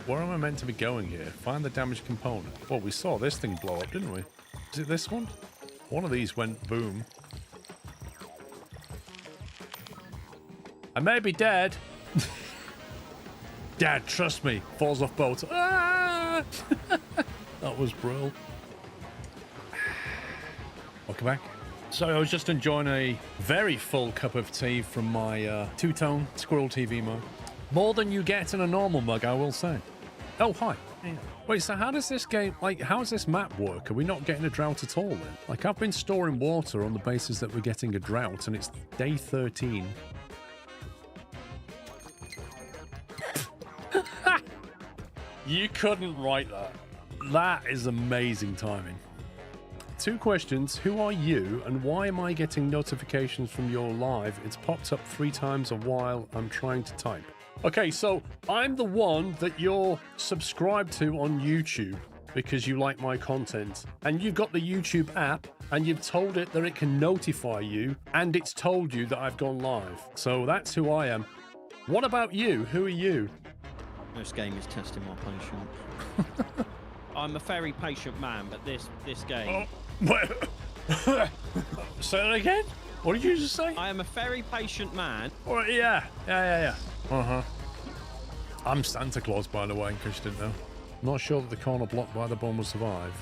Where am I meant to be going here? Find the damaged component. Well, we saw this thing blow up, didn't we? Is it this one? One of these went boom. I may be dead. Dad, trust me. Falls off boat. Ah! That was brilliant. Welcome back. So I was just enjoying a very full cup of tea from my two-tone Squirrel TV mug. More than you get in a normal mug, I will say. Oh, hi. Yeah. Wait, so how does this game, like, how does this map work? Are we not getting a drought at all then? Like, I've been storing water on the basis that we're getting a drought, and it's day 13. You couldn't write that. That is amazing timing. 2 questions. Who are you, and why am I getting notifications from your live? It's popped up 3 times while I'm trying to type. Okay, so I'm the one that you're subscribed to on YouTube because you like my content. And you've got the YouTube app, and you've told it that it can notify you, and it's told you that I've gone live. So that's who I am. What about you? Who are you? This game is testing my patience. I'm a very patient man, but this game... Oh. Say that again? What did you just say? I am a very patient man. Oh, yeah. Uh-huh. I'm Santa Claus, by the way, in case you didn't know. I'm not sure that the corner blocked by the bomb will survive.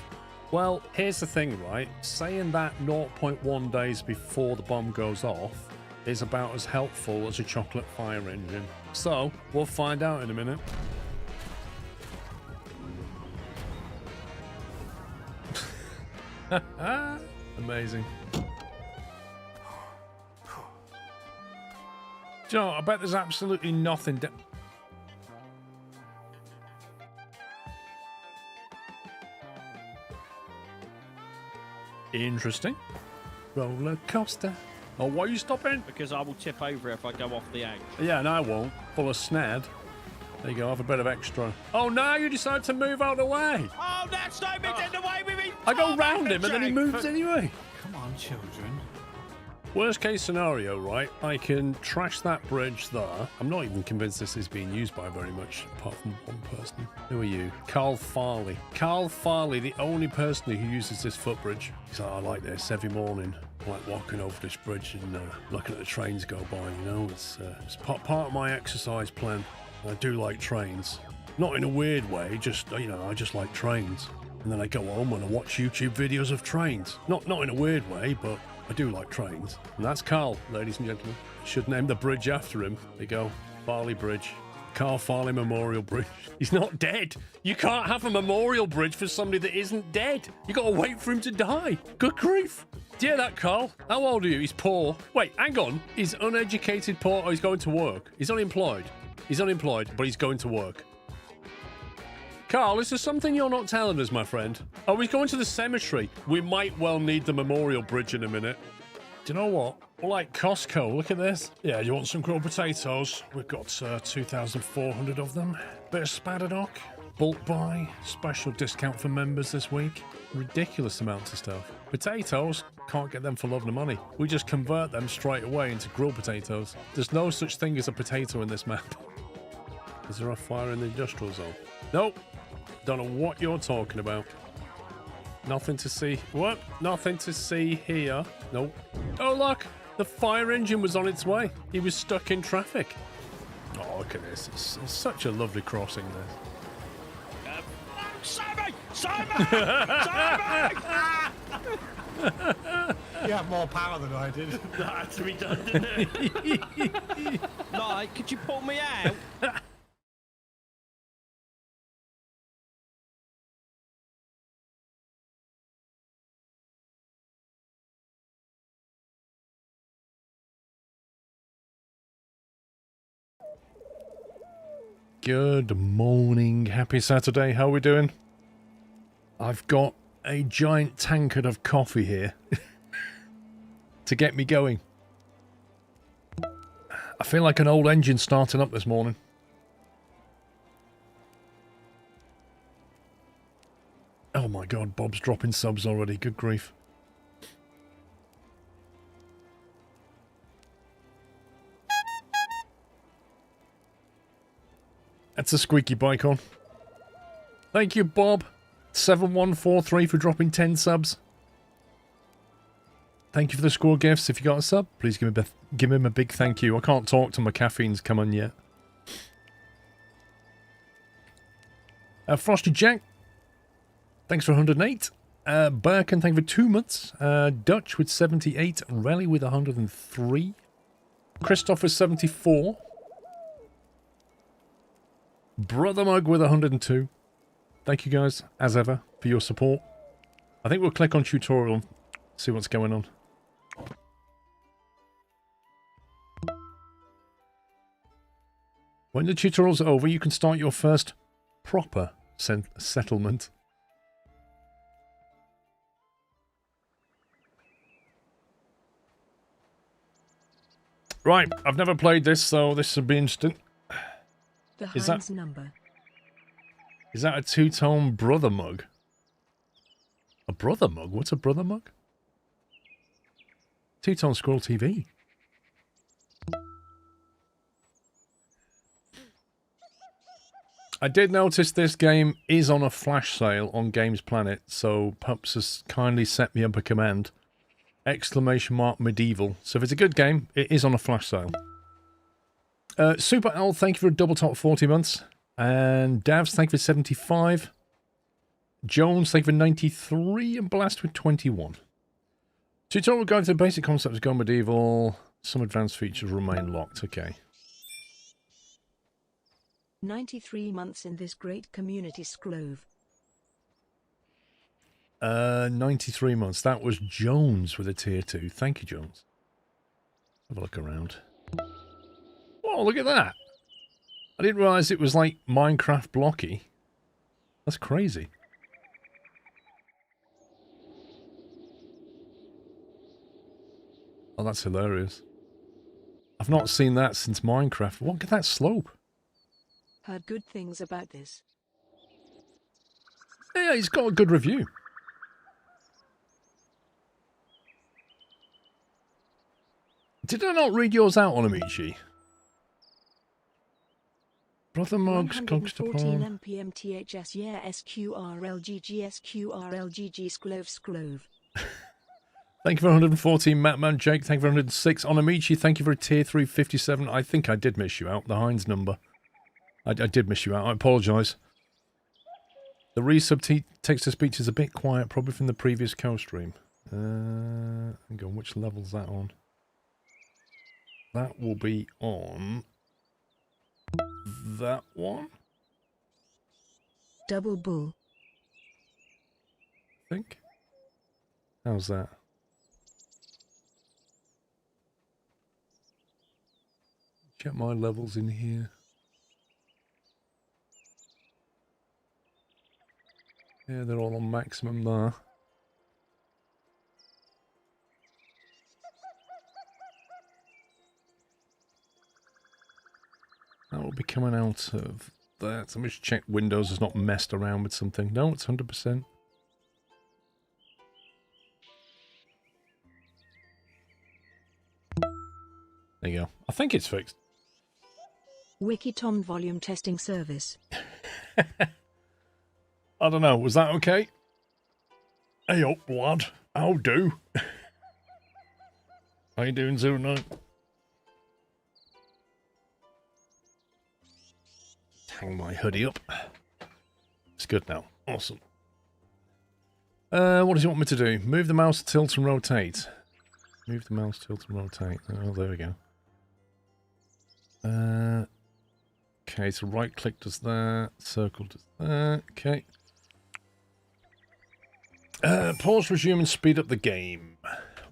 Well, here's the thing, right? Saying that 0.1 days before the bomb goes off is about as helpful as a chocolate fire engine. So, we'll find out in a minute. Amazing. Do you know, I bet there's absolutely nothing... Interesting. Roller coaster. Oh, why are you stopping? Because I will tip over if I go off the edge. Yeah, and I won't. Full of snad. There you go, have a bit of extra. Oh, now you decide to move out of the way. Oh, that's no bit in the way with me. I go round him and then he moves anyway. Come on, children. Worst case scenario, right? I can trash that bridge there. I'm not even convinced this is being used by very much, apart from one person. Who are you? Carl Farley. Carl Farley, the only person who uses this footbridge. He's like, I like this every morning. I like walking over this bridge and looking at the trains go by, you know? It's part of my exercise plan. I do like trains. Not in a weird way, just, you know, I just like trains. And then I go home and I watch YouTube videos of trains. Not in a weird way, but I do like trains. And that's Carl, ladies and gentlemen. Should name the bridge after him. There you go. Farley Bridge. Carl Farley Memorial Bridge. He's not dead. You can't have a memorial bridge for somebody that isn't dead. You gotta wait for him to die. Good grief. Do you hear that, Carl? How old are you? He's poor. Wait, hang on. He's uneducated, poor, or he's going to work? He's unemployed. He's unemployed, but he's going to work. Carl, is there something you're not telling us, my friend? Oh, he's going to the cemetery. We might well need the memorial bridge in a minute. Do you know what? We're like Costco. Look at this. Yeah, you want some grilled potatoes? We've got 2,400 of them. Bit of spadadoc. Bulk buy. Special discount for members this week. Ridiculous amounts of stuff. Potatoes, can't get them for love nor money. We just convert them straight away into grilled potatoes. There's no such thing as a potato in this map. Is there a fire in the industrial zone? Nope. Don't know what you're talking about. Nothing to see. What? Nothing to see here. Nope. Oh, look. The fire engine was on its way. He was stuck in traffic. Oh, look at this. It's such a lovely crossing, this. Simon! Simon! Simon! You have more power than I did. That had to be done, didn't it? Like, could you pull me out? Good morning. Happy Saturday. How are we doing? I've got a giant tankard of coffee here to get me going. I feel like an old engine starting up this morning. Oh my god, Bob's dropping subs already. Good grief. That's a squeaky bike on. Thank you, Bob. 7143 for dropping 10 subs. Thank you for the score gifts. If you got a sub, please give him a big thank you. I can't talk till my caffeine's come on yet. Frosty Jack, thanks for 108. Birkin, thank you for 2 months. Dutch with 78. Relly with 103. Christopher 74. Brother Mug with 102. Thank you guys, as ever, for your support. I think we'll click on tutorial, see what's going on. When the tutorial's over, you can start your first proper settlement. Right, I've never played this, so this will be interesting. The Heinz number. Is that a two-tone brother mug? A brother mug? What's a brother mug? Two-tone scroll TV. I did notice this game is on a flash sale on Games Planet, so Pups has kindly set me up a command. !medieval. So if it's a good game, it is on a flash sale. Super Al, thank you for a double top 40 months. And Davs, thank you for 75. Jones, thank you for 93. And Blast with 21. Tutorial going to the basic concepts of Go Medieval. Some advanced features remain locked. Okay. 93 months in this great community scrove. 93 months. That was Jones with a tier 2. Thank you, Jones. Have a look around. Oh, look at that. I didn't realise it was like Minecraft blocky. That's crazy. Oh, that's hilarious. I've not seen that since Minecraft. Look at that slope. Heard good things about this. Yeah, he's got a good review. Did I not read yours out on Amici? Brother Mugs, Constable. 114 mpm THS, yeah, SQRLGG, SQRLGG, Sclove. Thank you for 114, Matman Jake. Thank you for 106. On Amici, thank you for a tier 3 57. I think I did miss you out, the Heinz number. I did miss you out. I apologise. The resub text-to-speech is a bit quiet, probably from the previous co-stream. Hang on, which level's that on? That will be on that one, Double bull. I think. How's that? Check my levels in here. Yeah, they're all on maximum there. That will be coming out of that. Let me just check Windows has not messed around with something. No, it's 100%. There you go. I think it's fixed. Wikitom volume testing service. I don't know. Was that okay? Hey up, lad. How do? How you doing, Zuno? Hang my hoodie up. It's good now. Awesome. What does he want me to do? Move the mouse, tilt and rotate. Move the mouse, tilt and rotate. Oh, there we go. Okay, so right click does that. Circle does that. Okay. Pause, resume, and speed up the game.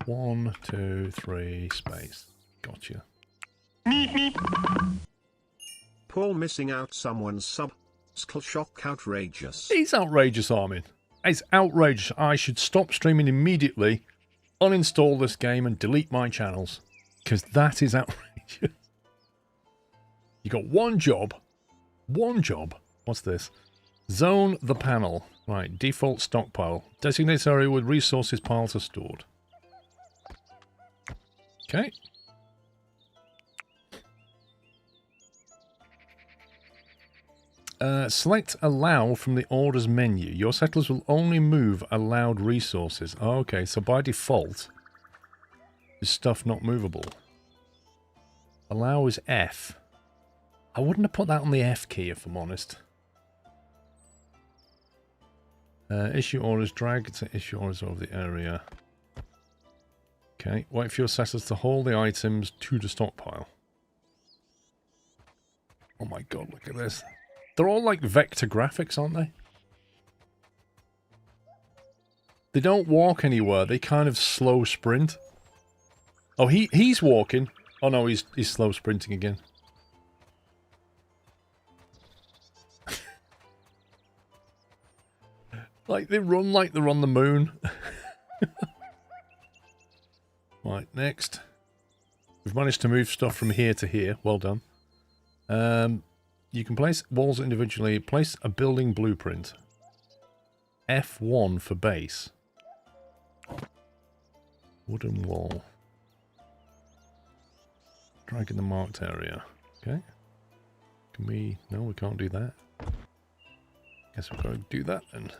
1, 2, 3, space. Gotcha. Paul missing out someone's sub. Skull shock outrageous. He's outrageous, Armin. It's outrageous. I should stop streaming immediately, uninstall this game, and delete my channels. Because that is outrageous. You got one job. One job. What's this? Zone the panel. Right, default stockpile. Designate area where resources piles are stored. Okay. Select allow from the orders menu. Your settlers will only move allowed resources. Oh, okay, so by default, is stuff not movable? Allow is F. I wouldn't have put that on the F key if I'm honest. Issue orders, drag to issue orders over the area. Okay, wait for your settlers to haul the items to the stockpile. Oh my god, look at this. They're all like vector graphics, aren't they? They don't walk anywhere, they kind of slow sprint. Oh, he's walking. Oh no, he's slow sprinting again. Like they run like they're on the moon. Right, next. We've managed to move stuff from here to here. Well done. You can place walls individually. Place a building blueprint. F1 for base. Wooden wall. Drag in the marked area. Okay. Can we... No, we can't do that. Guess we've got to do that then.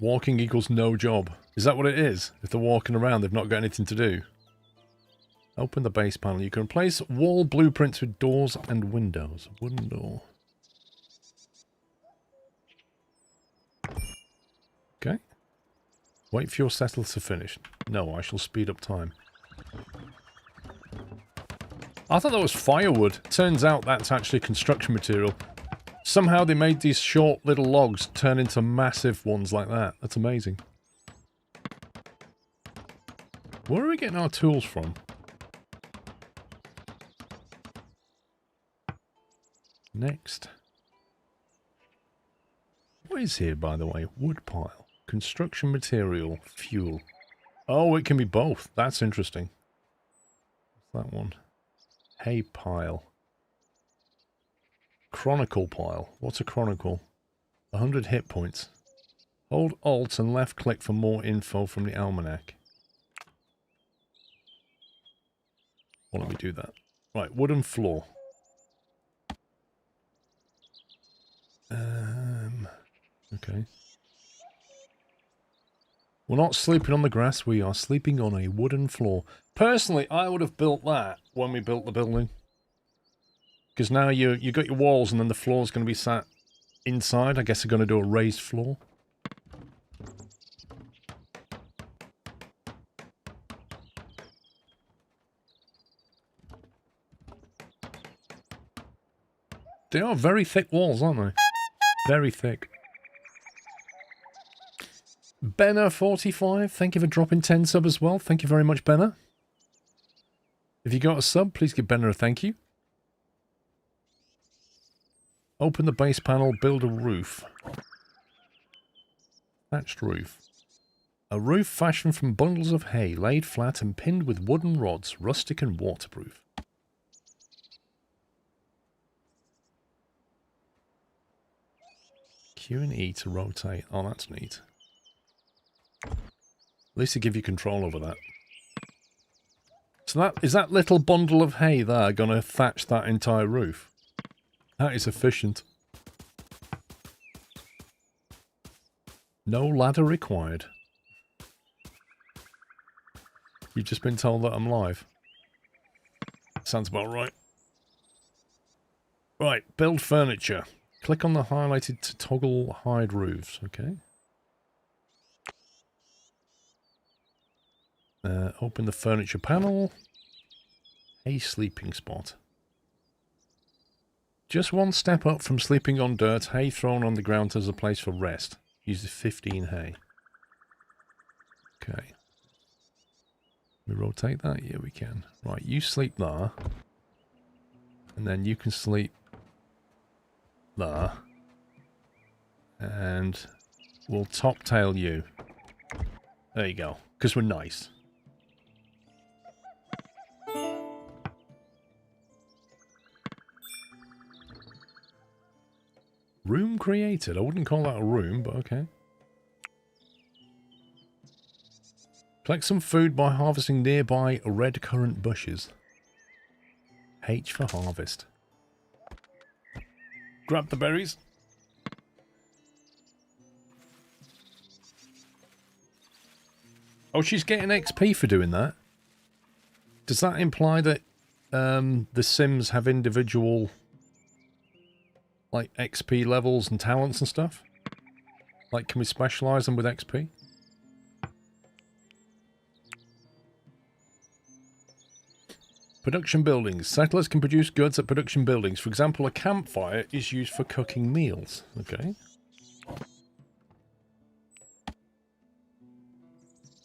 Walking equals no job. Is that what it is? If they're walking around, they've not got anything to do. Open the base panel. You can replace wall blueprints with doors and windows. Wooden door. Okay. Wait for your settlers to finish. No, I shall speed up time. I thought that was firewood. Turns out that's actually construction material. Somehow they made these short little logs turn into massive ones like that. That's amazing. Where are we getting our tools from? Next. What is here, by the way? Wood pile. Construction material. Fuel. Oh, it can be both. That's interesting. What's that one? Hay pile. Chronicle pile. What's a chronicle? 100 hit points. Hold Alt and left click for more info from the almanac. Well, let me do that. Right, wooden floor. Okay. We're not sleeping on the grass, we are sleeping on a wooden floor. Personally, I would have built that when we built the building. Because now you got your walls and then the floor's going to be sat inside. I guess they're going to do a raised floor. They are very thick walls, aren't they? Very thick. Benner45, thank you for dropping 10 sub as well. Thank you very much, Benner. If you got a sub, please give Benner a thank you. Open the base panel, build a roof. Thatched roof. A roof fashioned from bundles of hay, laid flat and pinned with wooden rods, rustic and waterproof. Q and E to rotate. Oh, that's neat. At least they give you control over that. So is that little bundle of hay there going to thatch that entire roof? That is efficient. No ladder required. You've just been told that I'm live. Sounds about right. Right, build furniture. Click on the highlighted to toggle hide roofs, okay? Open the furniture panel. A sleeping spot. Just one step up from sleeping on dirt, hay thrown on the ground as a place for rest. Use the 15 hay. Okay. Can we rotate that? Yeah, we can. Right, you sleep there. And then you can sleep there. And we'll top tail you. There you go. Because we're nice. Room created. I wouldn't call that a room, but okay. Collect some food by harvesting nearby red currant bushes. H for harvest. Grab the berries. Oh, she's getting XP for doing that. Does that imply that the Sims have individual, like, XP levels and talents and stuff? Like, can we specialize them with XP? Production buildings. Settlers can produce goods at production buildings. For example, a campfire is used for cooking meals. Okay.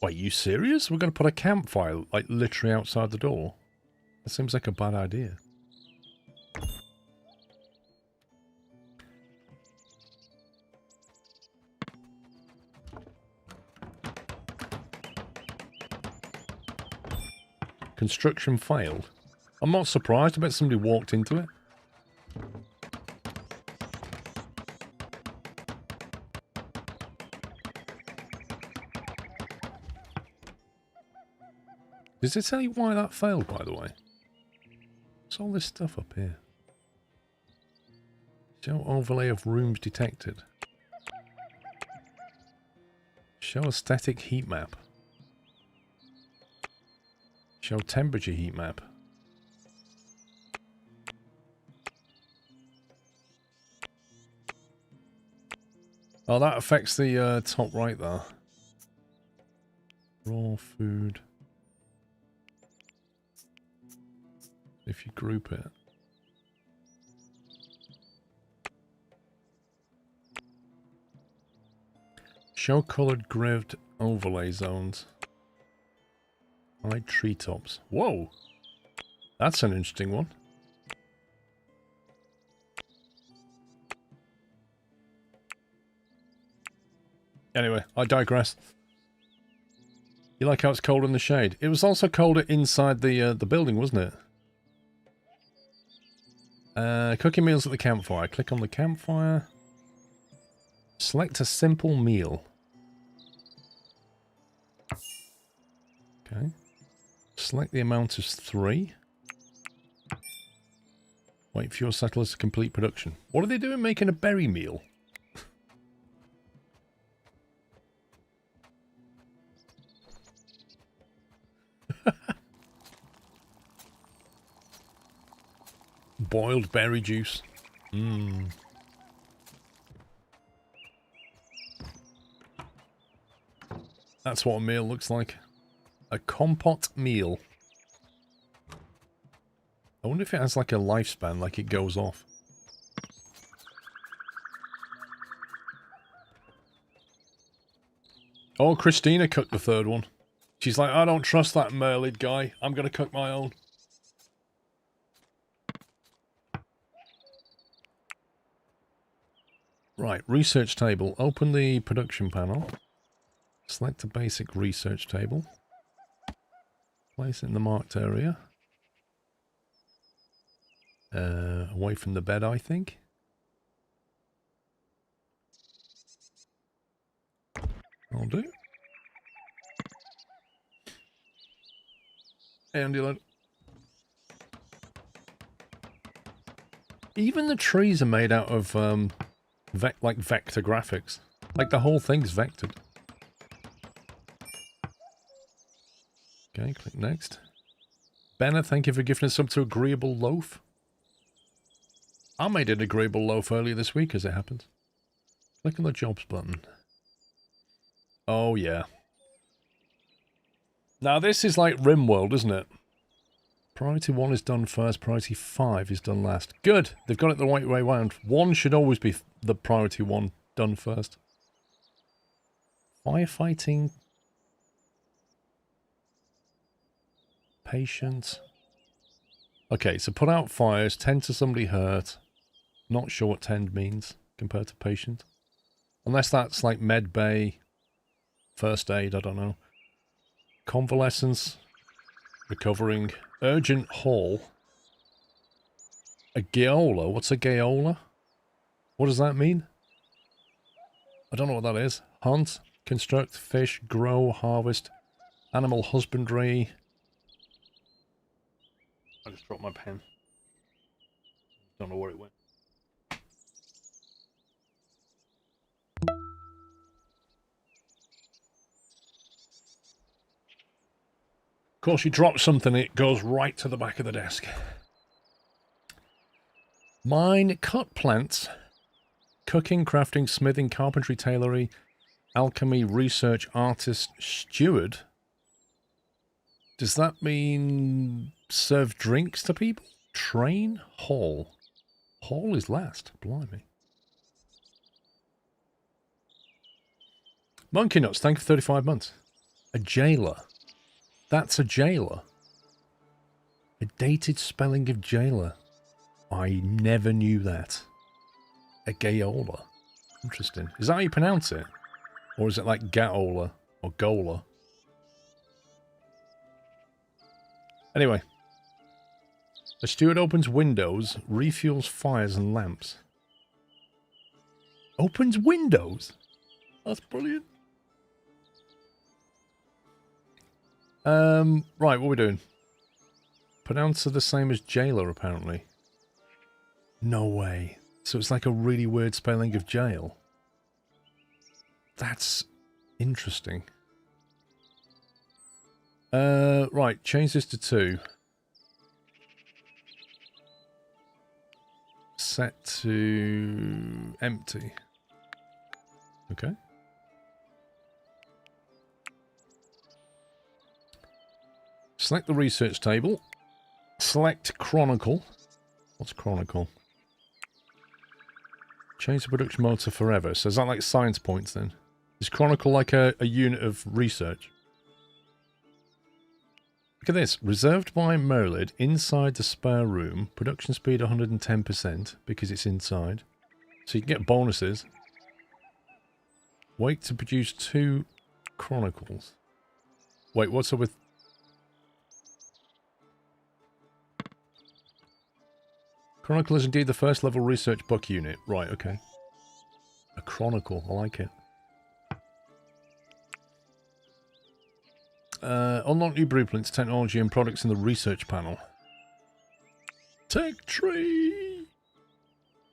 Wait, you serious? We're going to put a campfire, like, literally outside the door? That seems like a bad idea. Construction failed. I'm not surprised. I bet somebody walked into it. Does it tell you why that failed, by the way? What's all this stuff up here? Show overlay of rooms detected. Show a static heat map. Show temperature heat map. Oh, that affects the top right there. Raw food. If you group it. Show colored grid overlay zones. Hide treetops. Whoa! That's an interesting one. Anyway, I digress. You like how it's cold in the shade? It was also colder inside the building, wasn't it? Cooking meals at the campfire. Click on the campfire. Select a simple meal. Okay. Select the amount as 3. Wait for your settlers to complete production. What are they doing making a berry meal? Boiled berry juice. Mmm. That's what a meal looks like. A compote meal. I wonder if it has like a lifespan, like it goes off. Oh, Christina cooked the third one. She's like, I don't trust that Merlid guy. I'm going to cook my own. Right, research table. Open the production panel. Select a basic research table. Place it in the marked area. Away from the bed, I think. I'll do. And even the trees are made out of like vector graphics. Like the whole thing's vectored. Okay, click next. Benna, thank you for gifting us up to Agreeable Loaf. I made an Agreeable Loaf earlier this week, as it happens. Click on the Jobs button. Oh, yeah. Now, this is like RimWorld, isn't it? Priority 1 is done first, priority 5 is done last. Good! They've got it the right way round. 1 should always be the priority 1 done first. Firefighting... Patient. Okay, so put out fires, tend to somebody hurt. Not sure what tend means compared to patient. Unless that's like med bay, first aid, I don't know. Convalescence, recovering, urgent haul. A gaola, what's a gaola? What does that mean? I don't know what that is. Hunt, construct, fish, grow, harvest, animal husbandry. I just dropped my pen. Don't know where it went. Of course, you drop something, it goes right to the back of the desk. Mine cut plants. Cooking, crafting, smithing, carpentry, tailoring, alchemy, research, artist, steward. Does that mean serve drinks to people? Train, hall. Hall is last. Blimey. Monkey Nuts, thank you for 35 months. A jailer. That's a jailer. A dated spelling of jailer. I never knew that. A gayola. Interesting. Is that how you pronounce it? Or is it like gaola or gola? Anyway. A steward opens windows, refuels fires and lamps. Opens windows? That's brilliant. Right, what are we doing? Pronouncer the same as jailer, apparently. No way. So it's like a really weird spelling of jail. That's interesting. Right, change this to 2. Set to empty. Okay. Select the research table. Select Chronicle. What's Chronicle? Change the production mode to forever. So is that like science points then? Is Chronicle like a unit of research? Look at this. Reserved by Merlid inside the spare room. Production speed 110% because it's inside. So you can get bonuses. Wait to produce 2 Chronicles. Wait, what's up with... Chronicle is indeed the first level research book unit. Right, okay. A Chronicle. I like it. Unlock new blueprints, technology, and products in the research panel. Tech tree!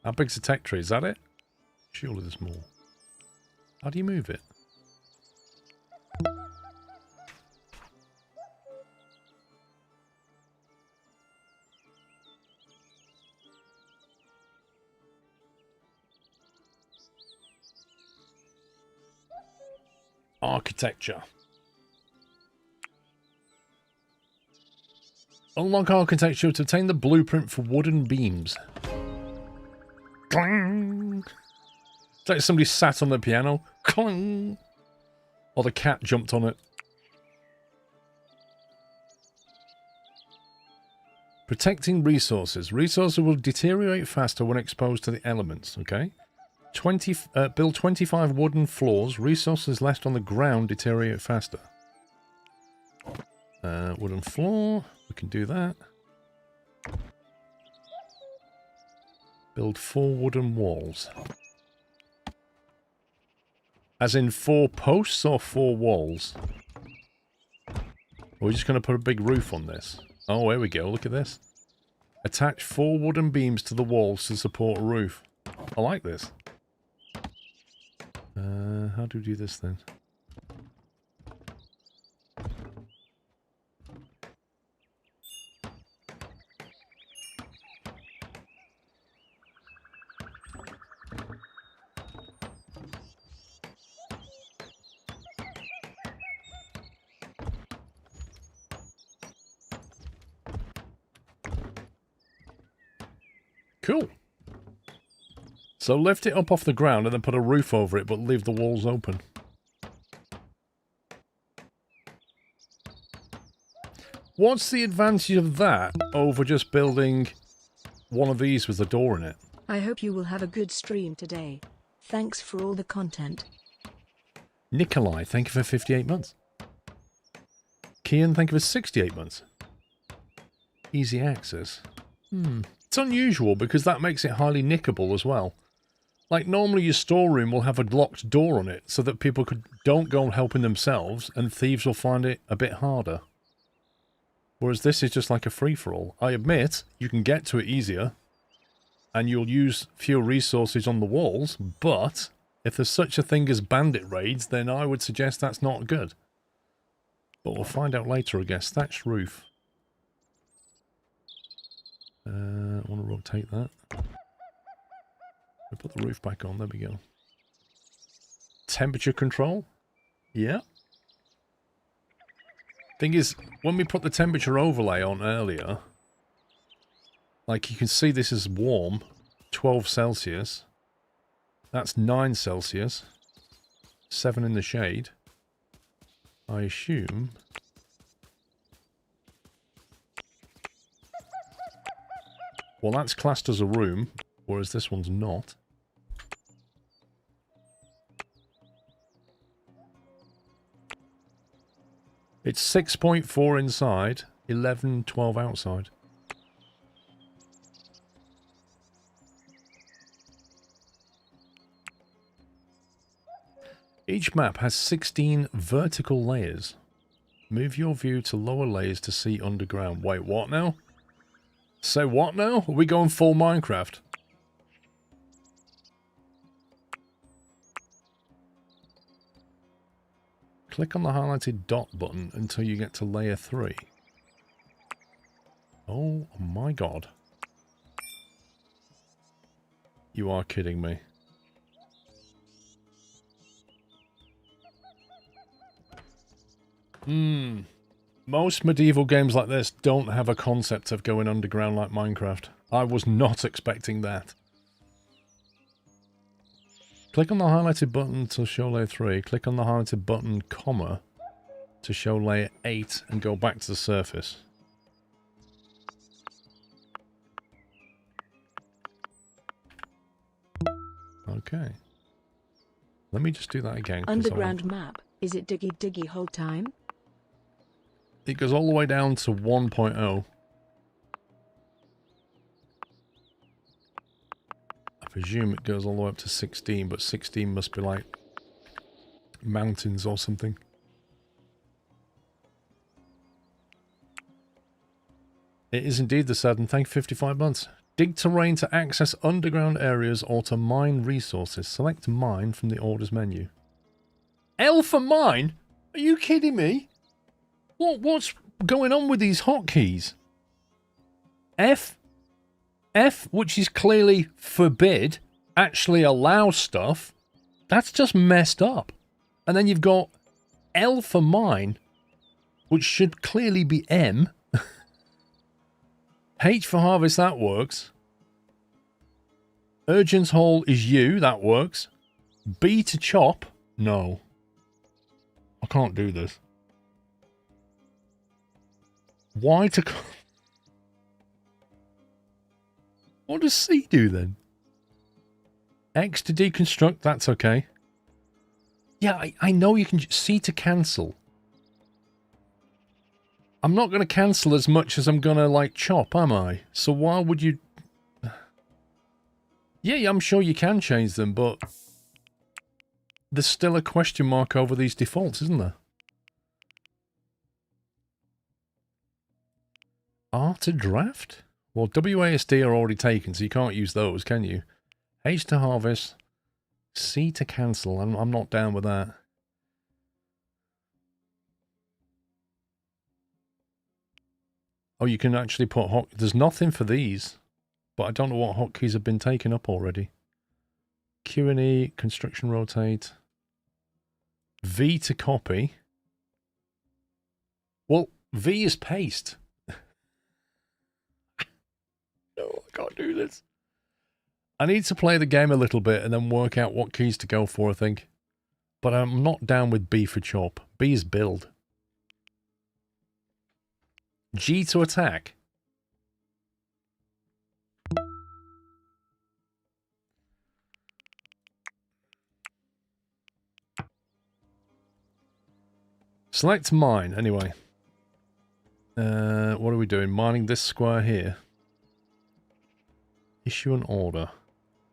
How big's the tech tree? Is that it? Surely there's more. How do you move it? Architecture. Unlock architecture to obtain the blueprint for wooden beams. Clang! It's like somebody sat on the piano. Clang! Or the cat jumped on it. Protecting resources. Resources will deteriorate faster when exposed to the elements, okay? Build 25 wooden floors. Resources left on the ground deteriorate faster. Wooden floor. We can do that. Build 4 wooden walls. As in 4 posts or 4 walls? We're just going to put a big roof on this. Oh, there we go. Look at this. Attach 4 wooden beams to the walls to support a roof. I like this. How do we do this then? Cool. So lift it up off the ground and then put a roof over it, but leave the walls open. What's the advantage of that over just building one of these with a door in it? I hope you will have a good stream today. Thanks for all the content. Nikolai, thank you for 58 months. Kian, thank you for 68 months. Easy access. It's unusual because that makes it highly nickable as well. Like, normally your storeroom will have a locked door on it so that people don't go helping themselves and thieves will find it a bit harder. Whereas this is just like a free-for-all. I admit, you can get to it easier. and you'll use fewer resources on the walls, but if there's such a thing as bandit raids, then I would suggest that's not good. But we'll find out later, I guess. Thatched roof. I want to rotate that. We'll put the roof back on. There we go. Temperature control. Yeah. Thing is, when we put the temperature overlay on earlier, like you can see this is warm, 12 Celsius. That's 9 Celsius. 7 in the shade. I assume... Well, that's classed as a room, whereas this one's not. It's 6.4 inside, 11, 12 outside. Each map has 16 vertical layers. Move your view to lower layers to see underground. Wait, what now? Say what now? Are we going full Minecraft? Click on the highlighted dot button until you get to layer 3. Oh my god. You are kidding me. Most medieval games like this don't have a concept of going underground like Minecraft. I was not expecting that. Click on the highlighted button to show layer 3. Click on the highlighted button, comma, to show layer 8 and go back to the surface. Okay. Let me just do that again. Underground map. Is it diggy diggy whole time? It goes all the way down to 1.0. I presume it goes all the way up to 16, but 16 must be like mountains or something. It is indeed the Saturn. Thank you, 55 months. Dig terrain to access underground areas or to mine resources. Select mine from the orders menu. L for mine? Are you kidding me? What's going on with these hotkeys? F, which is clearly forbid, actually allows stuff. That's just messed up. And then you've got L for mine, which should clearly be M. H for harvest, that works. Urgent's hole is U, that works. B to chop, no. I can't do this. Y to... What does C do then? X to deconstruct, that's okay. Yeah, I know you can... C to cancel. I'm not going to cancel as much as I'm going to, like, chop, am I? So why would you... Yeah, I'm sure you can change them, but... There's still a question mark over these defaults, isn't there? R to draft? Well, WASD are already taken, so you can't use those, can you? H to harvest. C to cancel. I'm not down with that. Oh, you can actually put hot... There's nothing for these. But I don't know what hotkeys have been taken up already. Q and E, construction rotate. V to copy. Well, V is paste. No, I can't do this. I need to play the game a little bit and then work out what keys to go for, I think. But I'm not down with B for chop. B is build. G to attack. Select mine, anyway. What are we doing? Mining this square here. Issue an order.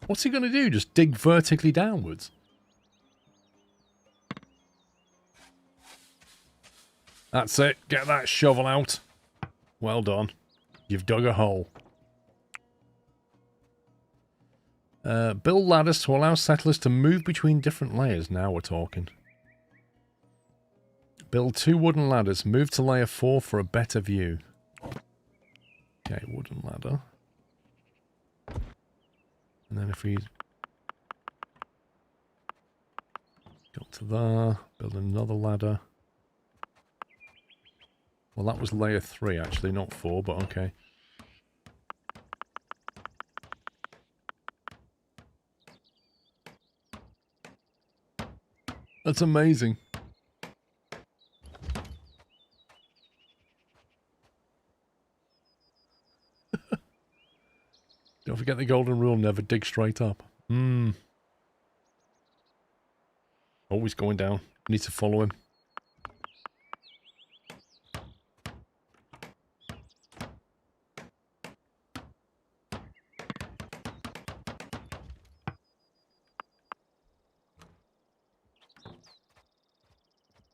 What's he going to do? Just dig vertically downwards? That's it. Get that shovel out. Well done. You've dug a hole. Build ladders to allow settlers to move between different layers. Now we're talking. Build 2 wooden ladders. Move to layer 4 for a better view. Okay, wooden ladder. And then if we go to there, build another ladder. Well, that was layer 3 actually, not 4, but okay. That's amazing. Don't forget the golden rule, never dig straight up. Always going down. Need to follow him.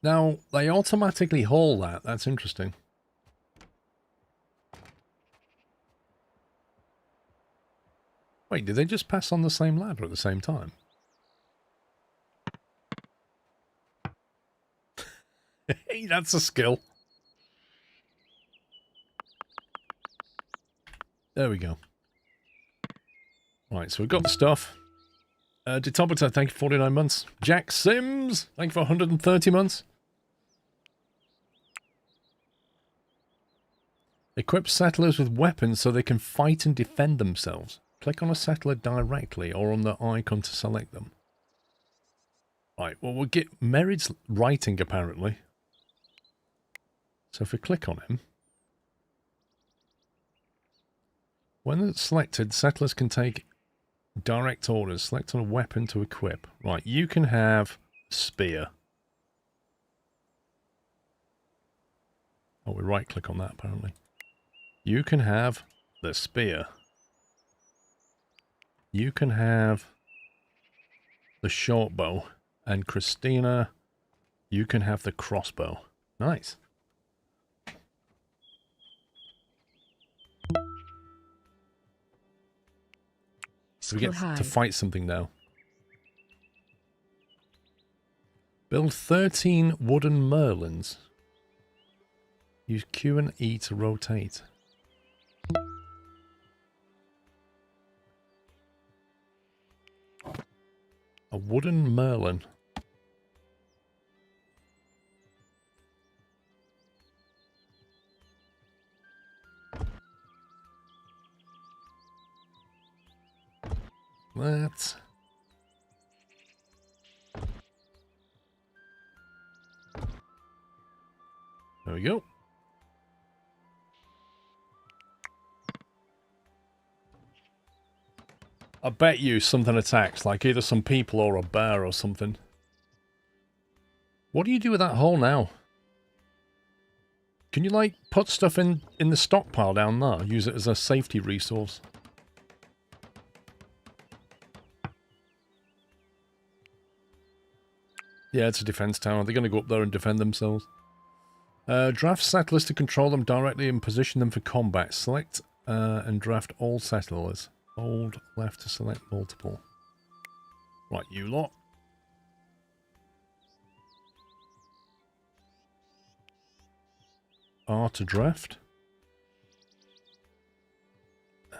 Now, they automatically haul that. That's interesting. Wait, did they just pass on the same ladder at the same time? Hey, that's a skill. There we go. Right, so we've got the stuff. Detobita, thank you for 49 months. Jack Sims, thank you for 130 months. Equip settlers with weapons so they can fight and defend themselves. Click on a settler directly or on the icon to select them. Right, well, we'll get Merid's writing, apparently. So if we click on him, when it's selected, settlers can take direct orders. Select on a weapon to equip. Right, you can have spear. Oh, we right-click on that, apparently. You can have the spear. You can have the short bow. And Christina, you can have the crossbow. Nice. So we get to fight something now. Build 13 wooden merlins. Use Q and E to rotate. A wooden merlin. That. There we go. I bet you something attacks, like either some people or a bear or something. What do you do with that hole now? Can you, like, put stuff in the stockpile down there? Use it as a safety resource? Yeah, it's a defense tower. They're going to go up there and defend themselves. Draft settlers to control them directly and position them for combat. Select and draft all settlers. Hold left to select multiple. Right, you lot. R to draft.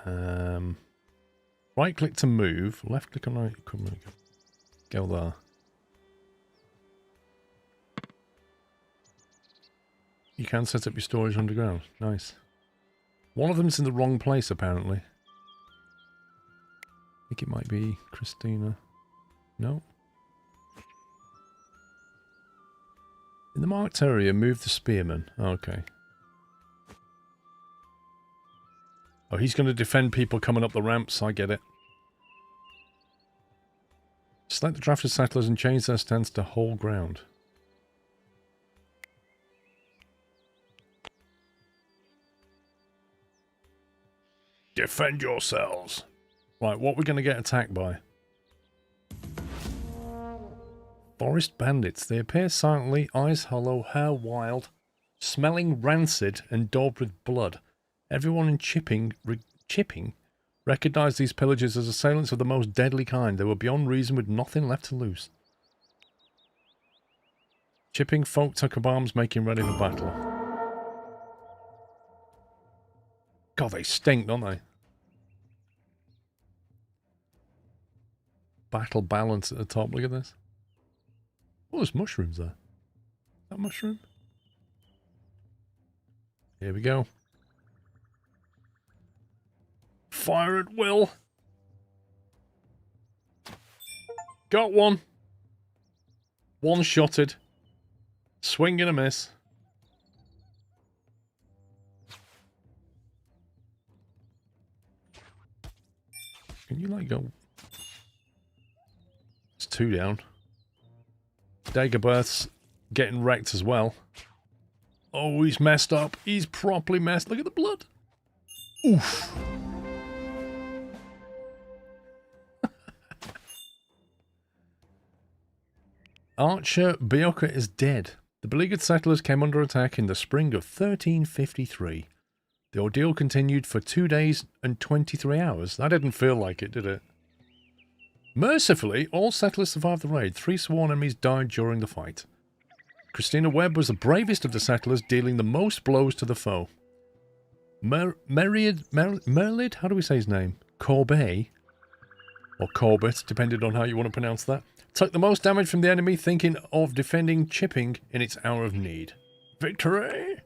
Right click to move. Left click on right. Go there. You can set up your storage underground. Nice. One of them's in the wrong place, apparently. I think it might be Christina. No. In the marked area, move the spearman. Okay. Oh, he's going to defend people coming up the ramps. I get it. Select the drafted settlers and change their stance to whole ground. Defend yourselves. Right, what we're going to get attacked by? Forest bandits. They appear silently, eyes hollow, hair wild, smelling rancid and daubed with blood. Everyone in chipping Recognized these pillagers as assailants of the most deadly kind. They were beyond reason with nothing left to lose. Chipping folk took up arms, making ready for battle. God, they stink, don't they? Battle balance at the top. Look at this. Oh, there's mushrooms there. That mushroom? Here we go. Fire at will. Got one. One-shotted. Swing and a miss. Can you, like, go... It's 2 down. Dagobah's getting wrecked as well. Oh, he's messed up. He's properly messed. Look at the blood. Oof. Archer Bioka is dead. The beleaguered settlers came under attack in the spring of 1353. The ordeal continued for 2 days and 23 hours. That didn't feel like it, did it? Mercifully, all settlers survived the raid. 3 sworn enemies died during the fight. Christina Webb was the bravest of the settlers, dealing the most blows to the foe. Merlid, how do we say his name? Corbet, or Corbett, depending on how you want to pronounce that, took the most damage from the enemy, thinking of defending Chipping in its hour of need. Victory!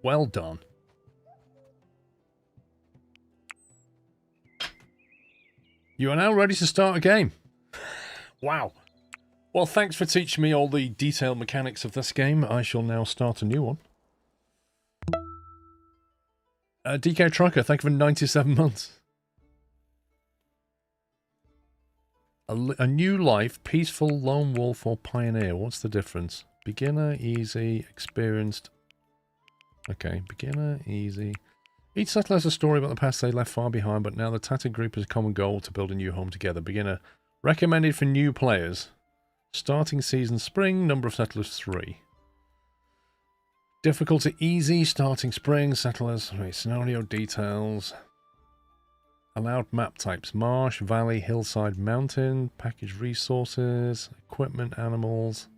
Well done. You are now ready to start a game. Wow. Well, thanks for teaching me all the detailed mechanics of this game. I shall now start a new one. DK Trucker, thank you for 97 months. A new life, peaceful, lone wolf, or pioneer. What's the difference? Beginner, easy, experienced. Okay, beginner, easy. Each settler has a story about the past they left far behind, but now the tattered group has a common goal to build a new home together. Beginner, recommended for new players. Starting season spring, number of settlers 3. Difficulty easy, starting spring, settlers, right, scenario details. Allowed map types, marsh, valley, hillside, mountain, package resources, equipment, animals.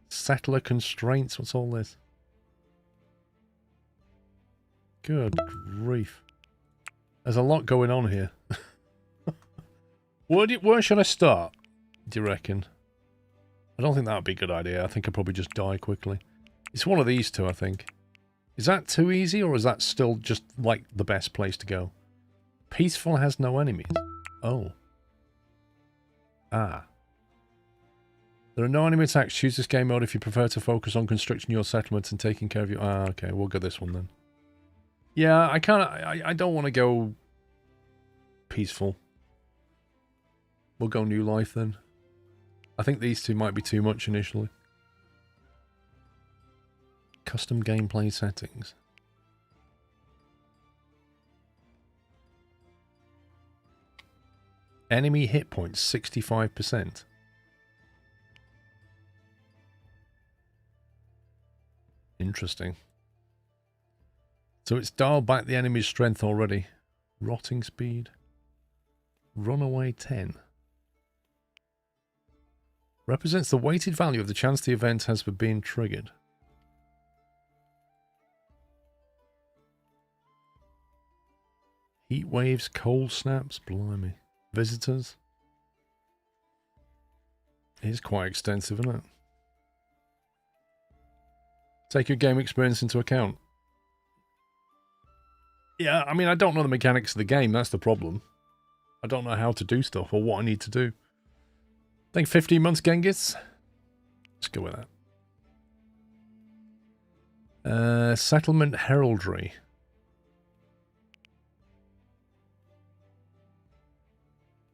Settler constraints, what's all this? Good grief. There's a lot going on here. Where should I start, do you reckon? I don't think that would be a good idea. I think I'd probably just die quickly. It's one of these two, I think. Is that too easy, or is that still just, like, the best place to go? Peaceful has no enemies. Oh. Ah. There are no enemy attacks. Choose this game mode if you prefer to focus on constructing your settlements and taking care of your... Ah, okay. We'll go this one then. Yeah, I don't want to go peaceful. We'll go new life then. I think these two might be too much initially. Custom gameplay settings. Enemy hit points 65%. Interesting. So it's dialed back the enemy's strength already. Rotting speed. Runaway 10. Represents the weighted value of the chance the event has for being triggered. Heat waves, cold snaps, blimey. Visitors. It is quite extensive, isn't it? Take your game experience into account. Yeah, I mean, I don't know the mechanics of the game. That's the problem. I don't know how to do stuff or what I need to do. I think 15 months, Genghis. Let's go with that. Settlement heraldry.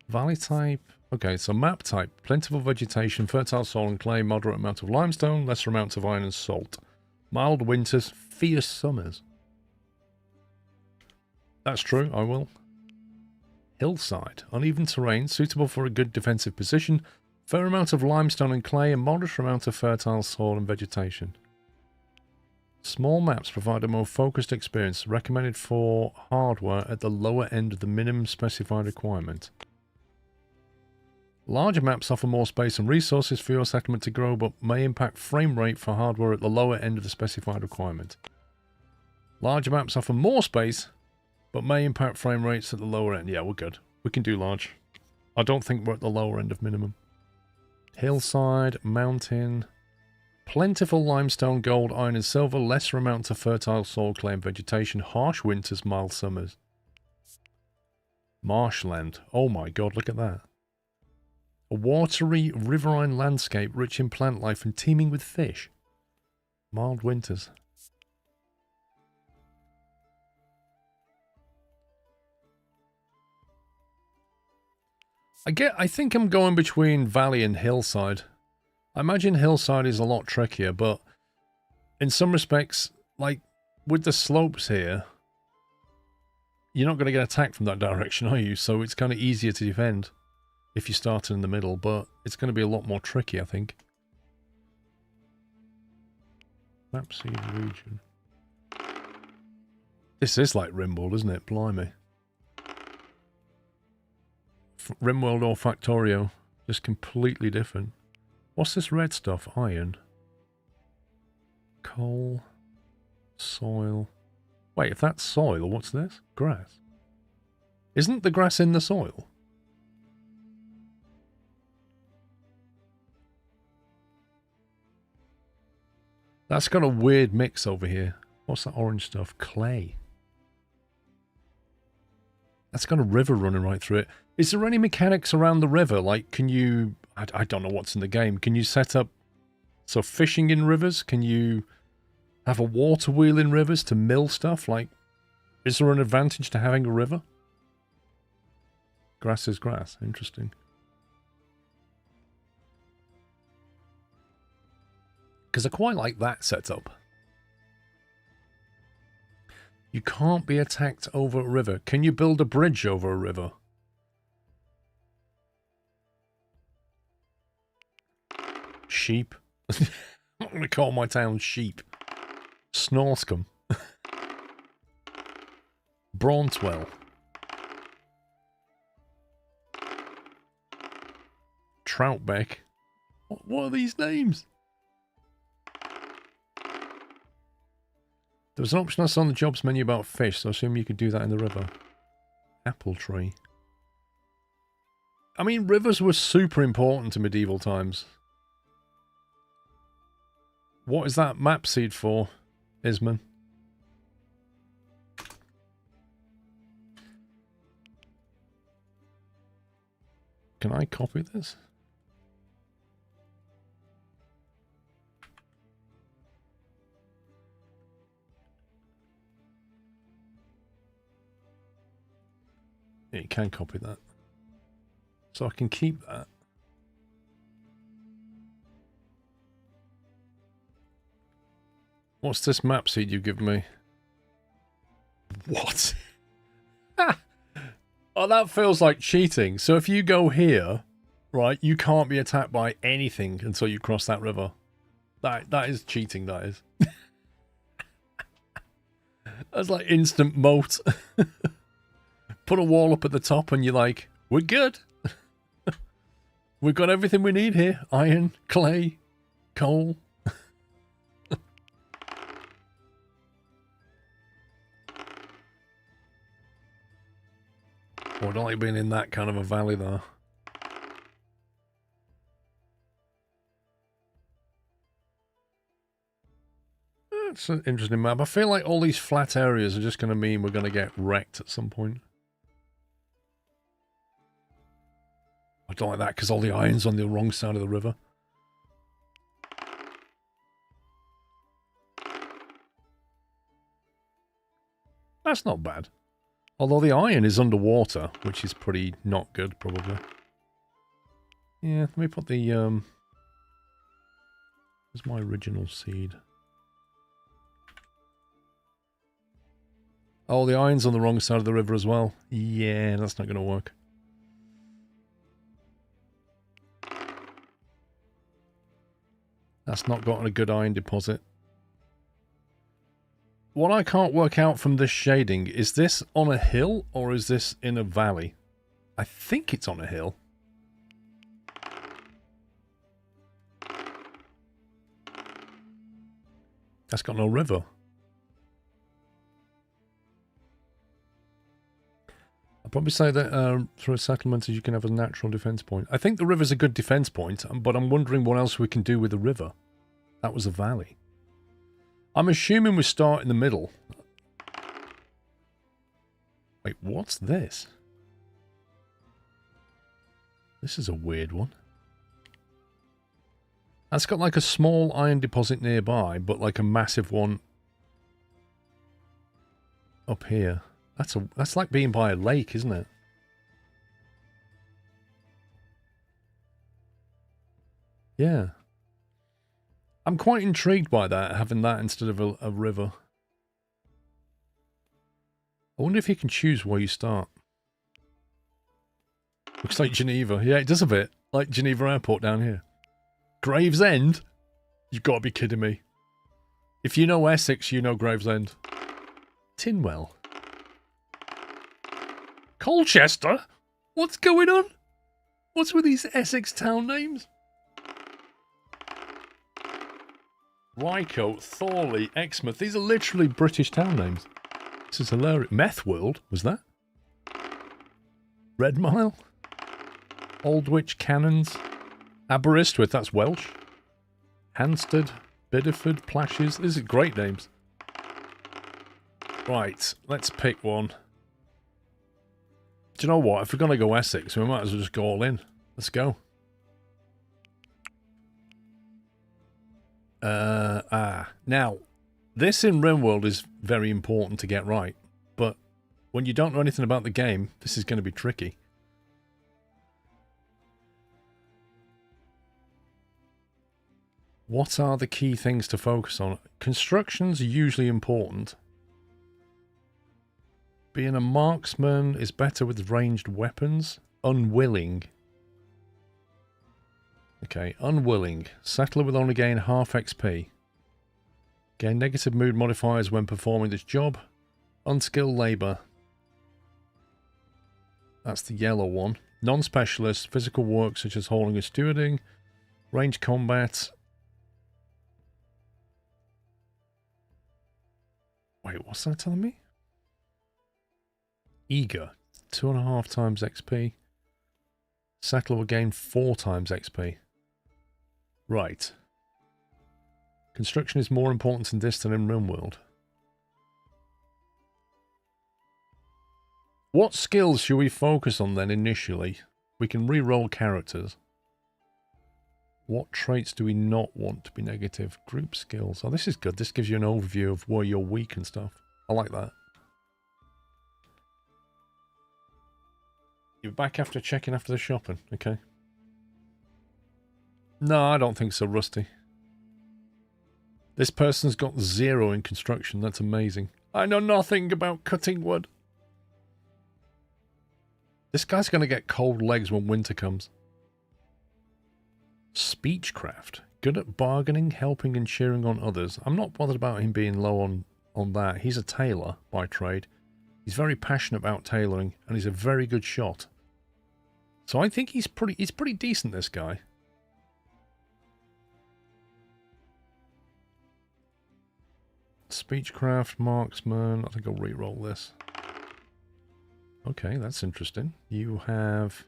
Valley type. Okay, so map type. Plentiful vegetation, fertile soil and clay, moderate amount of limestone, lesser amounts of iron and salt. Mild winters, fierce summers. That's true, I will. Hillside. Uneven terrain, suitable for a good defensive position. Fair amount of limestone and clay and moderate amount of fertile soil and vegetation. Small maps provide a more focused experience, recommended for hardware at the lower end of the minimum specified requirement. Larger maps offer more space and resources for your settlement to grow, but may impact frame rate for hardware at the lower end of the specified requirement. Larger maps offer more space, but may impact frame rates at the lower end. Yeah, we're good. We can do large. I don't think we're at the lower end of minimum. Hillside, mountain, plentiful limestone, gold, iron and silver, lesser amounts of fertile soil, clay and vegetation, harsh winters, mild summers. Marshland. Oh my god, look at that. A watery, riverine landscape rich in plant life and teeming with fish. Mild winters. I think I'm going between valley and hillside. I imagine hillside is a lot trickier, but in some respects, like with the slopes here, you're not going to get attacked from that direction, are you? So it's kind of easier to defend if you start in the middle, but it's going to be a lot more tricky, I think. Map seed region. This is like Rimworld, isn't it? Blimey. Rimworld or Factorio, just completely different. What's this red stuff? Iron. Coal. Soil. Wait, if that's soil, what's this? Grass. Isn't the grass in the soil? That's got a weird mix over here. What's that orange stuff? Clay. That's got a river running right through it. Is there any mechanics around the river? Like, can you... I don't know what's in the game. Can you set up... So, fishing in rivers? Can you have a water wheel in rivers to mill stuff? Like, is there an advantage to having a river? Grass is grass. Interesting. Because I quite like that setup. You can't be attacked over a river. Can you build a bridge over a river? Sheep. I'm not going to call my town sheep. Snorscombe. Brauntwell. Troutbeck. What are these names? There was an option I saw on the jobs menu about fish, so I assume you could do that in the river. Apple tree. I mean, rivers were super important to medieval times. What is that map seed for, Isman? Can I copy this? Yeah, you can copy that. So I can keep that. What's this map seed you've given me? What? Oh, that feels like cheating. So if you go here, right, you can't be attacked by anything until you cross that river. That is cheating, that is. That's like instant moat. Put a wall up at the top and you're like, we're good. We've got everything we need here. Iron, clay, coal. Oh, I don't like being in that kind of a valley though. It's an interesting map. I feel like all these flat areas are just going to mean we're going to get wrecked at some point. I don't like that because all the iron's on the wrong side of the river. That's not bad. Although the iron is underwater, which is pretty not good, probably. Yeah, let me put the, Where's my original seed? Oh, the iron's on the wrong side of the river as well. Yeah, that's not going to work. That's not got a good iron deposit. what I can't work out from this shading, is this on a hill or is this in a valley? I think it's on a hill. That's got no river. I'd probably say that through a settlement you can have a natural defense point. I think the river's a good defense point, but I'm wondering what else we can do with the river. That was a valley. I'm assuming we start in the middle. Wait, what's this? This is a weird one. That's got like a small iron deposit nearby, but like a massive one up here. That's like being by a lake, isn't it? Yeah. I'm quite intrigued by that, having that instead of a river. I wonder if you can choose where you start. Looks like Geneva. Yeah, it does a bit. Like Geneva Airport down here. Gravesend? You've got to be kidding me. If you know Essex, you know Gravesend. Tinwell. Colchester? What's going on? What's with these Essex town names? Rycote, Thorley, Exmouth. These are literally British town names. This is hilarious. Meth World, was that? Red Mile? Aldwych Cannons? Aberystwyth, that's Welsh. Hansted, Bideford, Plashes. These are great names. Right, let's pick one. Do you know what? If we're going to go Essex, we might as well just go all in. Let's go. Now, this in RimWorld is very important to get right. But when you don't know anything about the game, this is going to be tricky. What are the key things to focus on? Construction's usually important. Being a marksman is better with ranged weapons. Unwilling. Okay, unwilling. Settler will only gain half XP. Gain negative mood modifiers when performing this job. Unskilled labour. That's the yellow one. Non-specialist. Physical work such as hauling and stewarding. Range combat. Wait, what's that telling me? Eager. 2.5 times XP. Settler will gain 4 times XP. Right. Construction is more important in this than in RimWorld. What skills should we focus on then initially? We can re-roll characters. What traits do we not want to be negative? Group skills. Oh, this is good. This gives you an overview of where you're weak and stuff. I like that. You're back after checking after the shopping. Okay. No, I don't think so, Rusty. This person's got 0 in construction. That's amazing. I know nothing about cutting wood. This guy's going to get cold legs when winter comes. Speechcraft. Good at bargaining, helping and cheering on others. I'm not bothered about him being low on that. He's a tailor by trade. He's very passionate about tailoring and he's a very good shot. So I think he's pretty decent, this guy. Speechcraft, marksman. I think I'll re-roll this. Okay, that's interesting. You have...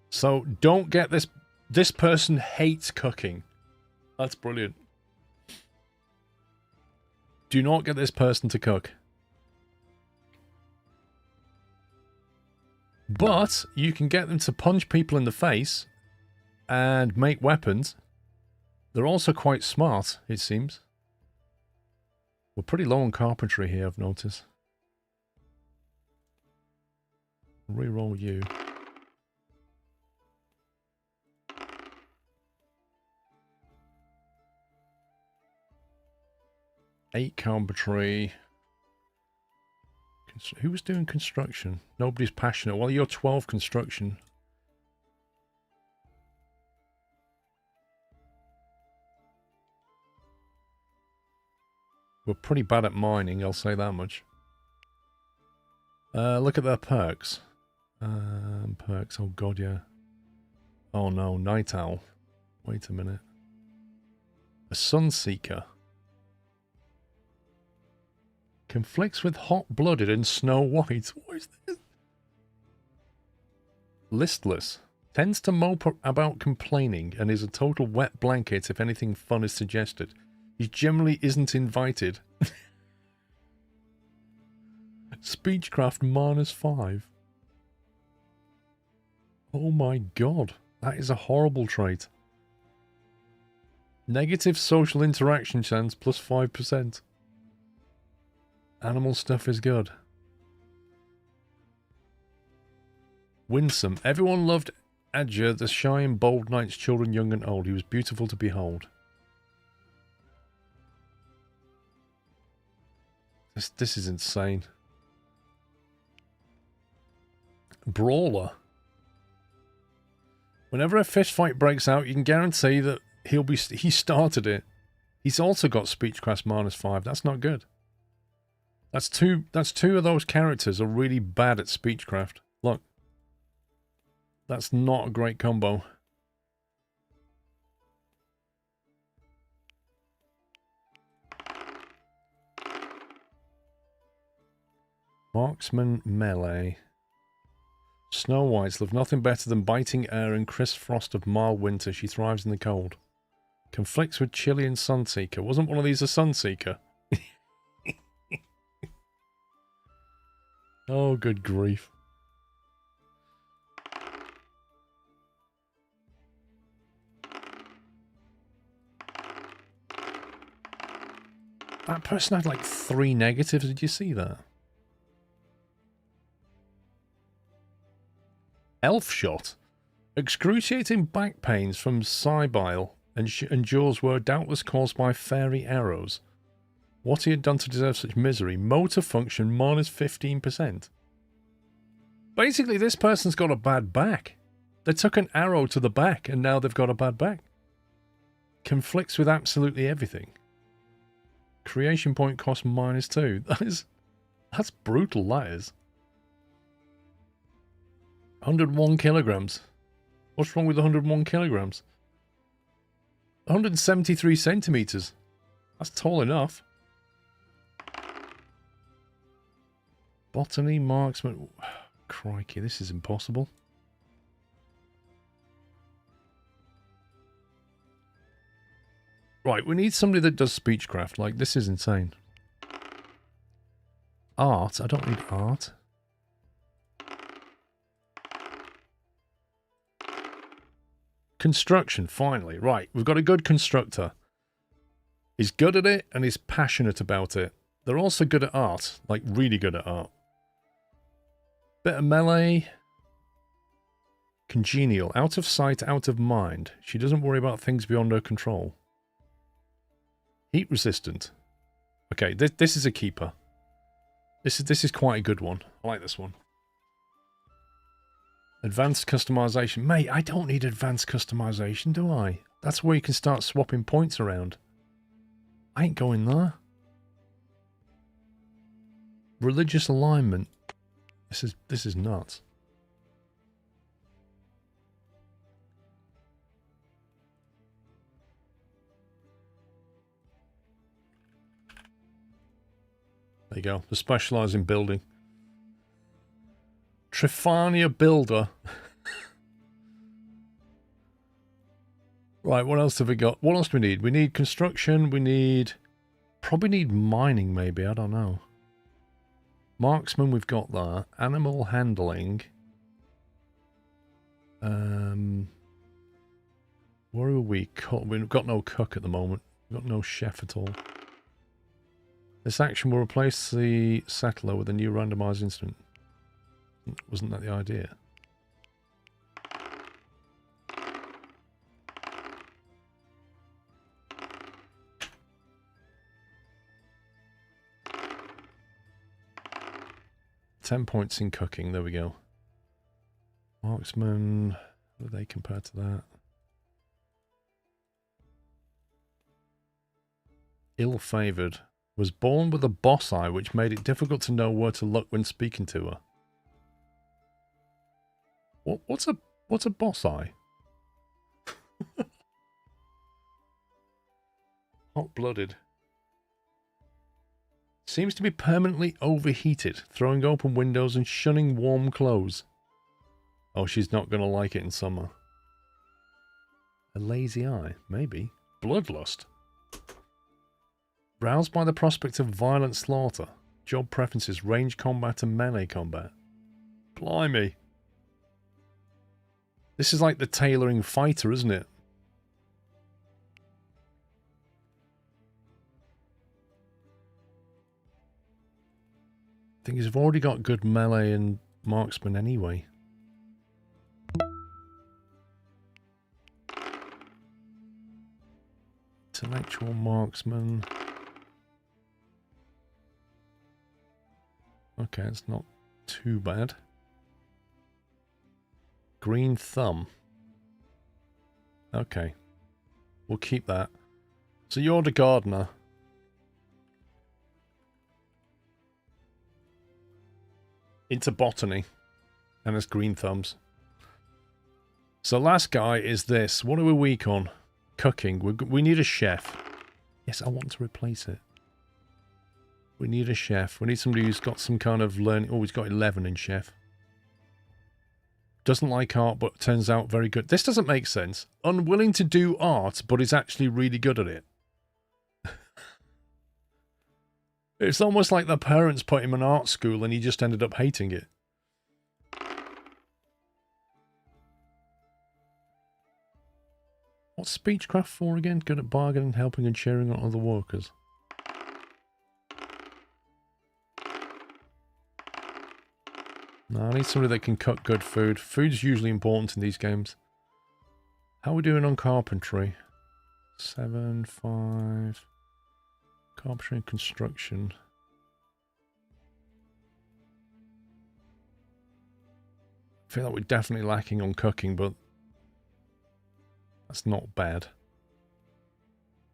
So, don't get this... This person hates cooking. That's brilliant. Do not get this person to cook. But, you can get them to punch people in the face and make weapons. They're also quite smart, it seems. We're pretty low on carpentry here, I've noticed. Reroll you. Eight carpentry. Who was doing construction? Nobody's passionate. Well, you're 12 construction. We're pretty bad at mining, I'll say that much. Look at their perks. Perks, oh god, yeah. Oh no, Night Owl. Wait a minute. A Sunseeker. Conflicts with Hot-Blooded and Snow White. What is this? Listless. Tends to mope about complaining and is a total wet blanket if anything fun is suggested. He generally isn't invited. Speechcraft -5. Oh my god. That is a horrible trait. Negative social interaction chance +5%. Animal stuff is good. Winsome. Everyone loved Adja, the shy and bold knight's children young and old. He was beautiful to behold. This is insane. Brawler. Whenever a fist fight breaks out, you can guarantee that he started it. He's also got Speechcraft -5. That's not good. That's two of those characters are really bad at Speechcraft. Look. That's not a great combo. Marksman melee. Snow Whites love nothing better than biting air and crisp frost of mild winter. She thrives in the cold. Conflicts with Chili and Sunseeker. Wasn't one of these a Sunseeker? Oh, good grief. That person had like 3 negatives. Did you see that? Elf shot. Excruciating back pains from Cybile and jaws were doubtless caused by fairy arrows. What he had done to deserve such misery. Motor function -15%. Basically, this person's got a bad back. They took an arrow to the back and now they've got a bad back. Conflicts with absolutely everything. Creation point cost -2. That's brutal, that is. 101 kilograms. What's wrong with 101 kilograms? 173 centimeters. That's tall enough. Botany, marksman. Crikey, this is impossible. Right, we need somebody that does Speechcraft. Like, this is insane. Art? I don't need art. Construction, finally. Right, we've got a good constructor. He's good at it and he's passionate about it. They're also good at art. Like, really good at art. Bit of melee. Congenial. Out of sight, out of mind. She doesn't worry about things beyond her control. Heat resistant. Okay, this is a keeper. This is quite a good one. I like this one. Advanced customization. Mate, I don't need advanced customization, do I? That's where you can start swapping points around. I ain't going there. Religious alignment. This is nuts. There you go. They specialise in building. Trifania Builder. Right, what else have we got? What else do we need? We need construction. We need... Probably need mining, maybe. I don't know. Marksman, we've got there. Animal handling. Where are we? We've got no cook at the moment. We've got no chef at all. This action will replace the settler with a new randomized instrument. Wasn't that the idea? $10 points in cooking. There we go. Marksman. How do they compare to that? Ill-favoured. Was born with a boss eye, which made it difficult to know where to look when speaking to her. What's a boss eye? Hot-blooded. Seems to be permanently overheated, throwing open windows and shunning warm clothes. Oh, she's not going to like it in summer. A lazy eye, maybe. Bloodlust. Roused by the prospect of violent slaughter. Job preferences, range combat and melee combat. Blimey. This is like the tailoring fighter, isn't it? I think he's already got good melee and marksman anyway. Intellectual marksman. Okay, it's not too bad. Green thumb. Okay. We'll keep that. So you're the gardener. Into botany. And it's green thumbs. So last guy is this. What are we weak on? Cooking. We need a chef. Yes, I want to replace it. We need a chef. We need somebody who's got some kind of learning. Oh, he's got 11 in chef. Doesn't like art, but turns out very good. This doesn't make sense. Unwilling to do art, but is actually really good at it. It's almost like the parents put him in art school and he just ended up hating it. What's speechcraft for again? Good at bargaining, helping and cheering on other workers. No, I need somebody that can cook good food. Food's usually important in these games. How are we doing on carpentry? 7, 5... Carpentry and construction. I feel like we're definitely lacking on cooking, but that's not bad.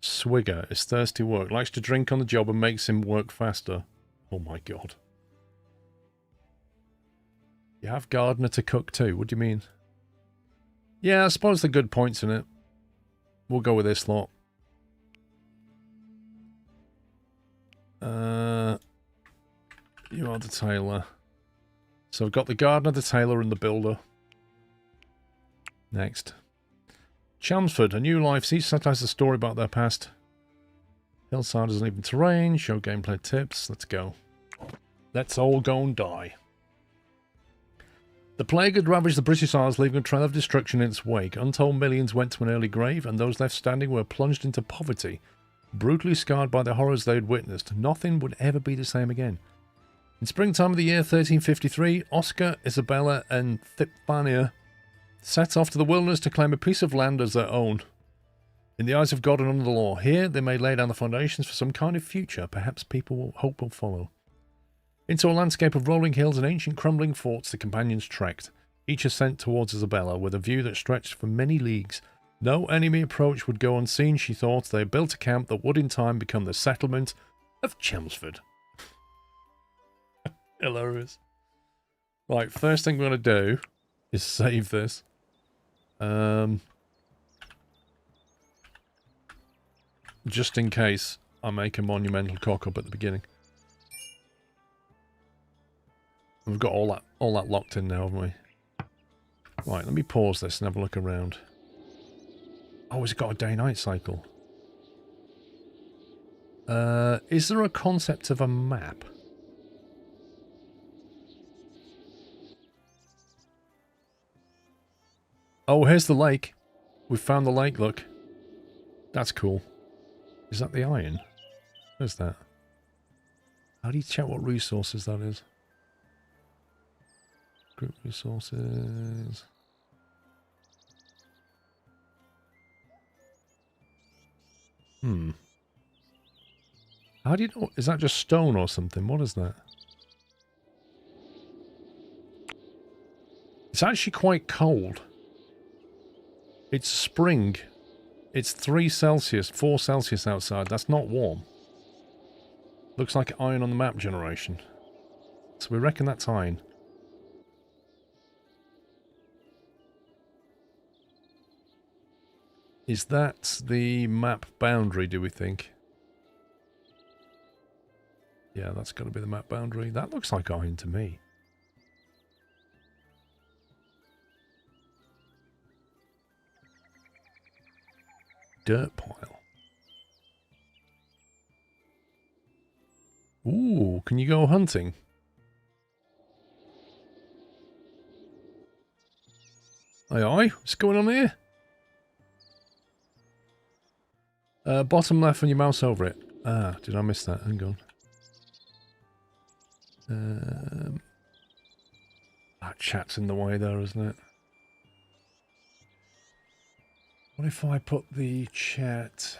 Swigger is thirsty work. Likes to drink on the job and makes him work faster. Oh my god. You have gardener to cook too. What do you mean? Yeah, I suppose there are good points in it. We'll go with this lot. You are the tailor. So I've got the gardener, the tailor, and the builder. Next. Chelmsford, a new life. Each set has a story about their past. Hillside is uneven terrain. Show gameplay tips. Let's go. Let's all go and die. The plague had ravaged the British Isles, leaving a trail of destruction in its wake. Untold millions went to an early grave, and those left standing were plunged into poverty. Brutally scarred by the horrors they had witnessed, nothing would ever be the same again. In springtime of the year 1353, Oscar, Isabella, and Thipfania set off to the wilderness to claim a piece of land as their own. In the eyes of God and under the law, here they may lay down the foundations for some kind of future, perhaps hope will follow. Into a landscape of rolling hills and ancient crumbling forts the companions trekked, each ascent towards Isabella, with a view that stretched for many leagues. No enemy approach would go unseen, she thought. They had built a camp that would in time become the settlement of Chelmsford. Hilarious. Right, first thing we're going to do is save this. Just in case I make a monumental cock-up at the beginning. We've got all that locked in now, haven't we? Right, let me pause this and have a look around. Oh, it's got a day-night cycle. Is there a concept of a map? Oh, here's the lake. We've found the lake, look. That's cool. Is that the iron? Where's that? How do you check what resources that is? Group resources. How do you know? Is that just stone or something? What is that? It's actually quite cold. It's spring. It's 3 Celsius, 4 Celsius outside. That's not warm. Looks like iron on the map generation. So we reckon that's iron. Is that the map boundary, do we think? Yeah, that's got to be the map boundary. That looks like iron to me. Dirt pile. Ooh, can you go hunting? Aye, aye. What's going on here? Bottom left when you mouse over it. Ah, did I miss that? Hang on. That chat's in the way there, isn't it? What if I put the chat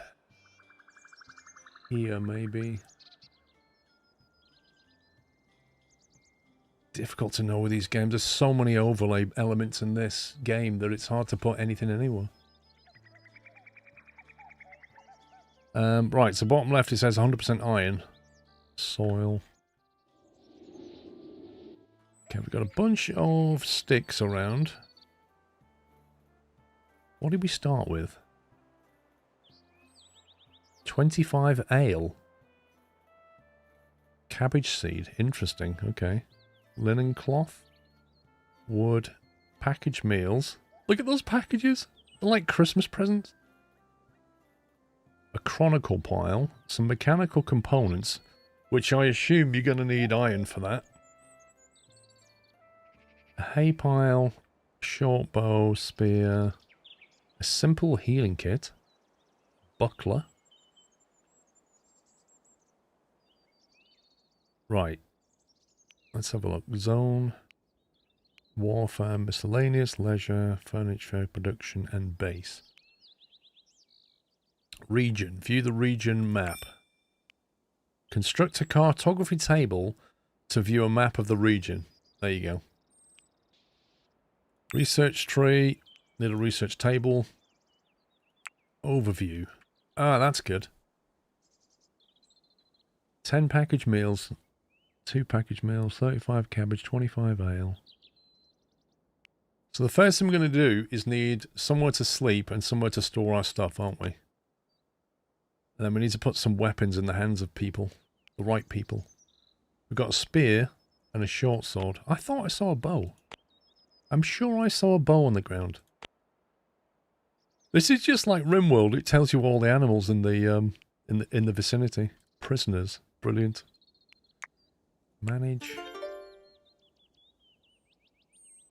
here, maybe? Difficult to know with these games. There's so many overlay elements in this game that it's hard to put anything anywhere. Right, so bottom left it says 100% iron. Soil. Okay, we've got a bunch of sticks around. What did we start with? 25 ale. Cabbage seed. Interesting. Okay. Linen cloth. Wood. Packaged meals. Look at those packages. They're like Christmas presents. A chronicle pile. Some mechanical components. Which I assume you're going to need iron for that. A hay pile. Short bow. Spear. A simple healing kit. Buckler. Right. Let's have a look. Zone. Warfare. Miscellaneous. Leisure. Furniture. Production. And base. Region. View the region map. Construct a cartography table to view a map of the region. There you go. Research tree. Need a research table. Overview. Ah, that's good. 10 packaged meals. 2 packaged meals. 35 cabbage. 25 ale. So the first thing we're going to do is need somewhere to sleep and somewhere to store our stuff, aren't we? And then we need to put some weapons in the hands of people. The right people. We've got a spear and a short sword. I thought I saw a bow. I'm sure I saw a bow on the ground. This is just like RimWorld. It tells you all the animals in the vicinity. Prisoners. Brilliant. Manage.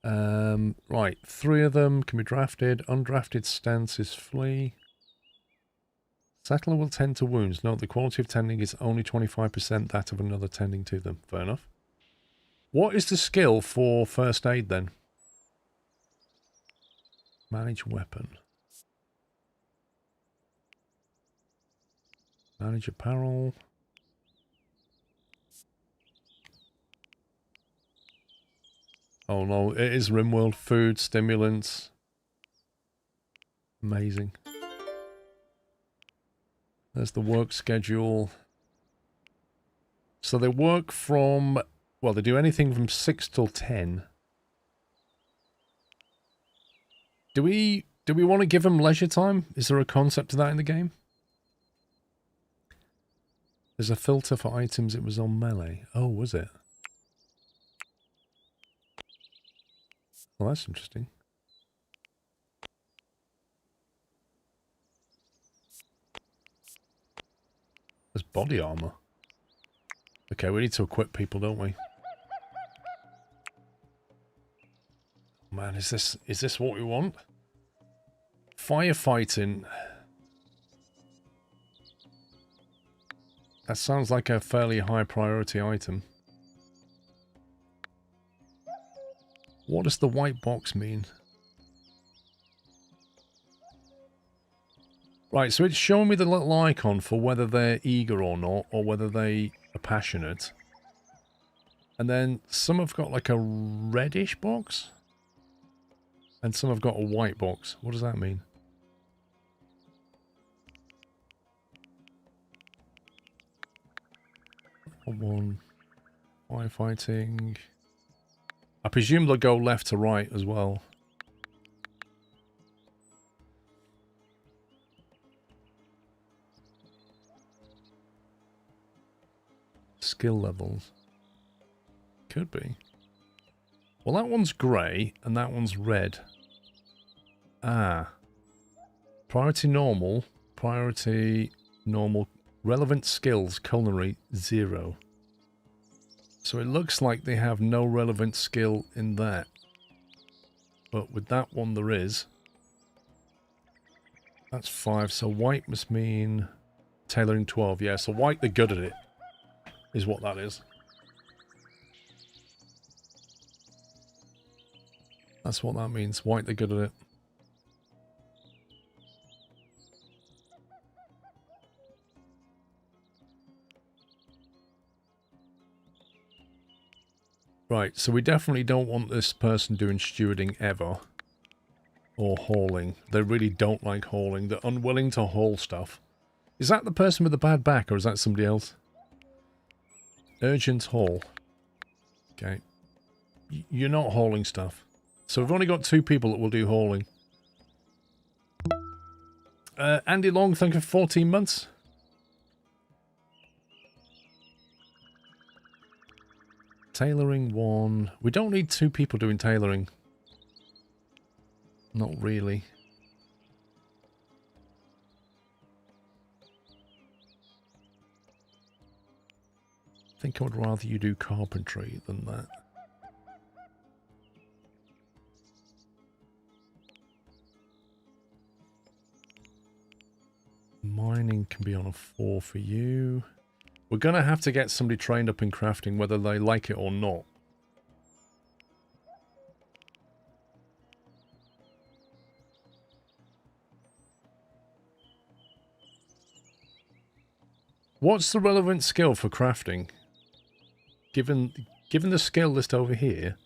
Right. 3 of them can be drafted. Undrafted stance is flee. Settler will tend to wounds. Note the quality of tending is only 25% that of another tending to them. Fair enough. What is the skill for first aid then? Manage weapon. Manage apparel. Oh no, it is RimWorld. Food, stimulants. Amazing. There's the work schedule. So they work from, well, they do anything from 6 till 10. Do we want to give them leisure time? Is there a concept to that in the game? There's a filter for items. It was on melee. Oh, was it? Well, that's interesting. There's body armor. Okay, we need to equip people, don't we? Man, is this what we want? Firefighting. That sounds like a fairly high priority item. What does the white box mean? Right, so it's showing me the little icon for whether they're eager or not, or whether they are passionate. And then some have got like a reddish box. And some have got a white box. What does that mean? One. Firefighting. I presume they'll go left to right as well. Skill levels. Could be. Well, that one's grey and that one's red. Ah. Priority normal. Priority normal. Relevant skills, culinary, 0. So it looks like they have no relevant skill in that. But with that one there is. That's 5. So white must mean tailoring 12. Yeah, so white, they're good at it. Is what that is. That's what that means. White, they're good at it. Right, so we definitely don't want this person doing stewarding ever. Or hauling. They really don't like hauling. They're unwilling to haul stuff. Is that the person with the bad back, or is that somebody else? Urgent haul. Okay. You're not hauling stuff. So we've only got 2 people that will do hauling. Andy Long, thank you for 14 months. Tailoring 1. We don't need 2 people doing tailoring. Not really. I think I would rather you do carpentry than that. Mining can be on a 4 for you. We're going to have to get somebody trained up in crafting, whether they like it or not. What's the relevant skill for crafting? Given the skill list over here,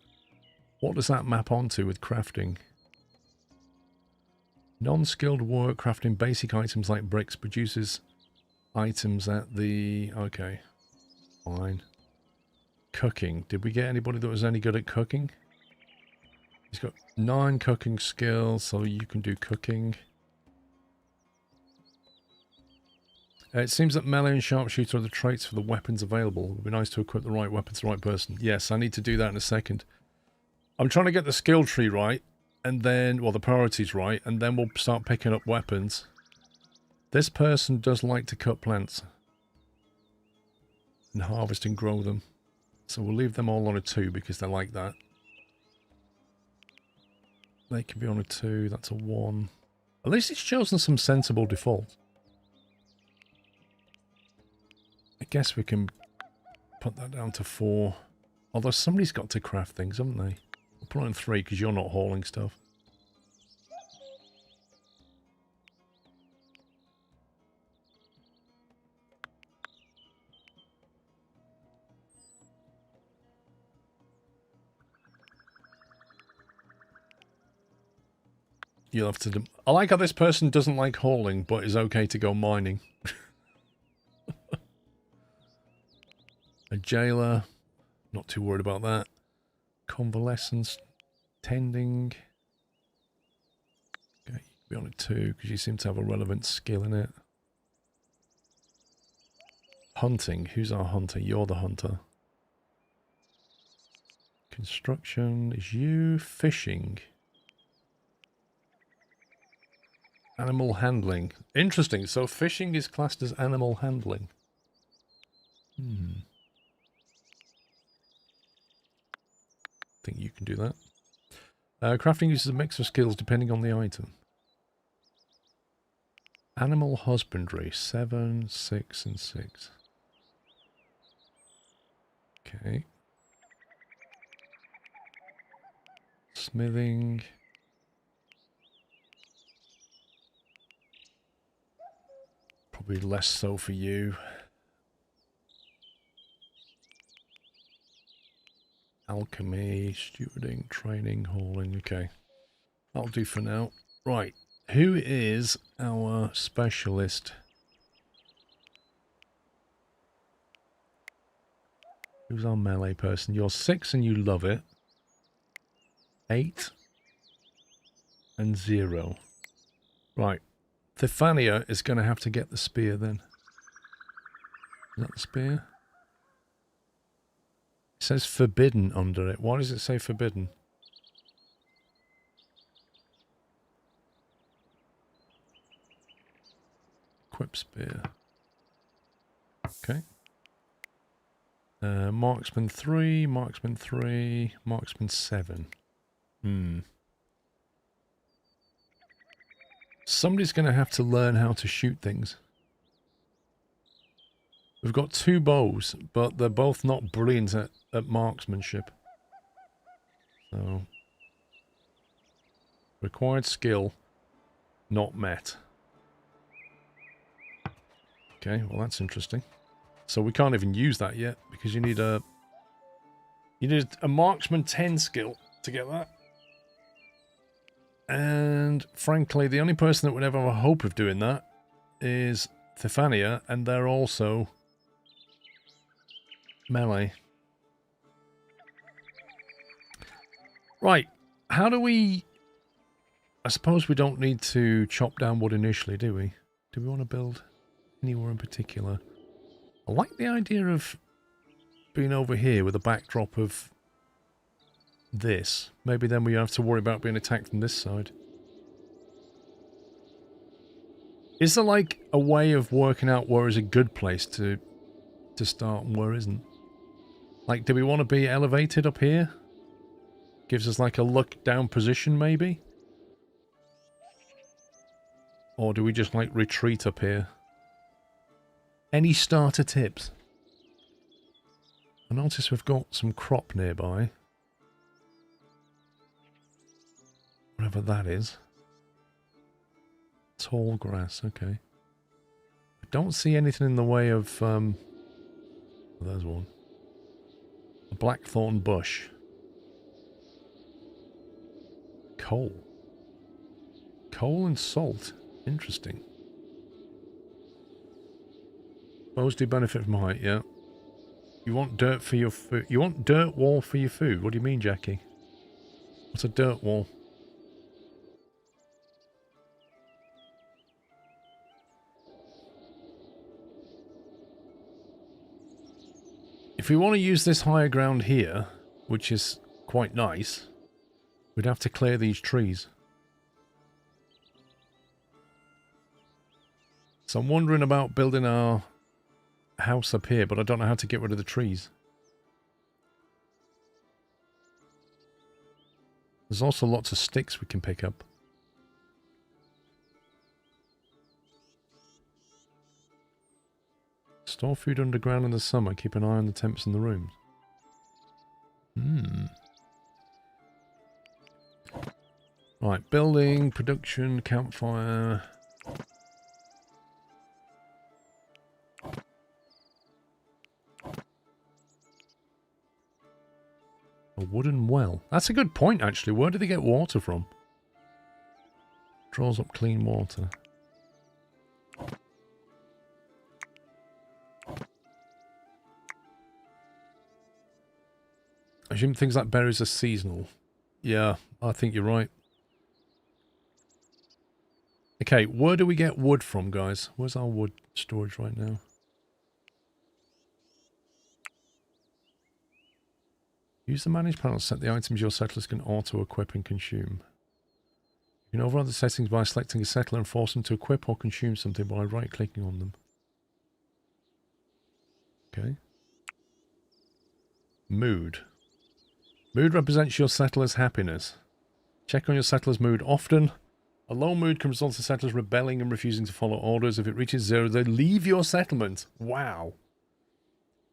what does that map onto with crafting? Non-skilled work crafting basic items like bricks produces items at the... Okay, fine. Cooking. Did we get anybody that was any good at cooking? He's got 9 cooking skills, so you can do cooking. It seems that melee and sharpshooter are the traits for the weapons available. It would be nice to equip the right weapons to the right person. Yes, I need to do that in a second. I'm trying to get the skill tree right, and then, well, the priorities right, and then we'll start picking up weapons. This person does like to cut plants and harvest and grow them. So we'll leave them all on a 2 because they like that. They can be on a 2, that's a 1. At least it's chosen some sensible default. I guess we can put that down to 4. Although somebody's got to craft things, haven't they? We'll put it on 3 because you're not hauling stuff. You'll have to... I like how this person doesn't like hauling, but is okay to go mining. A jailer. Not too worried about that. Convalescence. Tending. Okay, you can be on a 2 because you seem to have a relevant skill in it. Hunting. Who's our hunter? You're the hunter. Construction is you. Fishing. Animal handling. Interesting. So fishing is classed as animal handling. I think you can do that. Crafting uses a mix of skills depending on the item. Animal husbandry. 7, 6, and 6. Okay. Smithing. Probably less so for you. Alchemy, stewarding, training, hauling. Okay. That'll do for now. Right. Who is our specialist? Who's our melee person? You're 6 and you love it. 8 and 0. Right. Thefania is going to have to get the spear then. Is that the spear? It says forbidden under it. Why does it say forbidden? Equip spear. Okay. Marksman 3, Marksman 3, Marksman 7. Somebody's going to have to learn how to shoot things. We've got 2 bows, but they're both not brilliant at marksmanship. So, required skill not met. Okay, well that's interesting. So we can't even use that yet because you need a marksman 10 skill to get that. And frankly, the only person that would ever have a hope of doing that is Thefania, and they're also melee. Right, how do we... I suppose we don't need to chop down wood initially, do we? Do we want to build anywhere in particular? I like the idea of being over here with a backdrop of this. Maybe then we have to worry about being attacked from this side. Is there like a way of working out where is a good place to start and where isn't? Like, do we want to be elevated up here? Gives us like a look down position maybe? Or do we just like retreat up here? Any starter tips? I notice we've got some crop nearby. Whatever that is. Tall grass, okay. I don't see anything in the way of... there's one. A blackthorn bush. Coal. Coal and salt. Interesting. Bows do benefit from height, yeah. You want dirt for your food. You want dirt wall for your food. What do you mean, Jackie? What's a dirt wall? If we want to use this higher ground here, which is quite nice, we'd have to clear these trees. So I'm wondering about building our house up here, but I don't know how to get rid of the trees. There's also lots of sticks we can pick up. Store food underground in the summer. Keep an eye on the temps in the rooms. Right, building, production, campfire. A wooden well. That's a good point, actually. Where do they get water from? Draws up clean water. I assume things like berries are seasonal. Yeah, I think you're right. Okay, where do we get wood from, guys? Where's our wood storage right now? Use the manage panel to set the items your settlers can auto-equip and consume. You can override the settings by selecting a settler and force them to equip or consume something by right-clicking on them. Okay. Mood. Mood represents your settler's happiness. Check on your settler's mood often. A low mood can result in settlers rebelling and refusing to follow orders. If it reaches 0, they leave your settlement. Wow.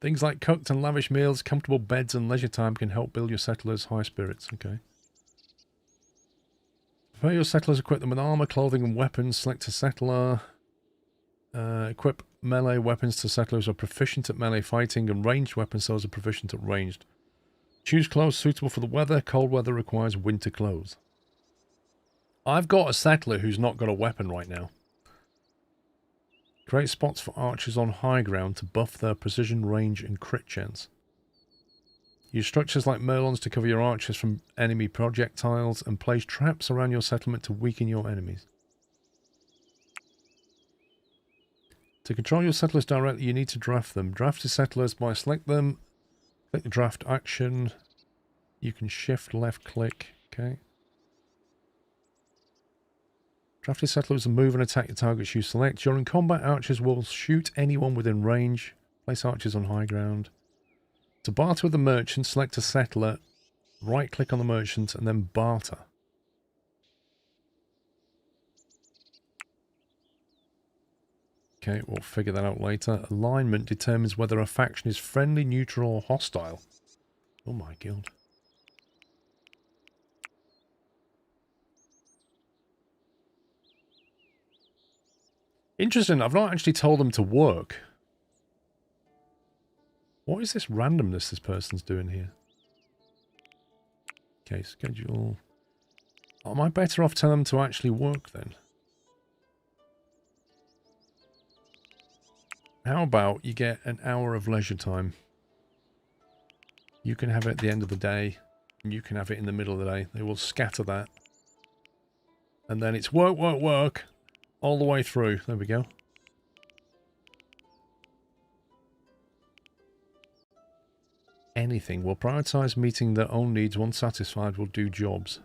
Things like cooked and lavish meals, comfortable beds, and leisure time can help build your settlers' high spirits. Okay. Prepare your settlers, equip them with armor, clothing, and weapons. Select a settler. Equip melee weapons to settlers who are proficient at melee fighting, and ranged weapons to those who are proficient at ranged. Choose clothes suitable for the weather. Cold weather requires winter clothes. I've got a settler who's not got a weapon right now. Create spots for archers on high ground to buff their precision, range, and crit chance. Use structures like merlons to cover your archers from enemy projectiles and place traps around your settlement to weaken your enemies. To control your settlers directly, you need to draft them. Draft your settlers by select them, click the draft action. You can shift left click. Okay. Draft your settlers and move and attack the targets you select. During combat, archers will shoot anyone within range. Place archers on high ground. To barter with the merchant, select a settler, right click on the merchant, and then barter. Okay, we'll figure that out later. Alignment determines whether a faction is friendly, neutral, or hostile. Oh my god. Interesting, I've not actually told them to work. What is this randomness this person's doing here? Okay, schedule. Am I better off telling them to actually work then? How about you get an hour of leisure time? You can have it at the end of the day, and you can have it in the middle of the day. They will scatter that. And then it's work, work, work, all the way through. There we go. Anything. Will prioritize meeting their own needs. Once satisfied, will do jobs.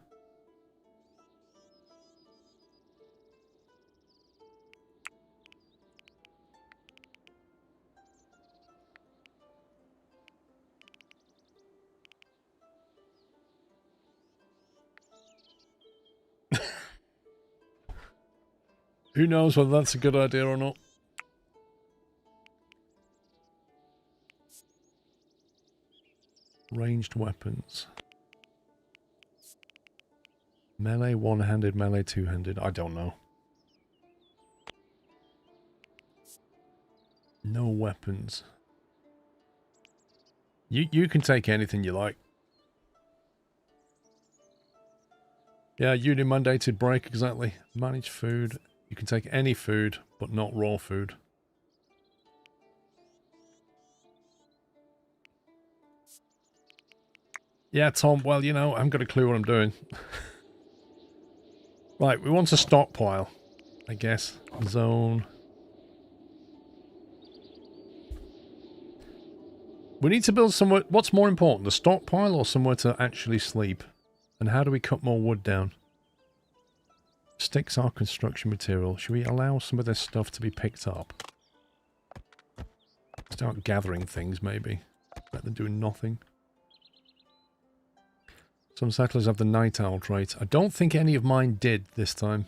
Who knows whether that's a good idea or not? Ranged weapons. Melee one-handed, melee two-handed. I don't know. No weapons. You can take anything you like. Yeah, union mandated break, exactly. Manage food. You can take any food, but not raw food. Yeah, Tom, well, you know, I haven't got a clue what I'm doing. Right, we want a stockpile, I guess. Zone. We need to build somewhere. What's more important, the stockpile or somewhere to actually sleep? And how do we cut more wood down? Sticks are construction material. Should we allow some of this stuff to be picked up? Start gathering things, maybe. Better than doing nothing. Some settlers have the night owl trait. I don't think any of mine did this time.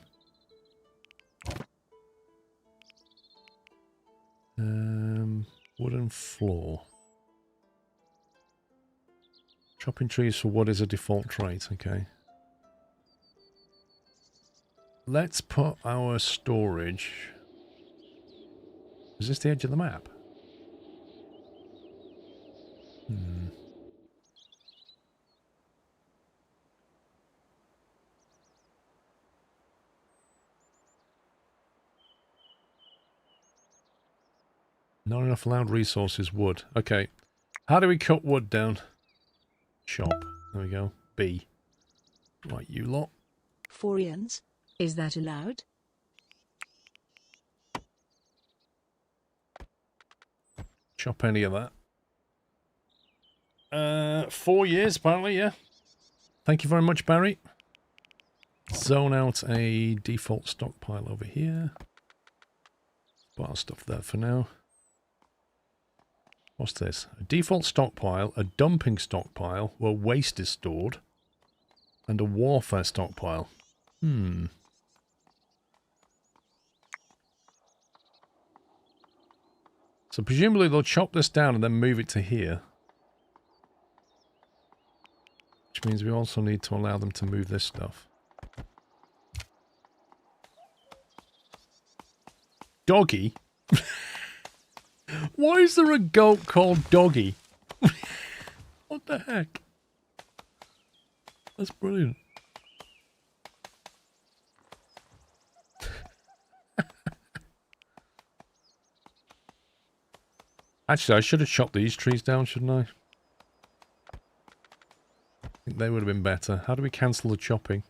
Wooden floor. Chopping trees for wood is a default trait, okay. Let's put our storage... Is this the edge of the map? Not enough allowed resources, wood. Okay. How do we cut wood down? Shop. There we go. B. Right, you lot. Forians, is that allowed? Chop any of that. 4 years, apparently, yeah. Thank you very much, Barry. Zone out a default stockpile over here. Put our stuff there for now. What's this? A default stockpile, a dumping stockpile where waste is stored, and a warfare stockpile. So presumably they'll chop this down and then move it to here. Which means we also need to allow them to move this stuff. Doggy? Why is there a goat called Doggy? What the heck? That's brilliant. Actually, I should have chopped these trees down, shouldn't I? think they would have been better. How do we cancel the chopping?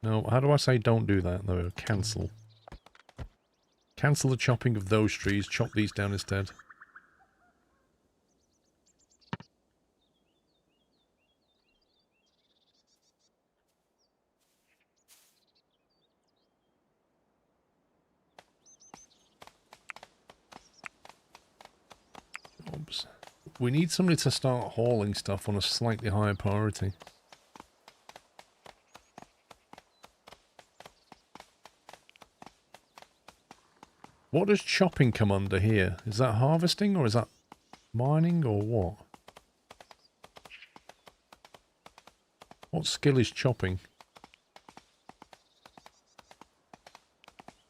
No, how do I say don't do that? No, cancel. Cancel the chopping of those trees. Chop these down instead. Oops. We need somebody to start hauling stuff on a slightly higher priority. What does chopping come under here? Is that harvesting or is that mining or what? What skill is chopping?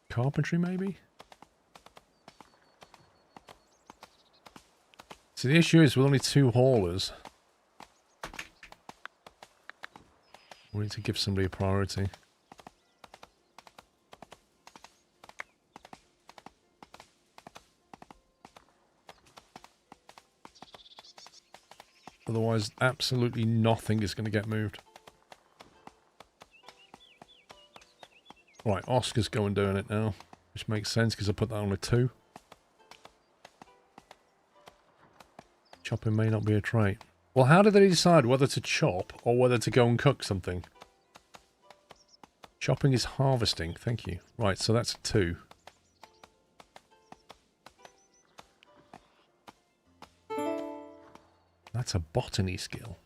Carpentry maybe? See, the issue is with only 2 haulers. We need to give somebody a priority. Otherwise, absolutely nothing is going to get moved. Right, Oscar's going doing it now. Which makes sense because I put that on a 2. Chopping may not be a trait. Well, how did they decide whether to chop or whether to go and cook something? Chopping is harvesting, thank you. Right, so that's a 2. That's a botany skill.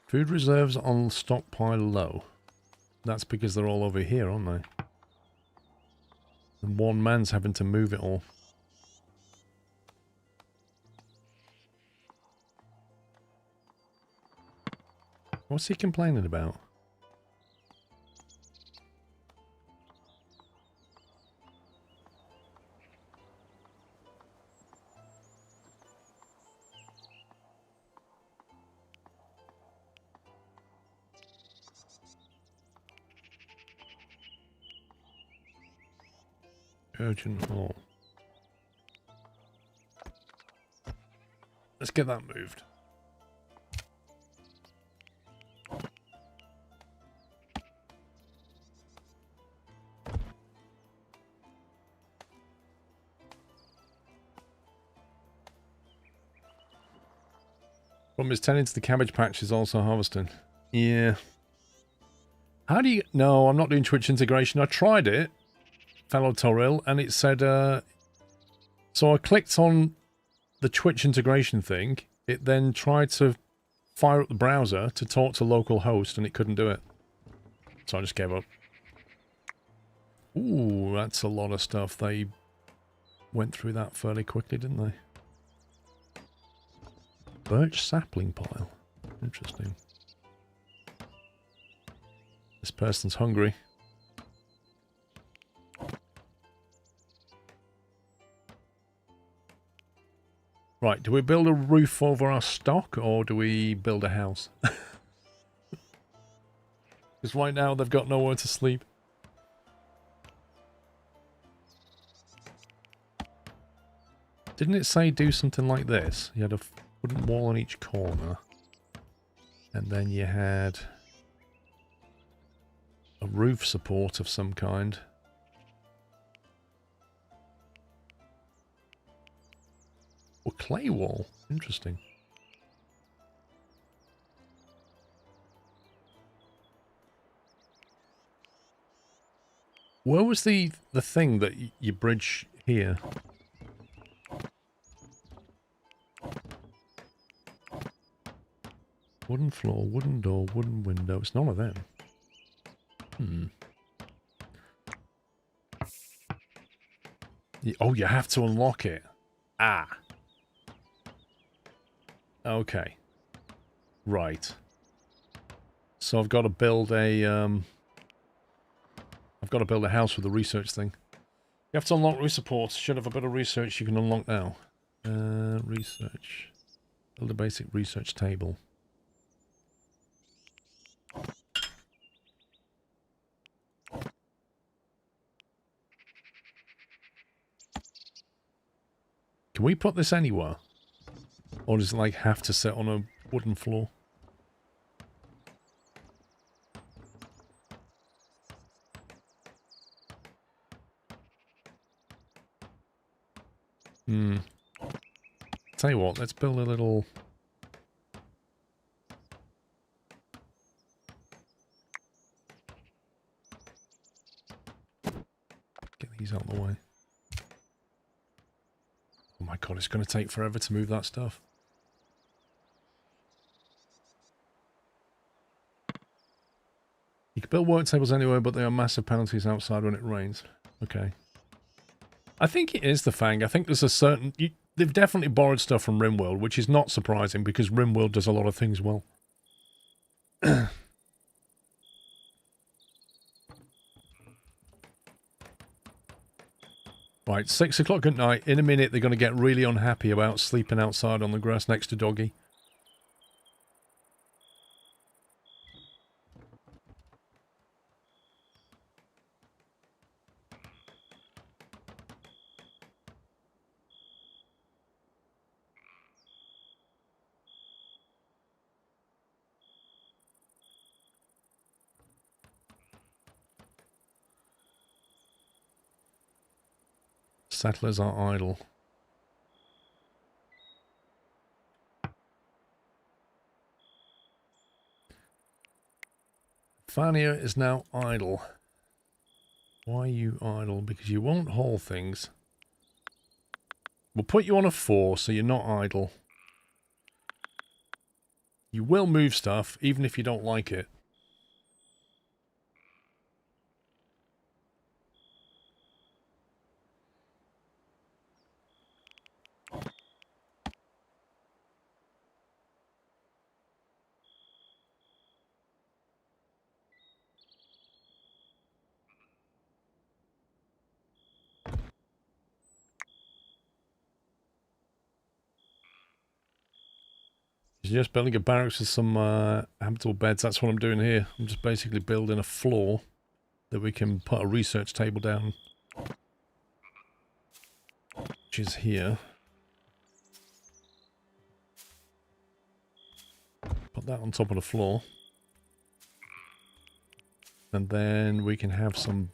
Food reserves on stockpile low. That's because they're all over here, aren't they? And one man's having to move it all. What's he complaining about? Urgent haul. Let's get that moved. Problem is, tending to the cabbage patch is also harvesting. Yeah. How do you... No, I'm not doing Twitch integration. I tried it, fellow Toril, and it said... So I clicked on the Twitch integration thing. It then tried to fire up the browser to talk to local host, and it couldn't do it. So I just gave up. Ooh, that's a lot of stuff. They went through that fairly quickly, didn't they? Birch sapling pile. Interesting. This person's hungry. Right, do we build a roof over our stock or do we build a house? Because right now they've got nowhere to sleep. Didn't it say do something like this? You had a wooden wall on each corner. And then you had a roof support of some kind. Or clay wall. Interesting. Where was the thing that you bridge here? Wooden floor, wooden door, wooden window. It's none of them. Oh, you have to unlock it. Ah. Okay. Right. So I've got to build a I've got to build a house with the research thing. You have to unlock roof supports. Should have a bit of research you can unlock now. Research. Build a basic research table. Can we put this anywhere? Or does it like have to sit on a wooden floor? Tell you what, let's build a little... Get these out of the way. Oh my god, it's going to take forever to move that stuff. You can build work tables anywhere, but there are massive penalties outside when it rains. Okay. I think it is the Fang. I think there's a certain... they've definitely borrowed stuff from RimWorld, which is not surprising because RimWorld does a lot of things well. Right, 6 o'clock at night. In a minute, they're going to get really unhappy about sleeping outside on the grass next to Doggy. Settlers are idle. Fania is now idle. Why are you idle? Because you won't haul things. We'll put you on a 4 so you're not idle. You will move stuff even if you don't like it. You're just building a barracks with some habitable beds. That's what I'm doing here. I'm just basically building a floor that we can put a research table down, which is here. Put that on top of the floor. And then we can have some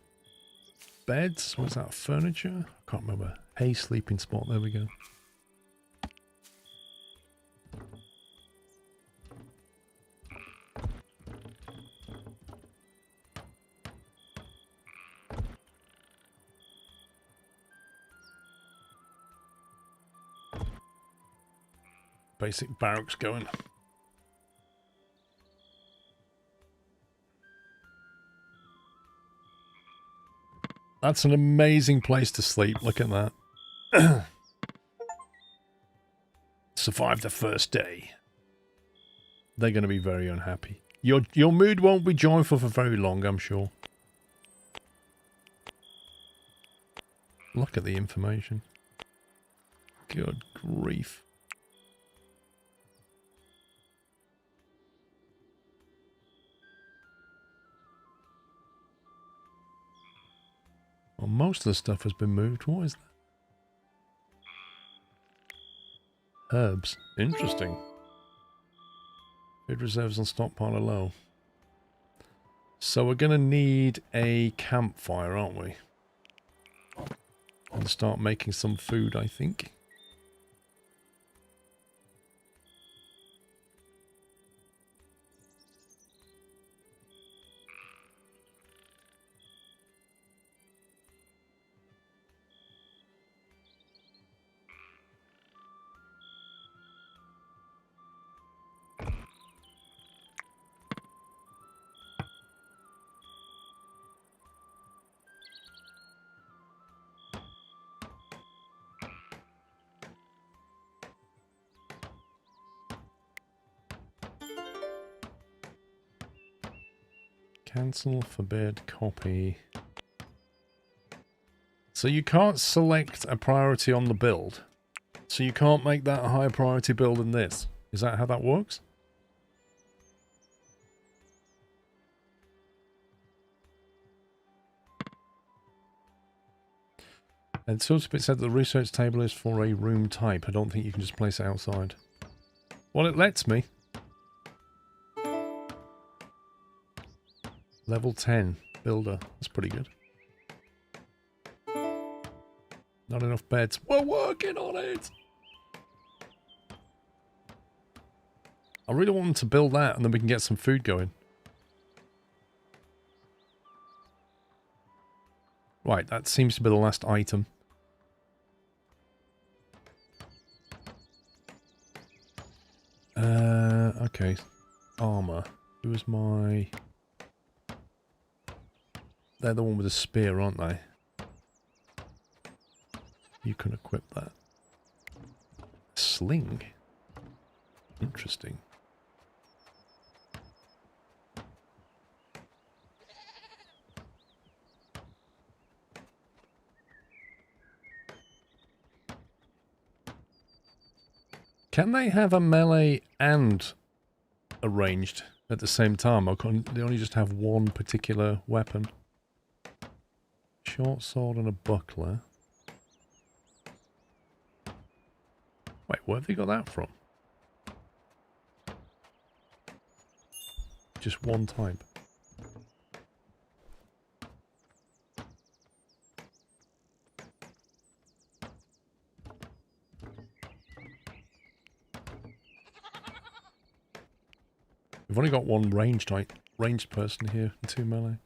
beds. What's that? Furniture? I can't remember. Hay sleeping spot. There we go. Basic barracks going. That's an amazing place to sleep. Look at that. Survive the first day. They're going to be very unhappy. Your mood won't be joyful for very long, I'm sure. Look at the information. Good grief. Well, most of the stuff has been moved. What is that? Herbs. Interesting. Food reserves and stockpile are low. So we're going to need a campfire, aren't we? And start making some food, I think. Cancel, forbid, copy. So you can't select a priority on the build. So you can't make that a higher priority build than this. Is that how that works? And Tiltipit said the research table is for a room type. I don't think you can just place it outside. Well, it lets me. Level 10 builder. That's pretty good. Not enough beds. We're working on it! I really want them to build that and then we can get some food going. Right, that seems to be the last item. Okay. Armor. Who was my... They're the one with the spear, aren't they? You can equip that. Sling. Interesting. Can they have a melee and a ranged at the same time, or can they only just have one particular weapon? Short sword and a buckler. Wait, where have they got that from? Just one type. We've only got one ranged person here and 2 melee.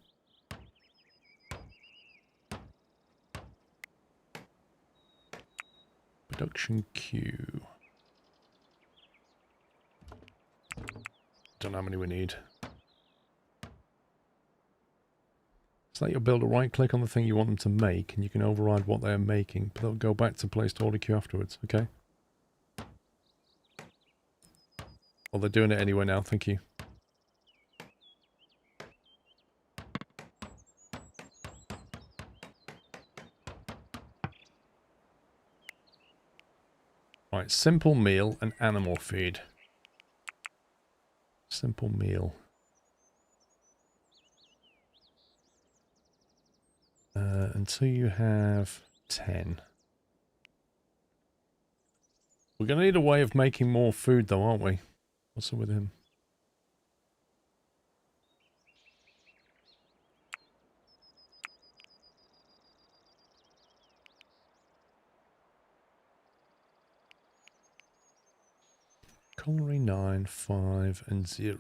Production queue. Don't know how many we need. It's like you'll build a right click on the thing you want them to make and you can override what they're making, but they'll go back to placed order queue afterwards, okay? Well, they're doing it anyway now, thank you. Right, simple meal and animal feed. Simple meal. Until you have 10. We're going to need a way of making more food though, aren't we? What's up with him? Culinary 9, 5, and 0.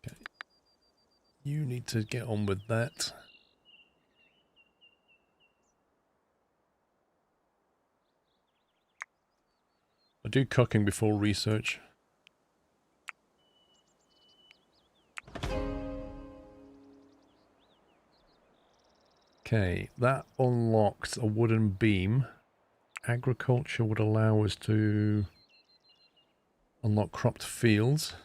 Okay. You need to get on with that. I do cooking before research. Okay, that unlocked a wooden beam. Agriculture would allow us to unlock cropped fields.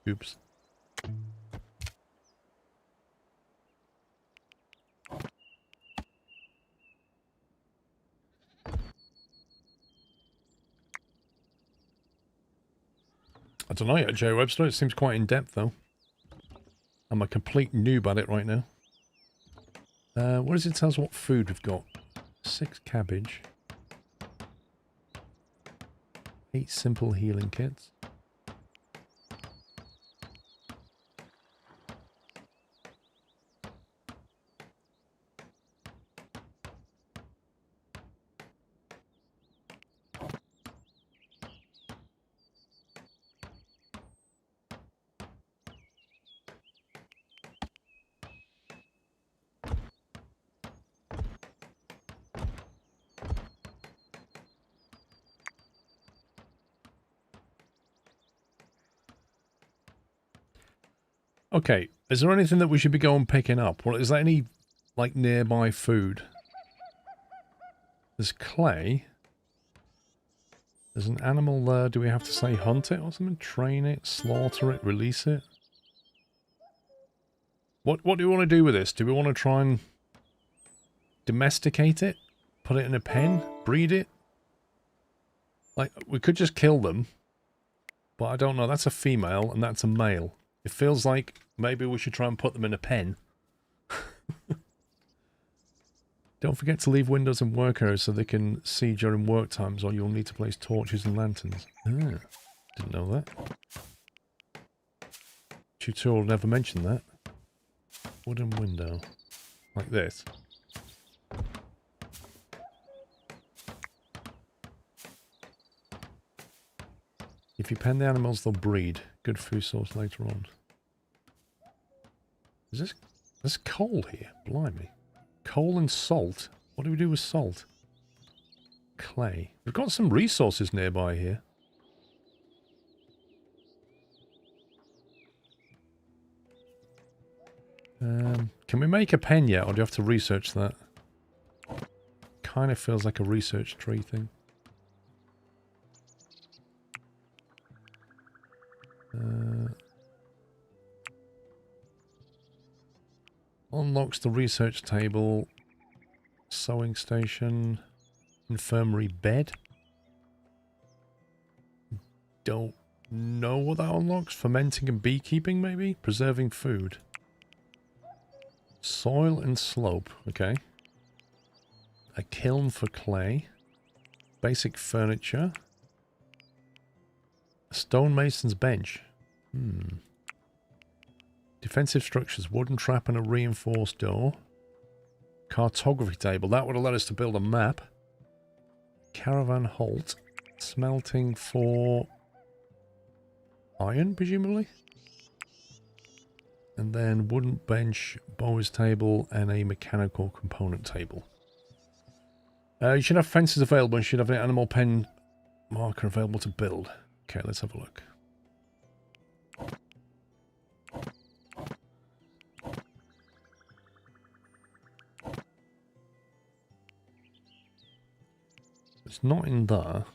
Oops. I don't know yet, Joe Webster. It seems quite in-depth, though. I'm a complete noob at it right now. What does it tell us what food we've got? 6 cabbage. 8 simple healing kits. Okay, is there anything that we should be going picking up? Or is there any, like, nearby food? There's clay. There's an animal there. Do we have to say hunt it or something? Train it, slaughter it, release it? What do we want to do with this? Do we want to try and domesticate it? Put it in a pen? Breed it? Like, we could just kill them. But I don't know. That's a female and that's a male. It feels like maybe we should try and put them in a pen. Don't forget to leave windows in work areas so they can see during work times, or you'll need to place torches and lanterns. Ah, didn't know that. Tutorial never mentioned that. Wooden window. Like this. If you pen the animals, they'll breed. Good food source later on. Is this... There's coal here. Blimey. Coal and salt. What do we do with salt? Clay. We've got some resources nearby here. Can we make a pen yet, or do you have to research that? Kind of feels like a research tree thing. Unlocks the research table, sewing station, infirmary bed. Don't know what that unlocks. Fermenting and beekeeping, maybe? Preserving food. Soil and slope, okay. A kiln for clay. Basic furniture. A stonemason's bench. Defensive structures, wooden trap and a reinforced door. Cartography table, that would have led us to build a map. Caravan halt. Smelting for iron, presumably. And then wooden bench, bowers table, and a mechanical component table. You should have fences available and should have an animal pen marker available to build. Okay, let's have a look. It's not in there.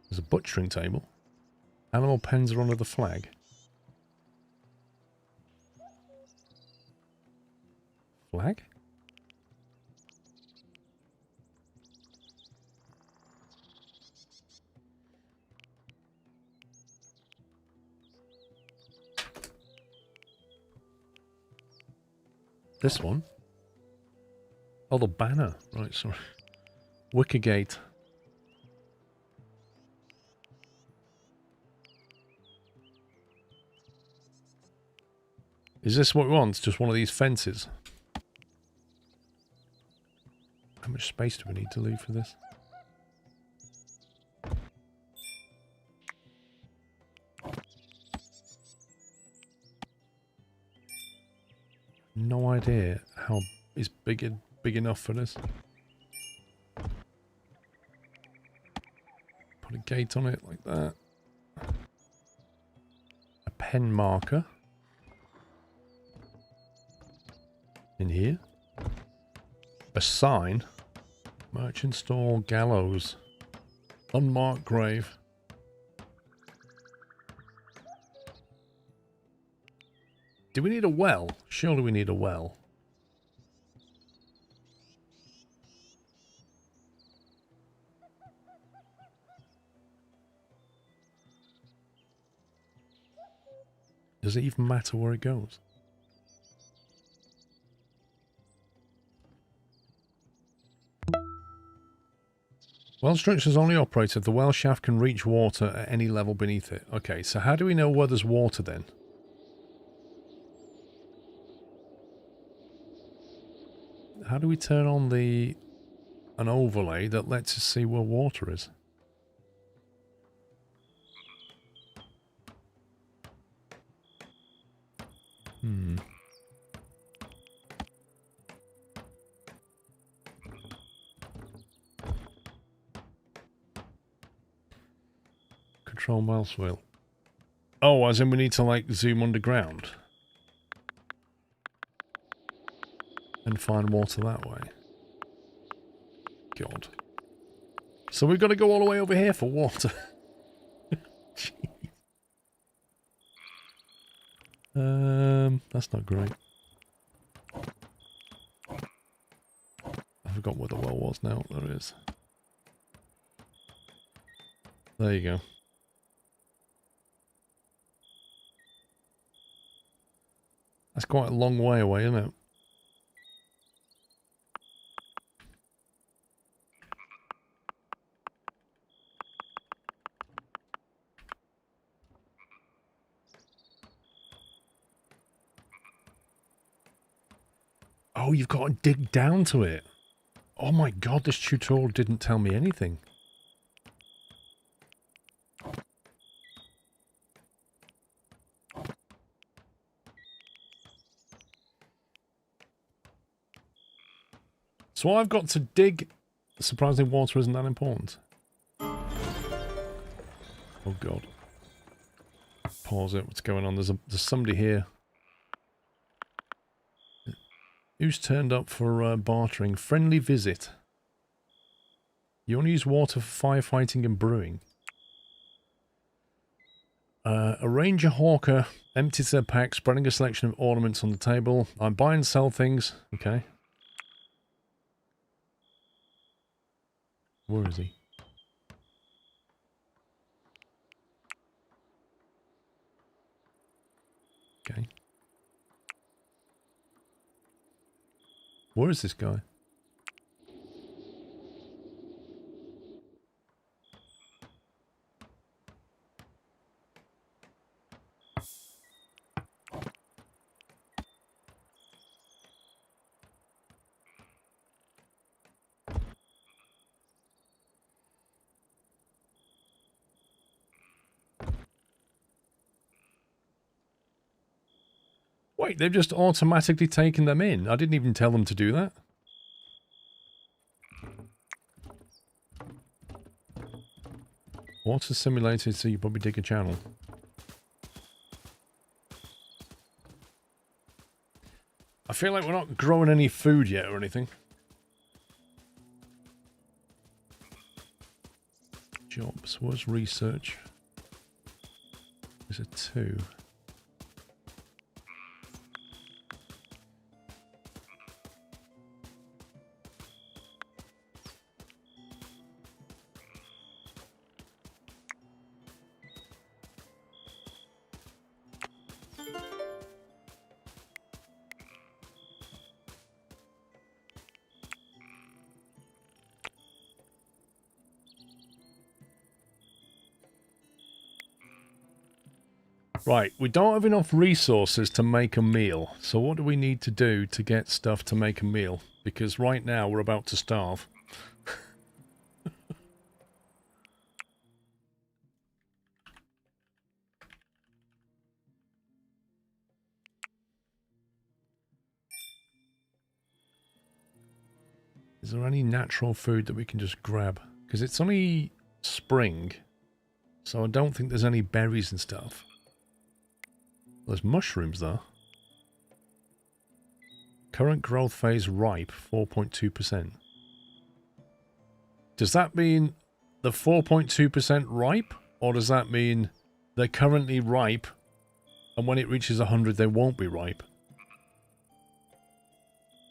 There's a butchering table. Animal pens are under the flag. Flag? This one? Oh, the banner. Right, sorry. Wickergate. Is this what we want? Just one of these fences? How much space do we need to leave for this? No idea how it's big enough for this. Put a gate on it like that. A pen marker. In here. A sign. Merchant store, gallows. Unmarked grave. Do we need a well? Surely we need a well. Does it even matter where it goes? Well structures only operate if the well shaft can reach water at any level beneath it. Okay, so how do we know where there's water then? How do we turn on an overlay that lets us see where water is? Control mouse wheel. Oh, as in we need to like zoom underground and find water that way. God. So we've got to go all the way over here for water. Jeez. That's not great. I forgot where the well was now. There it is. There you go. That's quite a long way away, isn't it? Oh, you've got to dig down to it. Oh my god, this tutorial didn't tell me anything. So I've got to dig... Surprisingly, water isn't that important. Oh god. Pause it. What's going on? There's somebody here. Who's turned up for bartering? Friendly visit. You only use water for firefighting and brewing. A ranger hawker empties their pack, spreading a selection of ornaments on the table. I buy and sell things. Okay. Where is he? Okay. Where is this guy? Wait, they've just automatically taken them in. I didn't even tell them to do that. Water simulated, so you probably dig a channel. I feel like we're not growing any food yet or anything. Jobs. What's research? Is it 2? Right, we don't have enough resources to make a meal. So what do we need to do to get stuff to make a meal? Because right now we're about to starve. Is there any natural food that we can just grab? Because it's only spring, so I don't think there's any berries and stuff. There's mushrooms though. Current growth phase ripe, 4.2%. Does that mean the 4.2% ripe? Or does that mean they're currently ripe and when it reaches 100 they won't be ripe?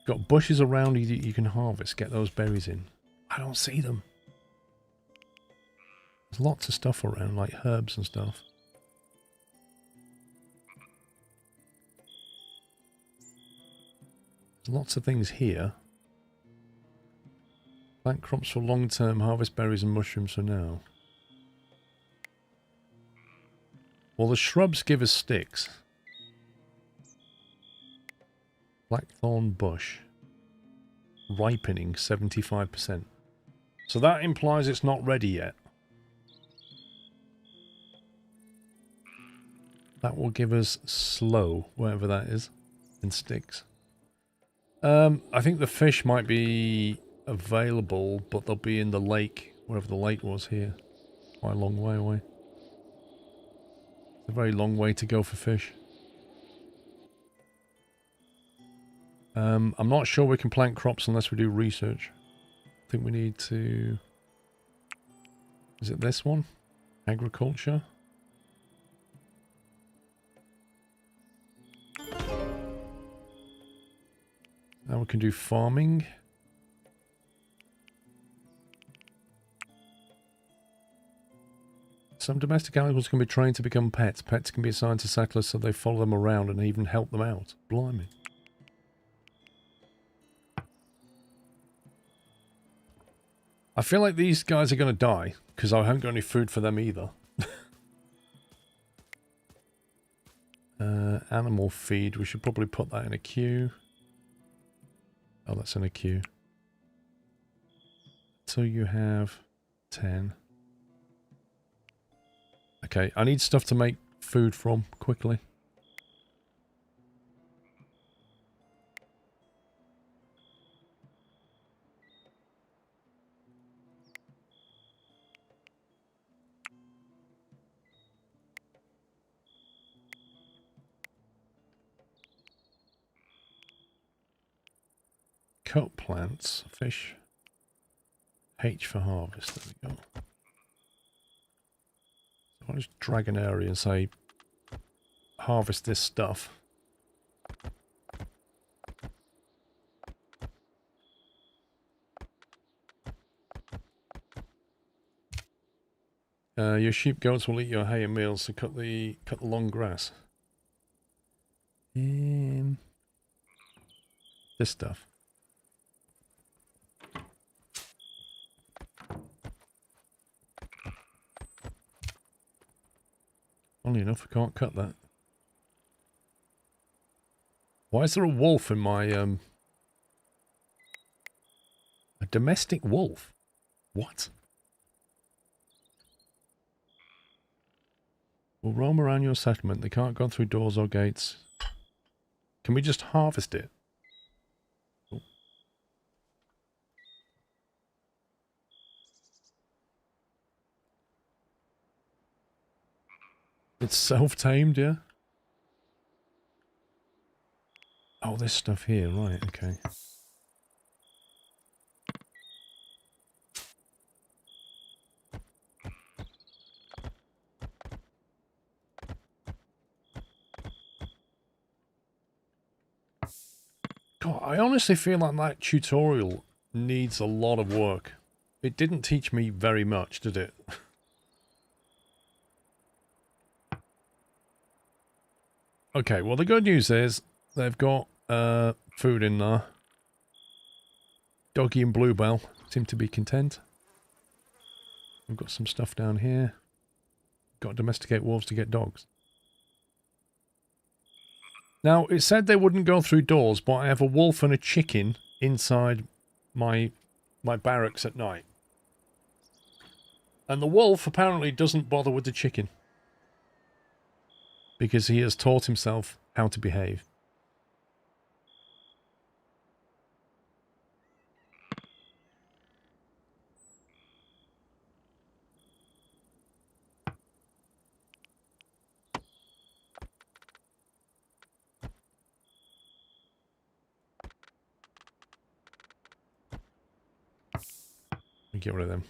Got bushes around you can harvest. Get those berries in. I don't see them. There's lots of stuff around, like herbs and stuff. Lots of things here. Plant crops for long term, harvest berries and mushrooms for now. Well, the shrubs give us sticks. Blackthorn bush. Ripening 75%. So that implies it's not ready yet. That will give us slow, whatever that is, in sticks. I think the fish might be available, but they'll be in the lake, wherever the lake was here. Quite a long way away. It's a very long way to go for fish. I'm not sure we can plant crops unless we do research. I think we need to... Is it this one? Agriculture? Now we can do farming. Some domestic animals can be trained to become pets. Pets can be assigned to settlers so they follow them around and even help them out. Blimey. I feel like these guys are going to die because I haven't got any food for them either. Animal feed. We should probably put that in a queue. Oh, that's in a queue. So you have 10. Okay, I need stuff to make food from quickly. Cut plants, fish, H for harvest, there we go. So I'll just drag an area and say, harvest this stuff. Your sheep goats will eat your hay and meals, so cut the long grass. This stuff. Funnily enough, I can't cut that. Why is there a wolf in my, a domestic wolf? What? Will roam around your settlement. They can't go through doors or gates. Can we just harvest it? Oh. It's self-tamed, yeah? Oh, this stuff here, right, okay. God, I honestly feel like that tutorial needs a lot of work. It didn't teach me very much, did it? Okay, well the good news is they've got food in there. Doggy and Bluebell seem to be content. We've got some stuff down here. Got to domesticate wolves to get dogs. Now, it said they wouldn't go through doors, but I have a wolf and a chicken inside my barracks at night. And the wolf apparently doesn't bother with the chicken. Because he has taught himself how to behave. Get rid of them.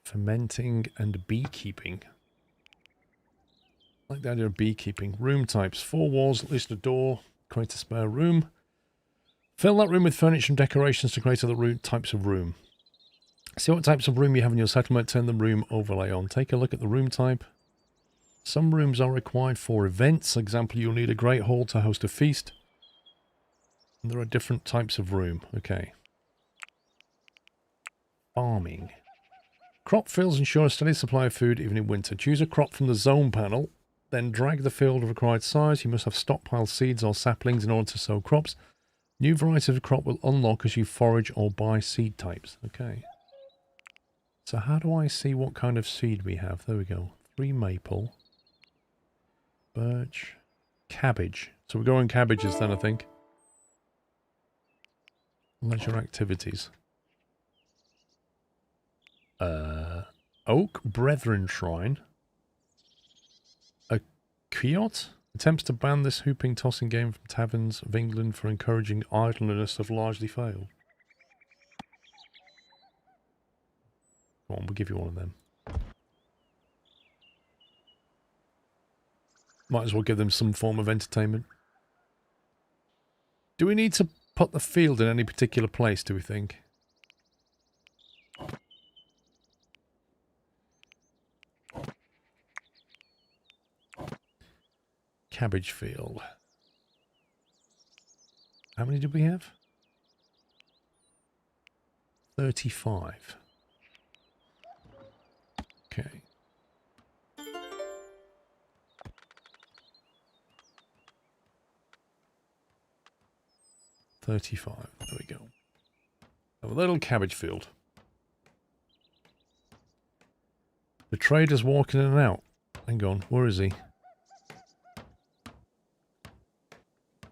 Fermenting and beekeeping. I like the idea of beekeeping. Room types. 4 walls, at least a door. Create a spare room. Fill that room with furniture and decorations to create other types of room. See what types of room you have in your settlement. Turn the room overlay on. Take a look at the room type. Some rooms are required for events. For example, you'll need a great hall to host a feast. And there are different types of room. Okay. Farming. Crop fields ensure a steady supply of food even in winter. Choose a crop from the zone panel. Then drag the field of required size. You must have stockpiled seeds or saplings in order to sow crops. New varieties of crop will unlock as you forage or buy seed types. Okay. So how do I see what kind of seed we have? There we go. 3 maple. Birch. Cabbage. So we're going cabbages then, I think. Leisure activities. Oak Brethren Shrine. A Quixote attempts to ban this hooping tossing game from taverns of England for encouraging idleness have largely failed. Come on, we'll give you one of them. Might as well give them some form of entertainment. Do we need to put the field in any particular place, do we think? Cabbage field. How many did we have? 35. Okay. $35. There we go. A little cabbage field. The trader's walking in and out. Hang on, where is he?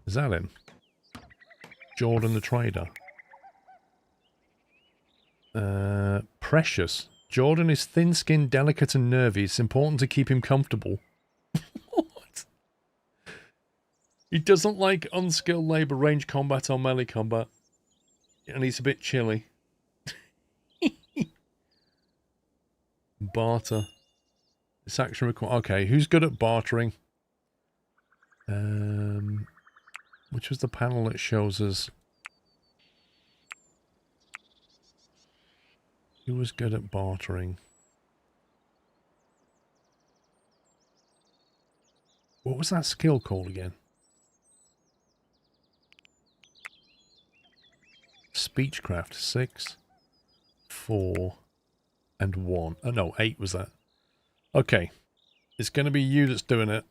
Is that him? Jordan the trader. Precious. Jordan is thin-skinned, delicate and nervy. It's important to keep him comfortable. What? He doesn't like unskilled labour, range combat or melee combat. And he's a bit chilly. Barter. This action required. Okay, who's good at bartering? Which was the panel that shows us who was good at bartering? What was that skill called again? Speechcraft. 6, 4, and 1. Oh no, 8 was that. Okay. It's going to be you that's doing it.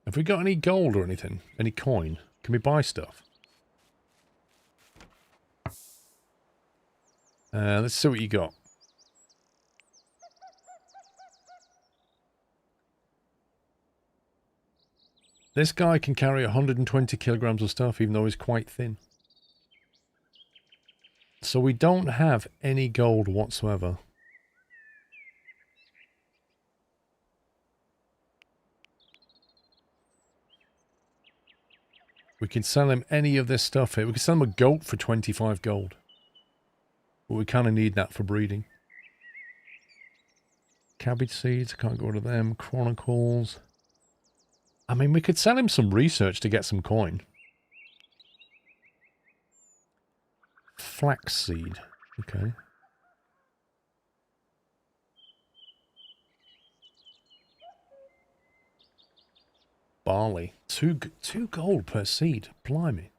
Have we got any gold or anything? Any coin? Can we buy stuff? Let's see what you got. This guy can carry 120 kilograms of stuff, even though he's quite thin. So we don't have any gold whatsoever. We can sell him any of this stuff here. We can sell him a goat for 25 gold. But we kind of need that for breeding. Cabbage seeds, can't go to them. Chronicles. I mean, we could sell him some research to get some coin. Flaxseed. Okay. Barley. Two gold per seed. Blimey.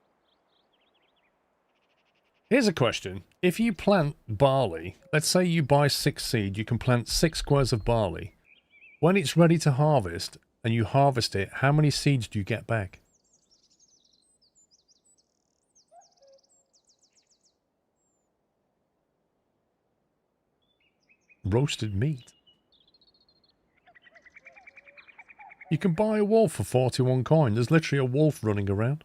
Here's a question. If you plant barley, let's say you buy 6 seed, you can plant 6 squares of barley. When it's ready to harvest, and you harvest it, how many seeds do you get back? Roasted meat. You can buy a wolf for 41 coin. There's literally a wolf running around.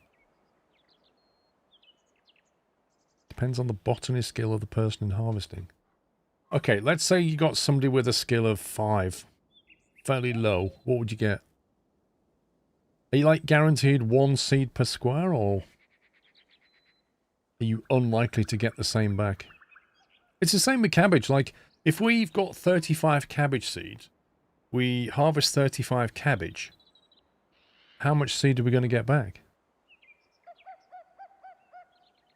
Depends on the botany skill of the person in harvesting. Okay, let's say you got somebody with a skill of 5. Fairly low. What would you get? Are you like guaranteed 1 seed per square, or are you unlikely to get the same back? It's the same with cabbage. Like, if we've got 35 cabbage seeds, we harvest 35 cabbage. How much seed are we going to get back?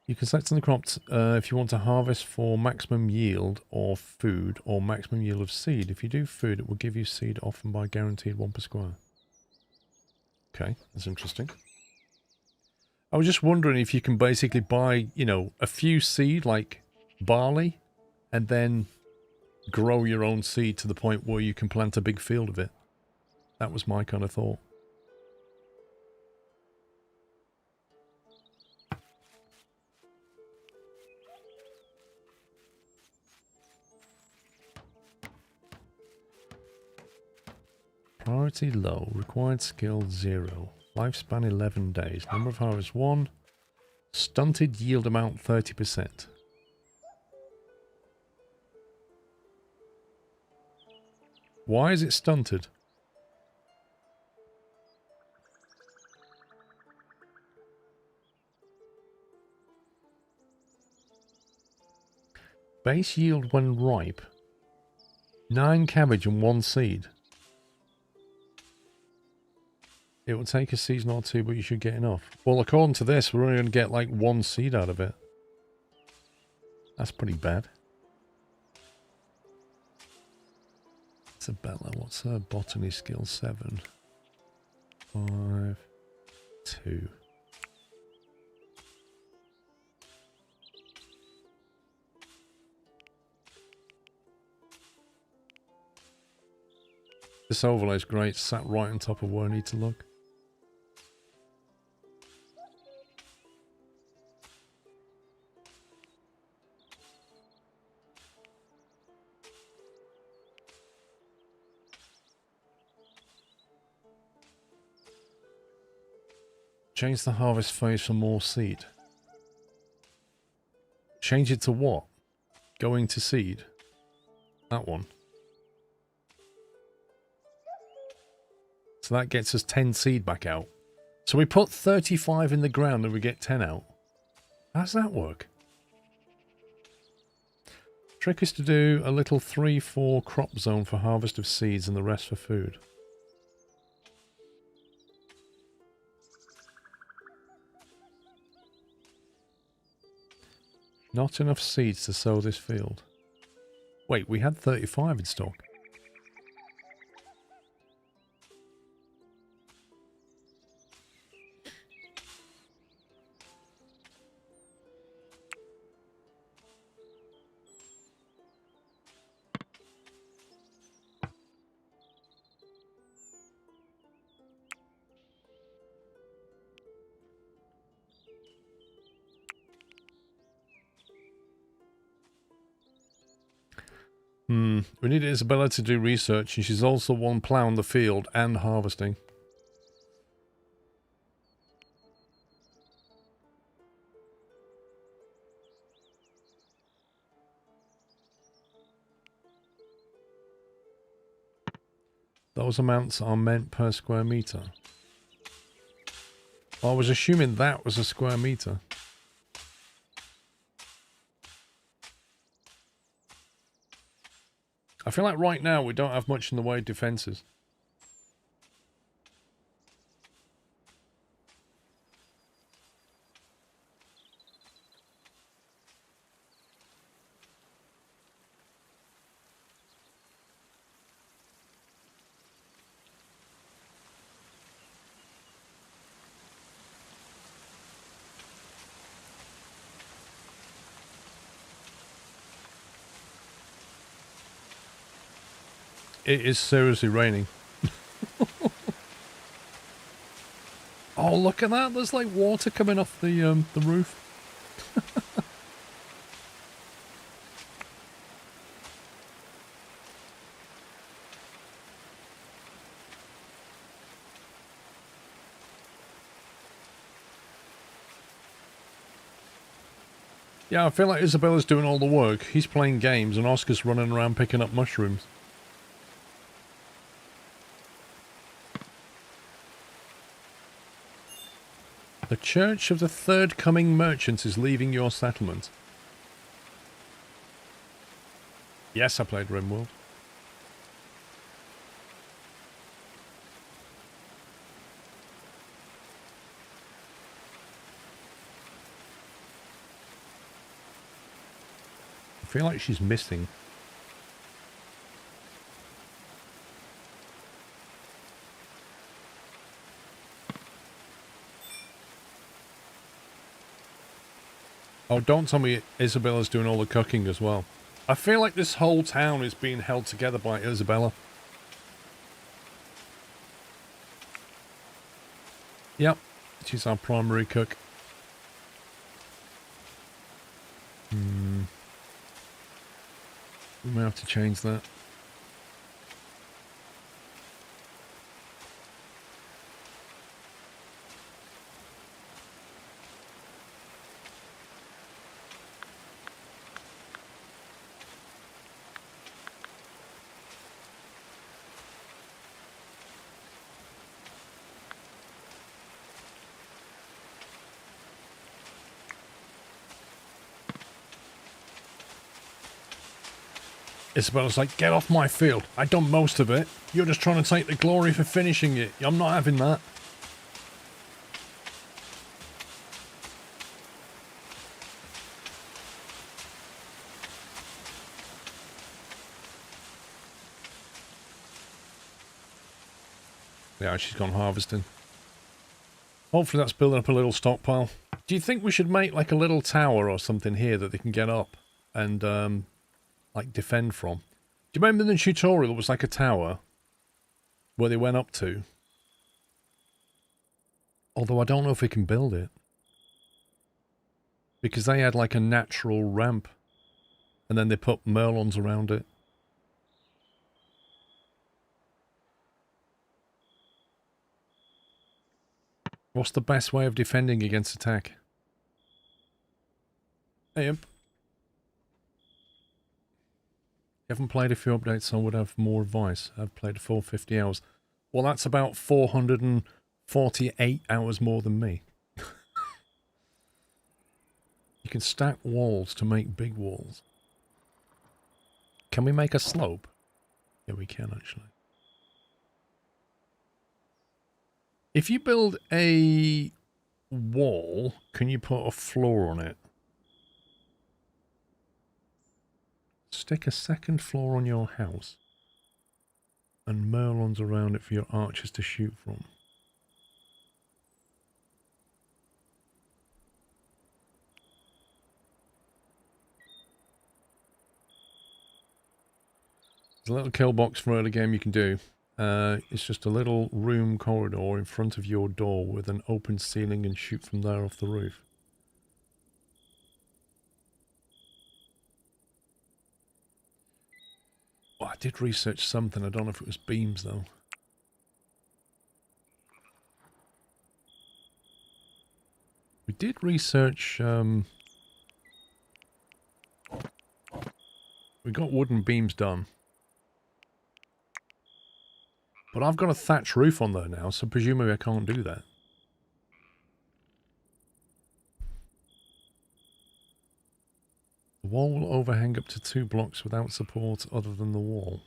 You can select on the crops if you want to harvest for maximum yield or food or maximum yield of seed. If you do food, it will give you seed often by guaranteed 1 per square. Okay, that's interesting. I was just wondering if you can basically buy, you know, a few seed like barley and then grow your own seed to the point where you can plant a big field of it. That was my kind of thought. Priority low. Required skill 0. Lifespan 11 days. Number of harvests 1. Stunted yield amount 30%. Why is it stunted? Base yield when ripe. 9 cabbage and 1 seed. It will take a season or 2, but you should get enough. Well, according to this, we're only going to get like 1 seed out of it. That's pretty bad. Isabella, what's her botany skill? 7. 5. 2. This overlay is great. Sat right on top of where I need to look. Change the harvest phase for more seed. Change it to what? Going to seed. That one. So that gets us 10 seed back out. So we put 35 in the ground and we get 10 out. How does that work? Trick is to do a little 3-4 crop zone for harvest of seeds and the rest for food. Not enough seeds to sow this field. Wait, we had 35 in stock. We need Isabella to do research, and she's also one ploughing the field and harvesting. Those amounts are meant per square meter. I was assuming that was a square meter. I feel like right now we don't have much in the way of defences. It is seriously raining. Oh, look at that. There's like water coming off the roof. Yeah, I feel like Isabella's doing all the work. He's playing games and Oscar's running around picking up mushrooms. The Church of the Third Coming Merchants is leaving your settlement. Yes, I played RimWorld. I feel like she's missing. Oh, don't tell me Isabella's doing all the cooking as well. I feel like this whole town is being held together by Isabella. Yep, she's our primary cook. We may have to change that. Isabella's like, get off my field. I done most of it. You're just trying to take the glory for finishing it. I'm not having that. Yeah, she's gone harvesting. Hopefully that's building up a little stockpile. Do you think we should make like a little tower or something here that they can get up and like defend from? Do you remember in the tutorial it was like a tower where they went up to? Although I don't know if we can build it. Because they had like a natural ramp and then they put merlons around it. What's the best way of defending against attack? Hey, Imp. You haven't played a few updates, so I would have more advice. I've played 450 hours. Well, that's about 448 hours more than me. You can stack walls to make big walls. Can we make a slope? Yeah, we can actually. If you build a wall, can you put a floor on it? Stick a second floor on your house and merlons around it for your archers to shoot from. There's a little kill box for early game you can do. It's just a little room corridor in front of your door with an open ceiling and shoot from there off the roof. Oh, I did research something. I don't know if it was beams though. We did research... we got wooden beams done. But I've got a thatch roof on there now, so presumably I can't do that. The wall will overhang up to 2 blocks without support other than the wall.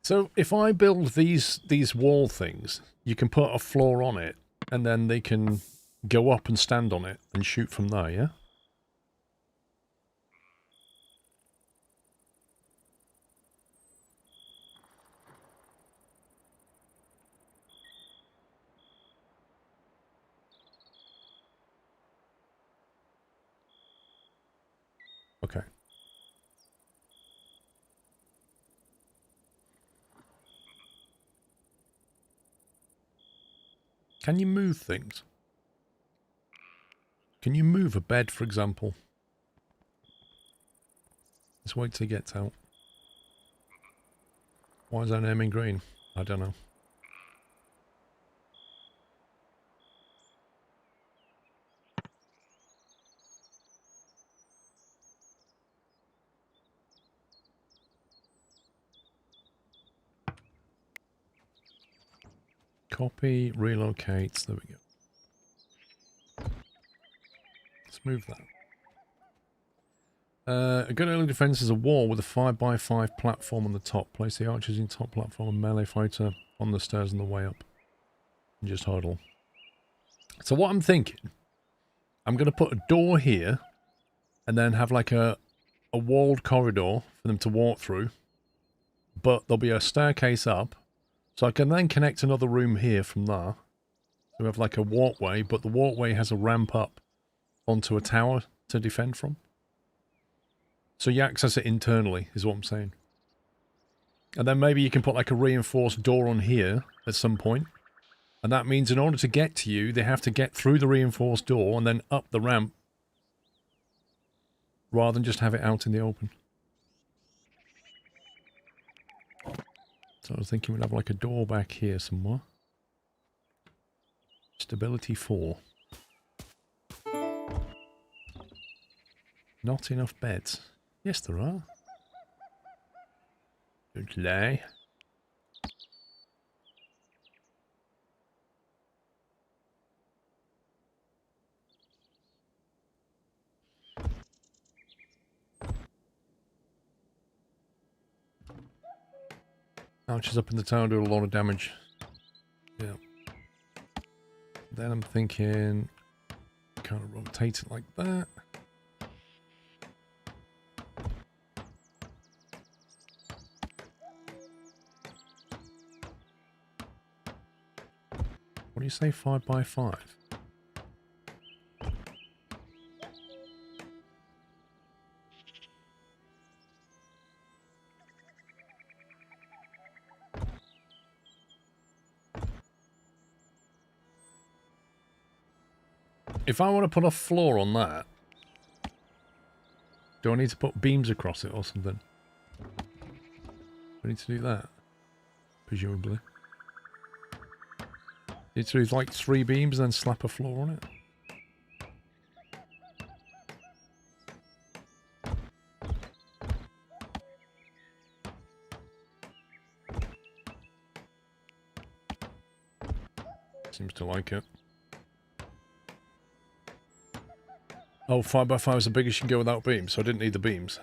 So if I build these wall things, you can put a floor on it, and then they can go up and stand on it and shoot from there, yeah? Okay. Can you move things? Can you move a bed, for example? Let's wait till he gets out. Why is that name in green? I don't know. Copy, relocates, there we go. Let's move that. A good early defense is a wall with a 5x5 platform on the top. Place the archers in top platform and melee fighter on the stairs on the way up. And just huddle. So what I'm thinking, I'm going to put a door here and then have like a walled corridor for them to walk through. But there'll be a staircase up. So I can then connect another room here from there. So we have like a walkway, but the walkway has a ramp up onto a tower to defend from. So you access it internally, is what I'm saying. And then maybe you can put like a reinforced door on here at some point. And that means in order to get to you, they have to get through the reinforced door and then up the ramp. Rather than just have it out in the open. So I was thinking we'd have like a door back here somewhere. Stability 4. Not enough beds. Yes, there are. Don't lie. Archers up in the tower do a lot of damage. Yeah. Then I'm thinking, kind of rotate it like that. What do you say, 5 by 5? If I want to put a floor on that, do I need to put beams across it or something? I need to do that, presumably. Need to do like 3 beams and then slap a floor on it. Seems to like it. Oh, 5 by 5 is the biggest you can go without beams, so I didn't need the beams.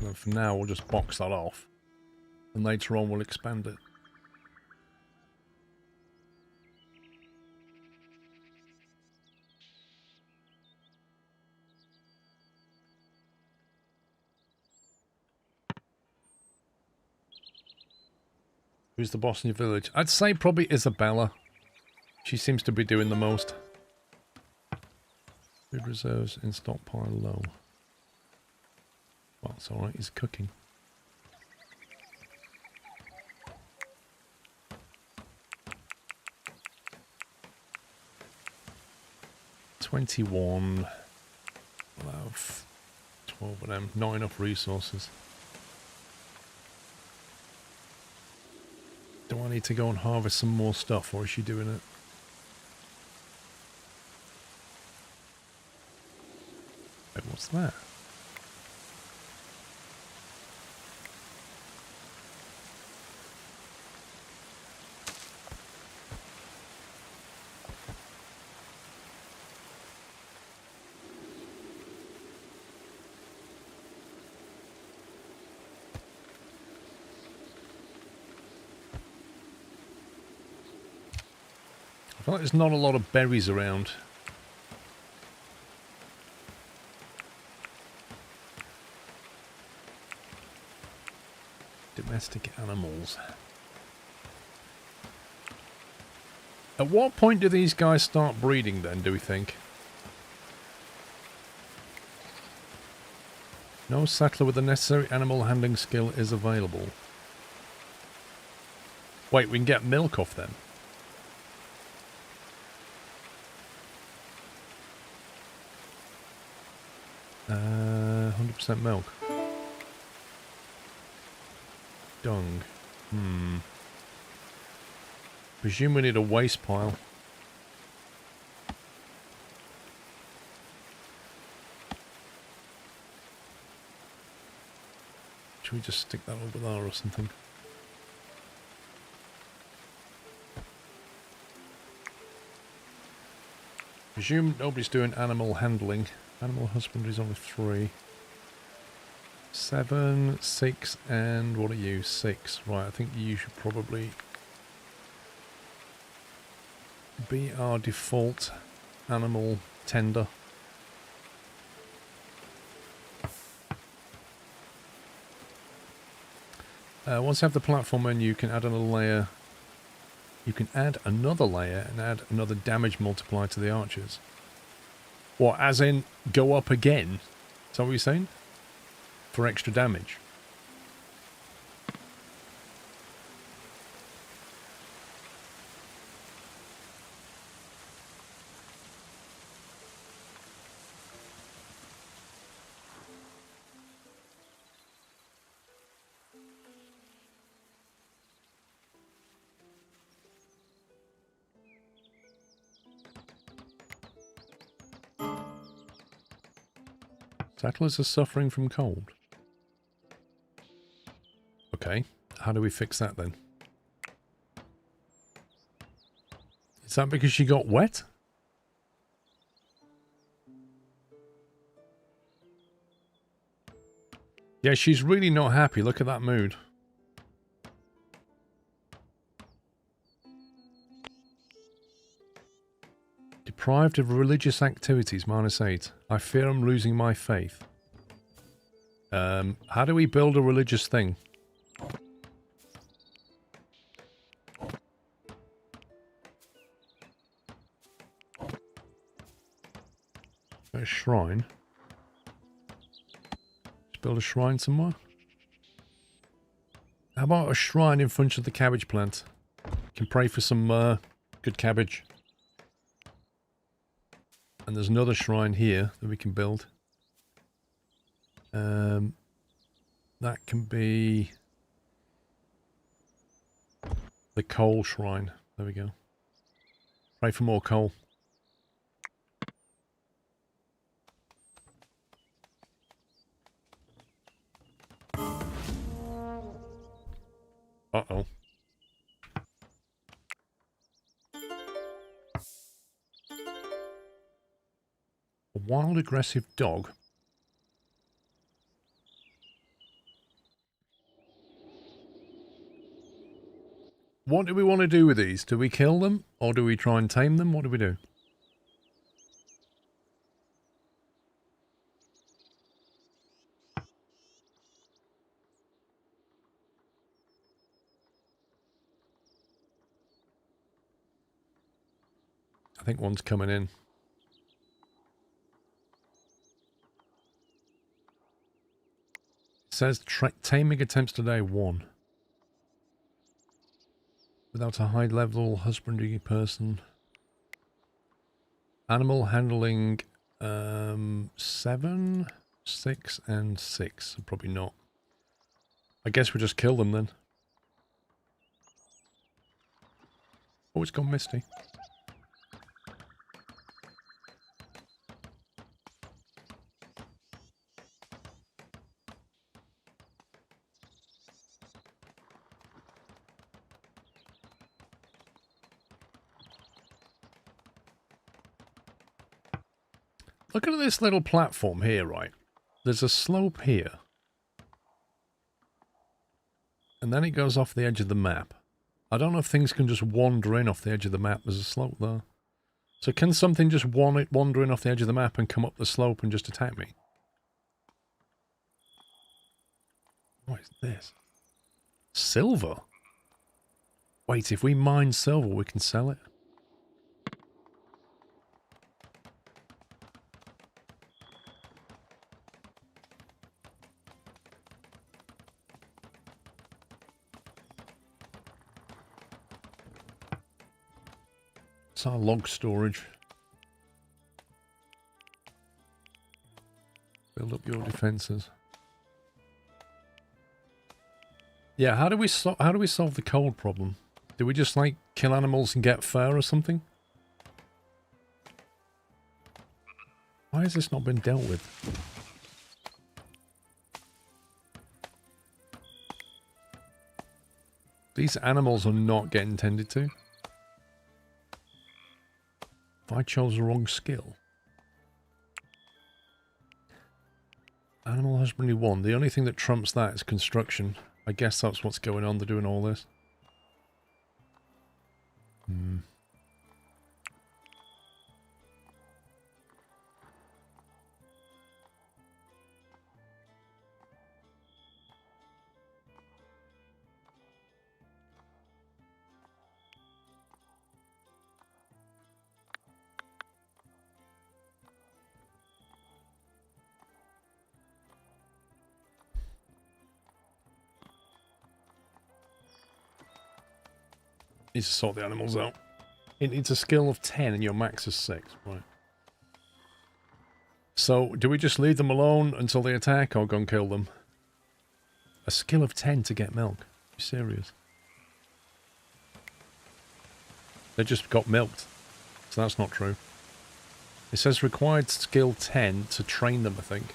Well, for now, we'll just box that off. And later on, we'll expand it. Who's the boss in your village? I'd say probably Isabella. She seems to be doing the most. Food reserves in stockpile low. Well, it's alright, he's cooking. $21. We'll have 12 of them. Not enough resources. Do I need to go and harvest some more stuff, or is she doing it? Wait, what's that? I feel like there's not a lot of berries around. Domestic animals. At what point do these guys start breeding then, do we think? No settler with the necessary animal handling skill is available. Wait, we can get milk off them. 100% milk. Dung. Presume we need a waste pile. Should we just stick that over there or something? Presume nobody's doing animal handling. Animal husbandry is only 3. 7, 6, and what are you? 6. Right, I think you should probably be our default animal tender. Once you have the platform menu, you can add another layer. You can add another layer and add another damage multiplier to the archers. What, as in go up again? Is that what you're saying? For extra damage. Settlers are suffering from cold. Okay, how do we fix that then? Is that because she got wet? Yeah, she's really not happy. Look at that mood. Deprived of religious activities, -8. I fear I'm losing my faith. How do we build a religious thing? A shrine. Let's build a shrine somewhere. How about a shrine in front of the cabbage plant? Can pray for some good cabbage. And there's another shrine here that we can build. That can be the coal shrine. There we go. Pray for more coal. Uh-oh. A wild aggressive dog. What do we want to do with these? Do we kill them? Or do we try and tame them? What do we do? I think one's coming in. It says taming attempts today 1. Without a high level husbandry person. Animal handling 7, 6 and 6. Probably not. I guess we just kill them then. Oh, it's gone misty. Look at this little platform here, right? There's a slope here. And then it goes off the edge of the map. I don't know if things can just wander in off the edge of the map. There's a slope there. So can something just wander in off the edge of the map and come up the slope and just attack me? What is this? Silver? Wait, if we mine silver, we can sell it? It's our log storage. Build up your defenses. Yeah, how do we solve the cold problem? Do we just like kill animals and get fur or something? Why has this not been dealt with? These animals are not getting tended to. I chose the wrong skill. Animal husbandry 1. The only thing that trumps that is construction. I guess that's what's going on. They're doing all this. Needs to sort the animals out. It needs a skill of 10 and your max is 6. Right. So, do we just leave them alone until they attack or go and kill them? A skill of 10 to get milk. Are you serious? They just got milked. So that's not true. It says required skill 10 to train them, I think.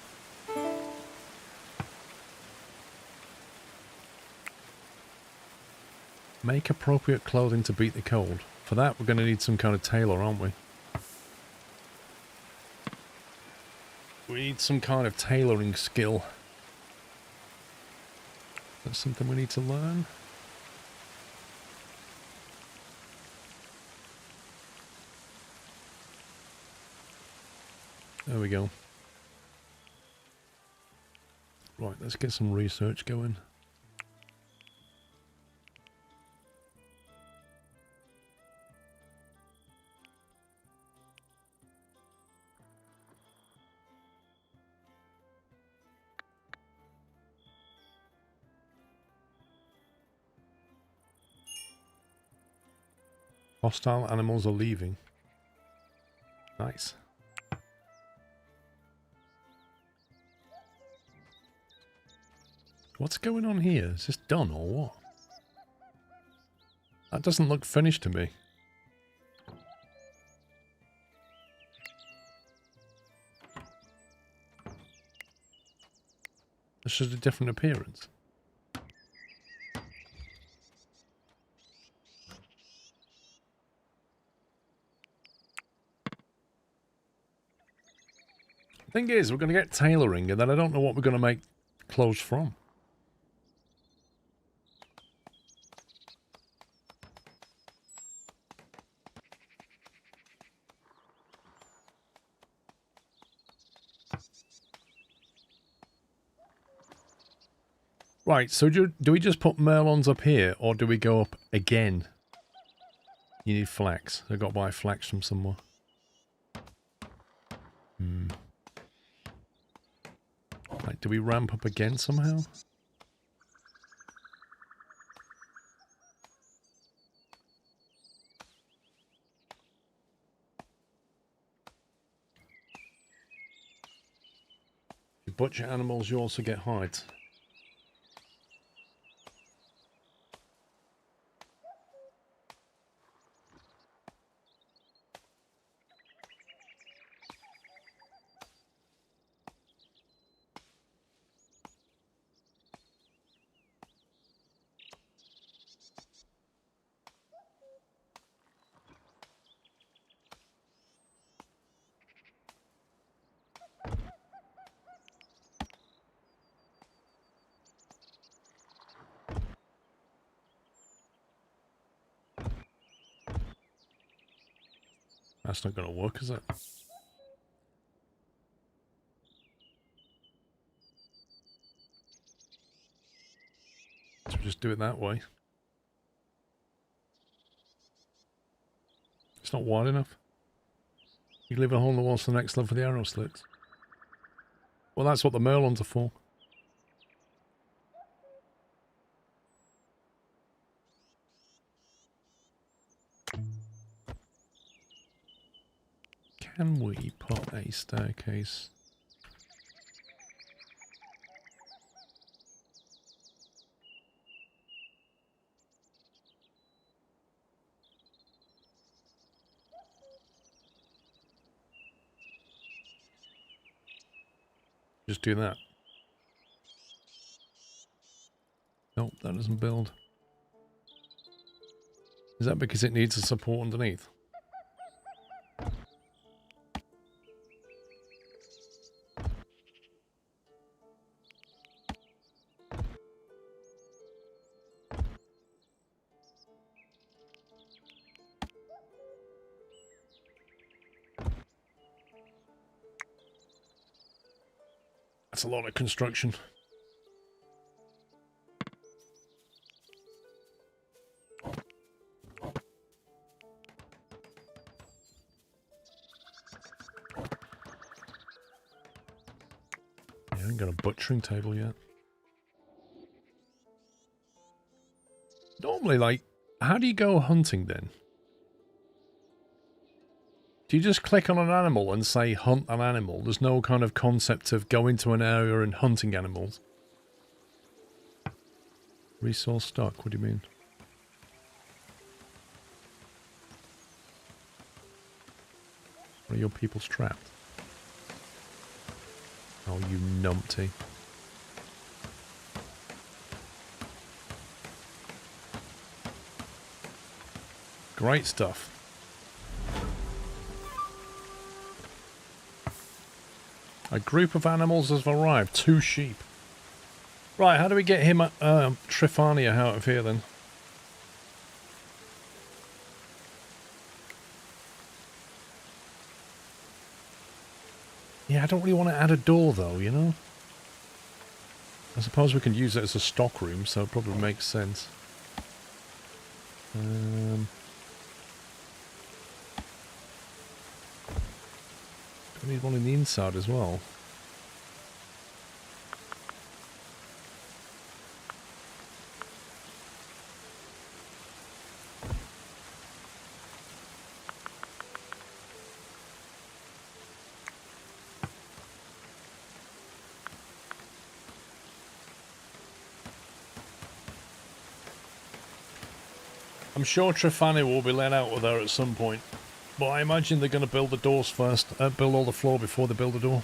Make appropriate clothing to beat the cold. For that, we're going to need some kind of tailor, aren't we? We need some kind of tailoring skill. That's something we need to learn. There we go. Right, let's get some research going. Hostile animals are leaving. Nice. What's going on here? Is this done or what? That doesn't look finished to me. It's just a different appearance. Thing is, we're going to get tailoring, and then I don't know what we're going to make clothes from. Right, so do we just put merlons up here, or do we go up again? You need flax. I've got to buy flax from somewhere. Right, do we ramp up again somehow? You butcher animals, you also get hides. That's not going to work, is it? So just do it that way. It's not wide enough. You leave a hole in the wall for the next level for the arrow slits. Well, that's what the merlons are for. Can we put a staircase? Just do that. Nope, that doesn't build. Is that because it needs a support underneath? That's a lot of construction. I haven't got a butchering table yet. Normally, like, how do you go hunting then? Do you just click on an animal and say hunt an animal? There's no kind of concept of going to an area and hunting animals. Resource stock, what do you mean? Are your peoples trapped? Oh, you numpty. Great stuff. A group of animals has arrived. 2 sheep. Right, how do we get him Trifania out of here then? Yeah, I don't really want to add a door though, you know? I suppose we can use it as a stock room, so it probably makes sense. Do we need one in the inside as well? I'm sure Trifani will be let out with her at some point. But I imagine they're going to build the doors first. Build all the floor before they build the door.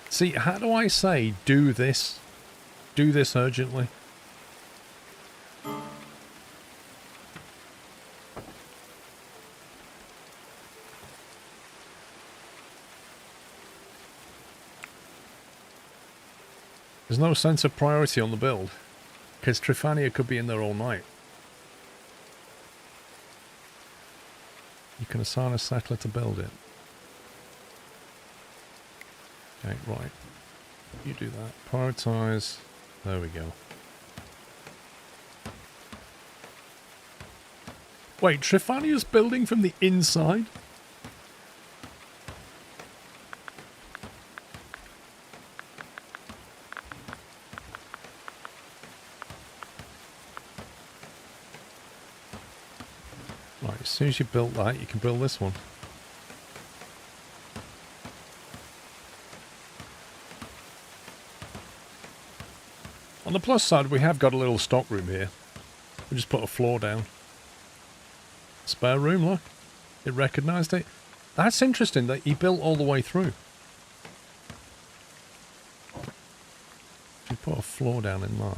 See, how do I say, do this? Do this urgently. There's no sense of priority on the build. Because Trifania could be in there all night. You can assign a settler to build it. Okay, right. You do that. Prioritize. There we go. Wait, Trifania's building from the inside? Right, as soon as you built that, you can build this one. On the plus side, we have got a little stock room here. We just put a floor down. Spare room, look. It recognised it. That's interesting that he built all the way through. We put a floor down in there.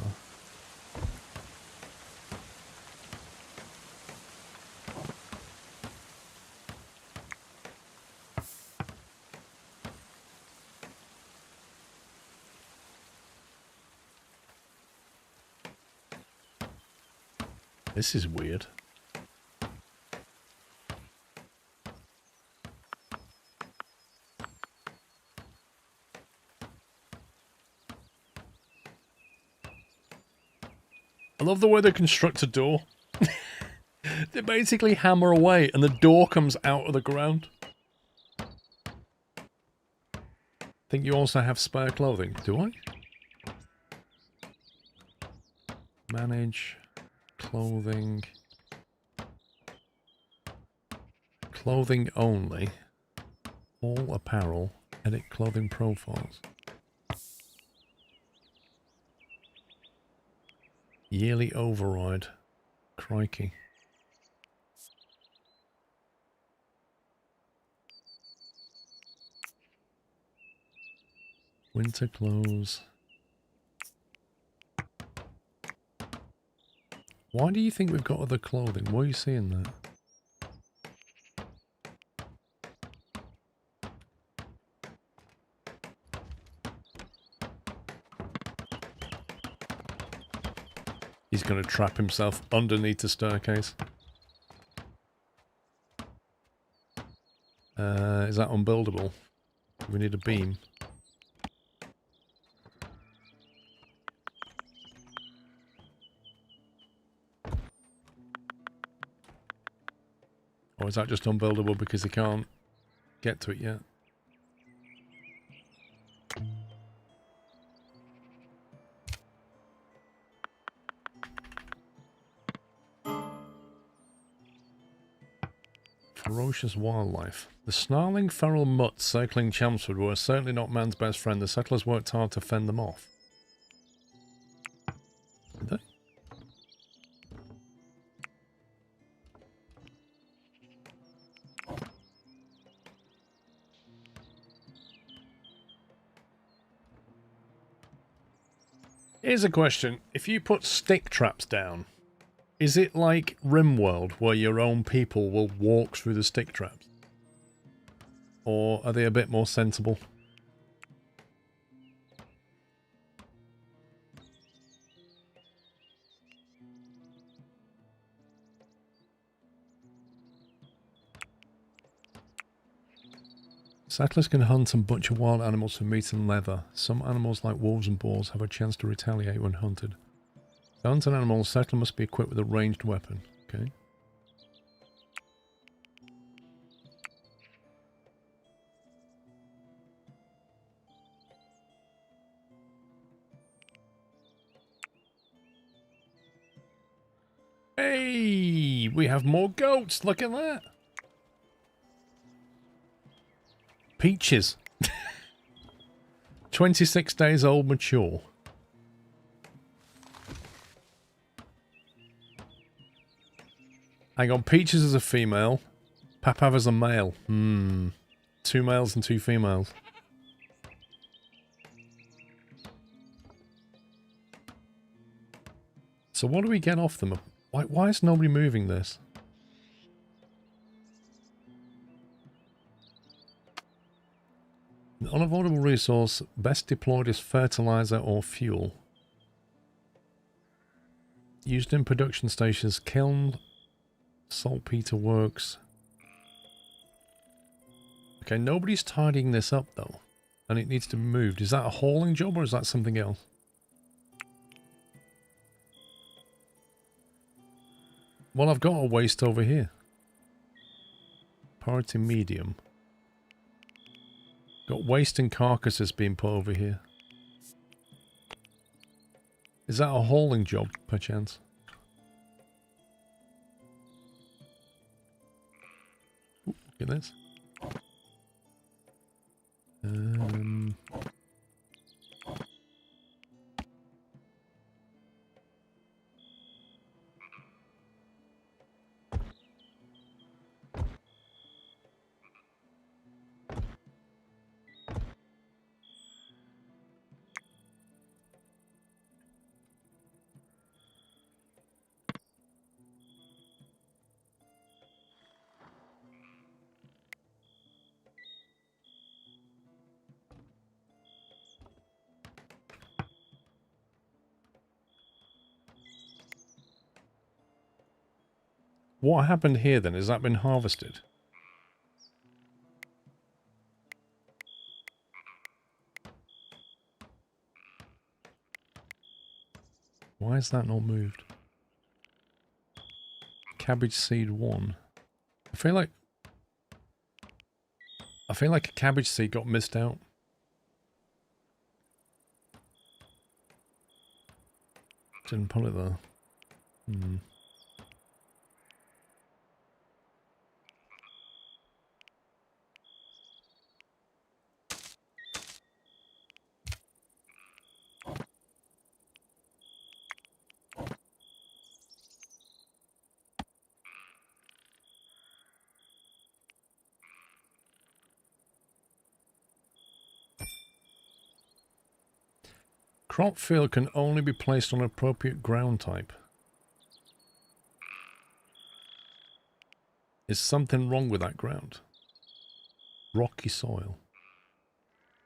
This is weird. I love the way they construct a door. They basically hammer away and the door comes out of the ground. I think you also have spare clothing. Do I? Manage clothing. Clothing only. All apparel. Edit clothing profiles. Yearly override. Crikey. Winter clothes. Why do you think we've got other clothing? Why are you seeing that? He's going to trap himself underneath the staircase. Is that unbuildable? We need a beam. Or is that just unbuildable because he can't get to it yet? Ferocious wildlife. The snarling feral mutts circling Chelmsford were certainly not man's best friend. The settlers worked hard to fend them off. Did they? Here's a question. If you put stick traps down, is it like RimWorld, where your own people will walk through the stick traps? Or are they a bit more sensible? Settlers can hunt and butcher wild animals for meat and leather. Some animals, like wolves and boars, have a chance to retaliate when hunted. To hunt an animal, a settler must be equipped with a ranged weapon. Okay. Hey, we have more goats. Look at that. Peaches. 26 days old, mature. Hang on, Peaches is a female. Papav is a male. 2 males and 2 females. So what do we get off them? Why is nobody moving this? An unavoidable resource best deployed as fertilizer or fuel. Used in production stations, kiln, saltpeter works. Okay, nobody's tidying this up though, and it needs to be moved. Is that a hauling job or is that something else? Well, I've got a waste over here. Priority medium. Got waste and carcasses being put over here. Is that a hauling job, perchance? Ooh, look at this. What happened here then? Has that been harvested? Why is that not moved? Cabbage seed 1. I feel like a cabbage seed got missed out. Didn't put it there. Crop field can only be placed on appropriate ground type. Is something wrong with that ground? Rocky soil.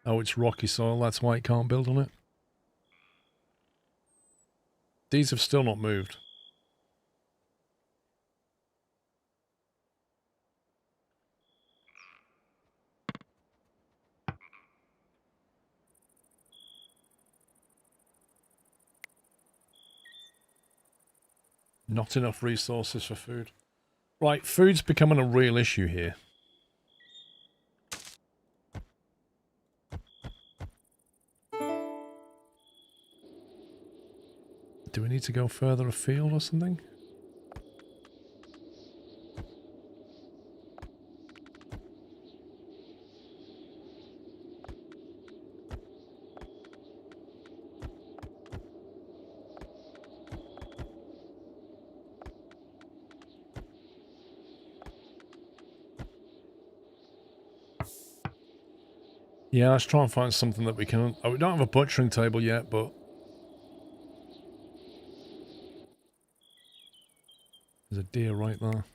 Oh, it's rocky soil, that's why it can't build on it. These have still not moved. Not enough resources for food. Right, food's becoming a real issue here. Do we need to go further afield or something? Yeah, let's try and find something that we can... Oh, we don't have a butchering table yet, but... deer right there.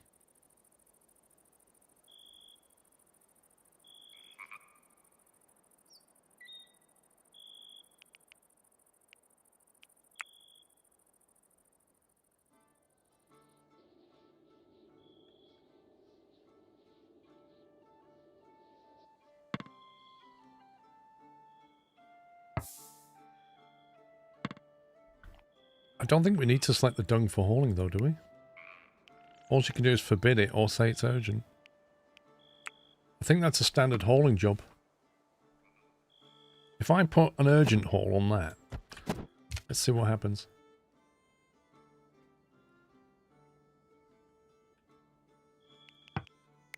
I don't think we need to select the dung for hauling though, do we? All you can do is forbid it or say it's urgent. I think that's a standard hauling job. If I put an urgent haul on that, let's see what happens.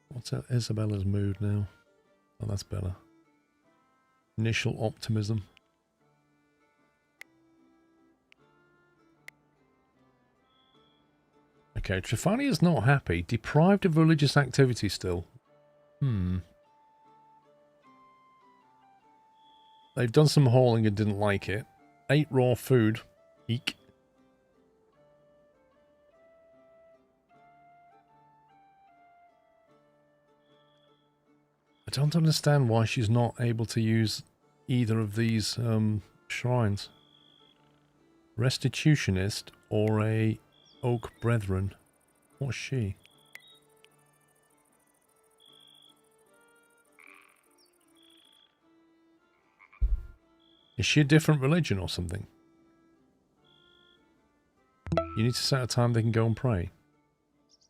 What's Isabella's mood now? Oh, that's better. Initial optimism. Okay, Trifani is not happy. Deprived of religious activity still. They've done some hauling and didn't like it. Ate raw food. Eek. I don't understand why she's not able to use either of these shrines. Restitutionist or a Oak Brethren. What's she? Is she a different religion or something? You need to set a time they can go and pray.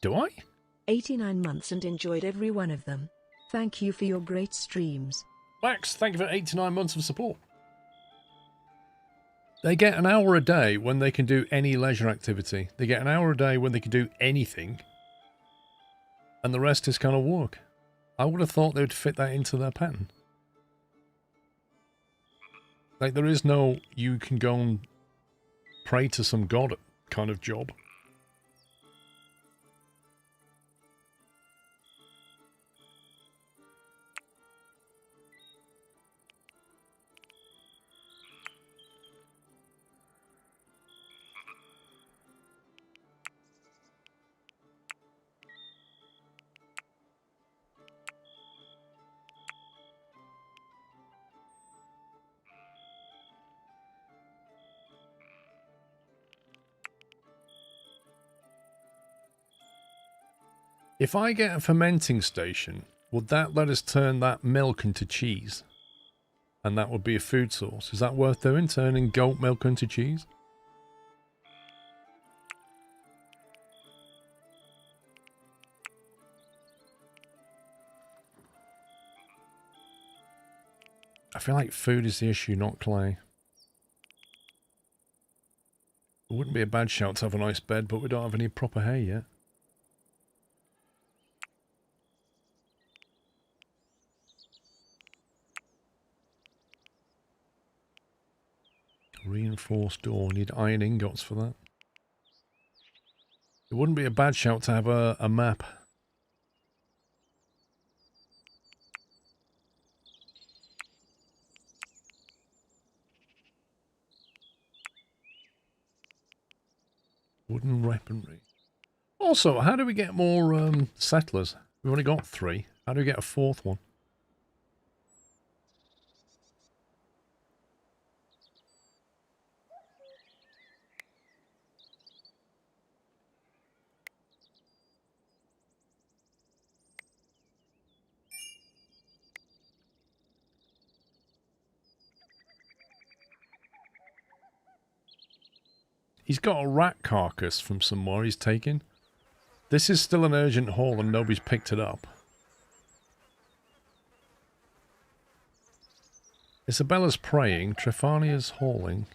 Do I? 89 months and enjoyed every one of them. Thank you for your great streams. Max, thank you for 89 months of support. They get an hour a day when they can do any leisure activity. They get an hour a day when they can do anything. And the rest is kind of work. I would have thought they would fit that into their pattern. Like, there is no you can go and pray to some god kind of job. If I get a fermenting station, would that let us turn that milk into cheese? And that would be a food source. Is that worth doing, turning goat milk into cheese? I feel like food is the issue, not clay. It wouldn't be a bad shout to have a nice bed, but we don't have any proper hay yet. Reinforced door. Need iron ingots for that. It wouldn't be a bad shout to have a map. Wooden weaponry. Also, how do we get more settlers? We've only got 3. How do we get a 4th one? He's got a rat carcass from somewhere he's taken. This is still an urgent haul and nobody's picked it up. Isabella's praying, Trefania's hauling.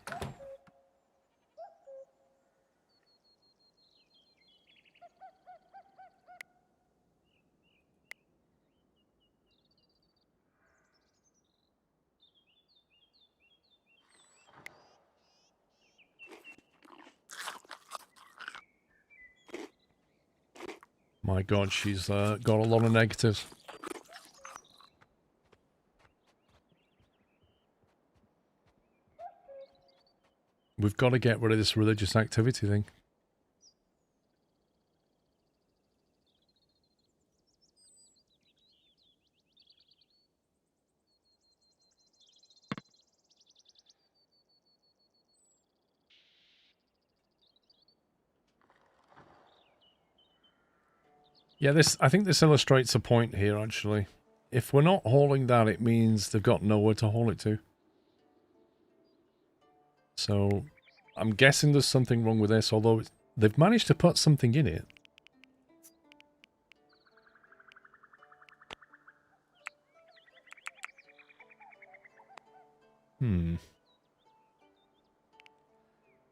My god, she's got a lot of negatives. We've got to get rid of this religious activity thing. Yeah, I think this illustrates a point here, actually. If we're not hauling that, it means they've got nowhere to haul it to. So, I'm guessing there's something wrong with this, although they've managed to put something in it.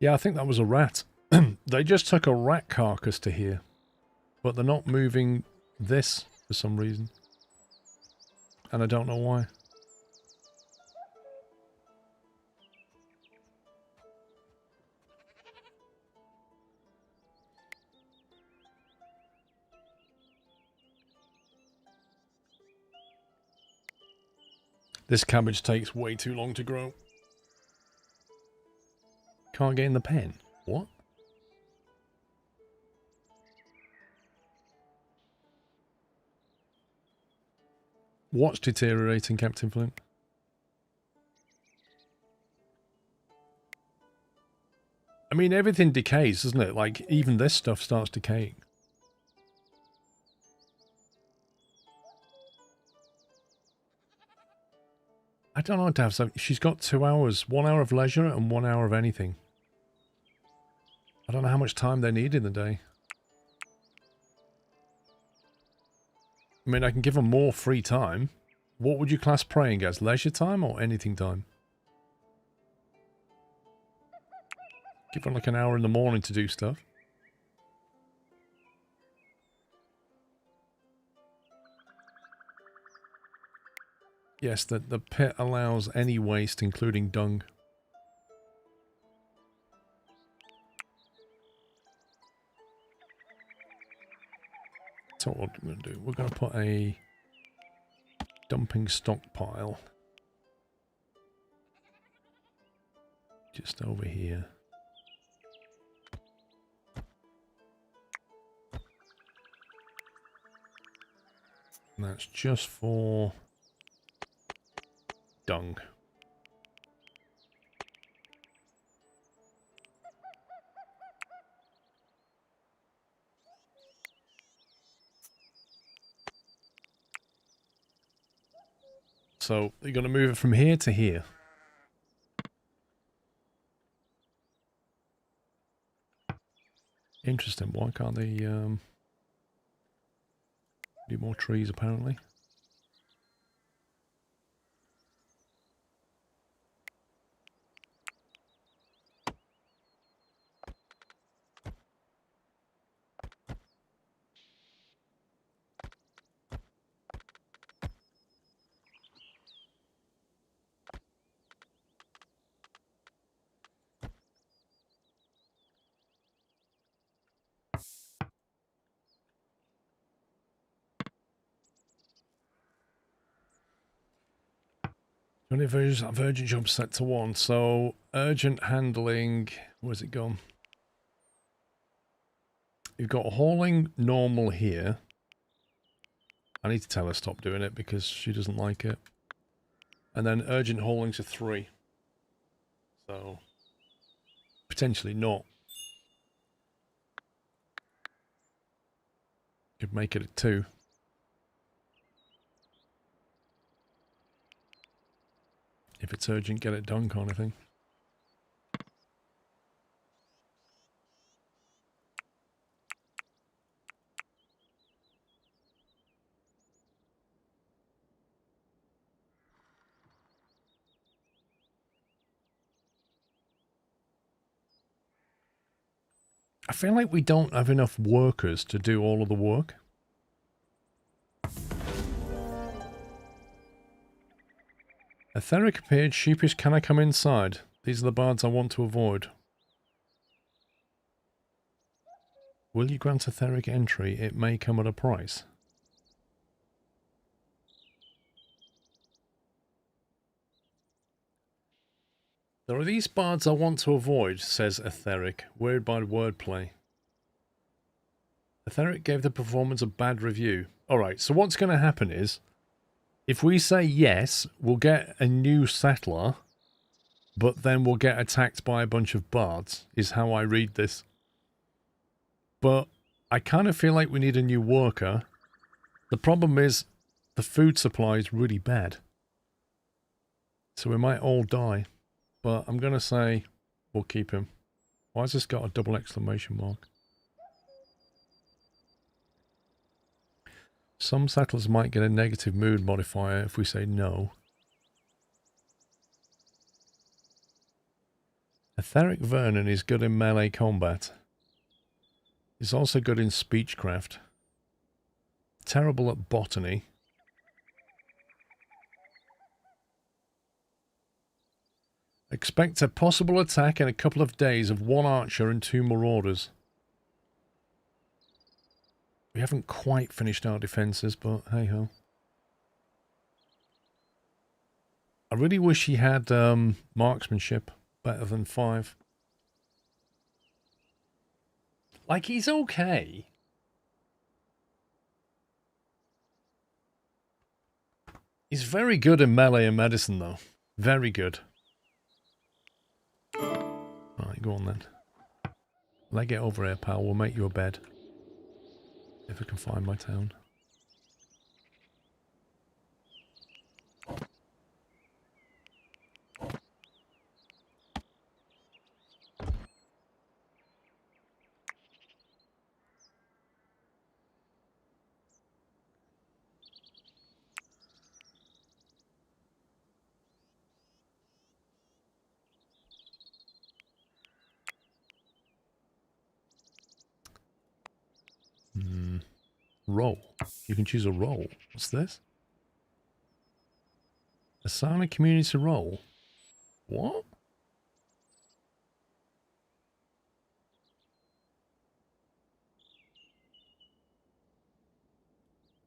Yeah, I think that was a rat. They just took a rat carcass to here. But they're not moving this for some reason. And I don't know why. This cabbage takes way too long to grow. Can't get in the pen. What? What's deteriorating, Captain Flint? I mean, everything decays, doesn't it? Like, even this stuff starts decaying. I don't know, Dav. So she's got 2 hours. 1 hour of leisure and 1 hour of anything. I don't know how much time they need in the day. I mean, I can give them more free time. What would you class praying as? Leisure time or anything time? Give them like an hour in the morning to do stuff. Yes, the pit allows any waste, including dung. So what we're going to do, we're going to put a dumping stockpile just over here. And that's just for dung. So you're going to move it from here to here. Interesting. Why can't they do more trees apparently? Only urgent job set to 1. So urgent handling, where's it gone? You've got hauling normal here. I need to tell her stop doing it because she doesn't like it. And then urgent hauling's a 3. So potentially not. Could make it a 2. If it's urgent, get it done kind of thing. I feel like we don't have enough workers to do all of the work. Etheric appeared. Sheepish, can I come inside? These are the bards I want to avoid. Will you grant Etheric entry? It may come at a price. There are these bards I want to avoid, says Etheric, weird by wordplay. Etheric gave the performance a bad review. Alright, so what's going to happen is, if we say yes, we'll get a new settler, but then we'll get attacked by a bunch of bards, is how I read this. But I kind of feel like we need a new worker. The problem is the food supply is really bad. So we might all die. But I'm going to say we'll keep him. Why has this got a double exclamation mark? Some settlers might get a negative mood modifier if we say no. Etheric Vernon is good in melee combat. He's also good in speechcraft. Terrible at botany. Expect a possible attack in a couple of days of 1 archer and 2 marauders. We haven't quite finished our defences, but hey-ho. I really wish he had marksmanship better than 5. Like, he's okay. He's very good in melee and medicine, though. Very good. Right, go on then. Leg it over here, pal. We'll make you a bed. If I can find my town. Role. You can choose a role. What's this? Assign a community to role. What?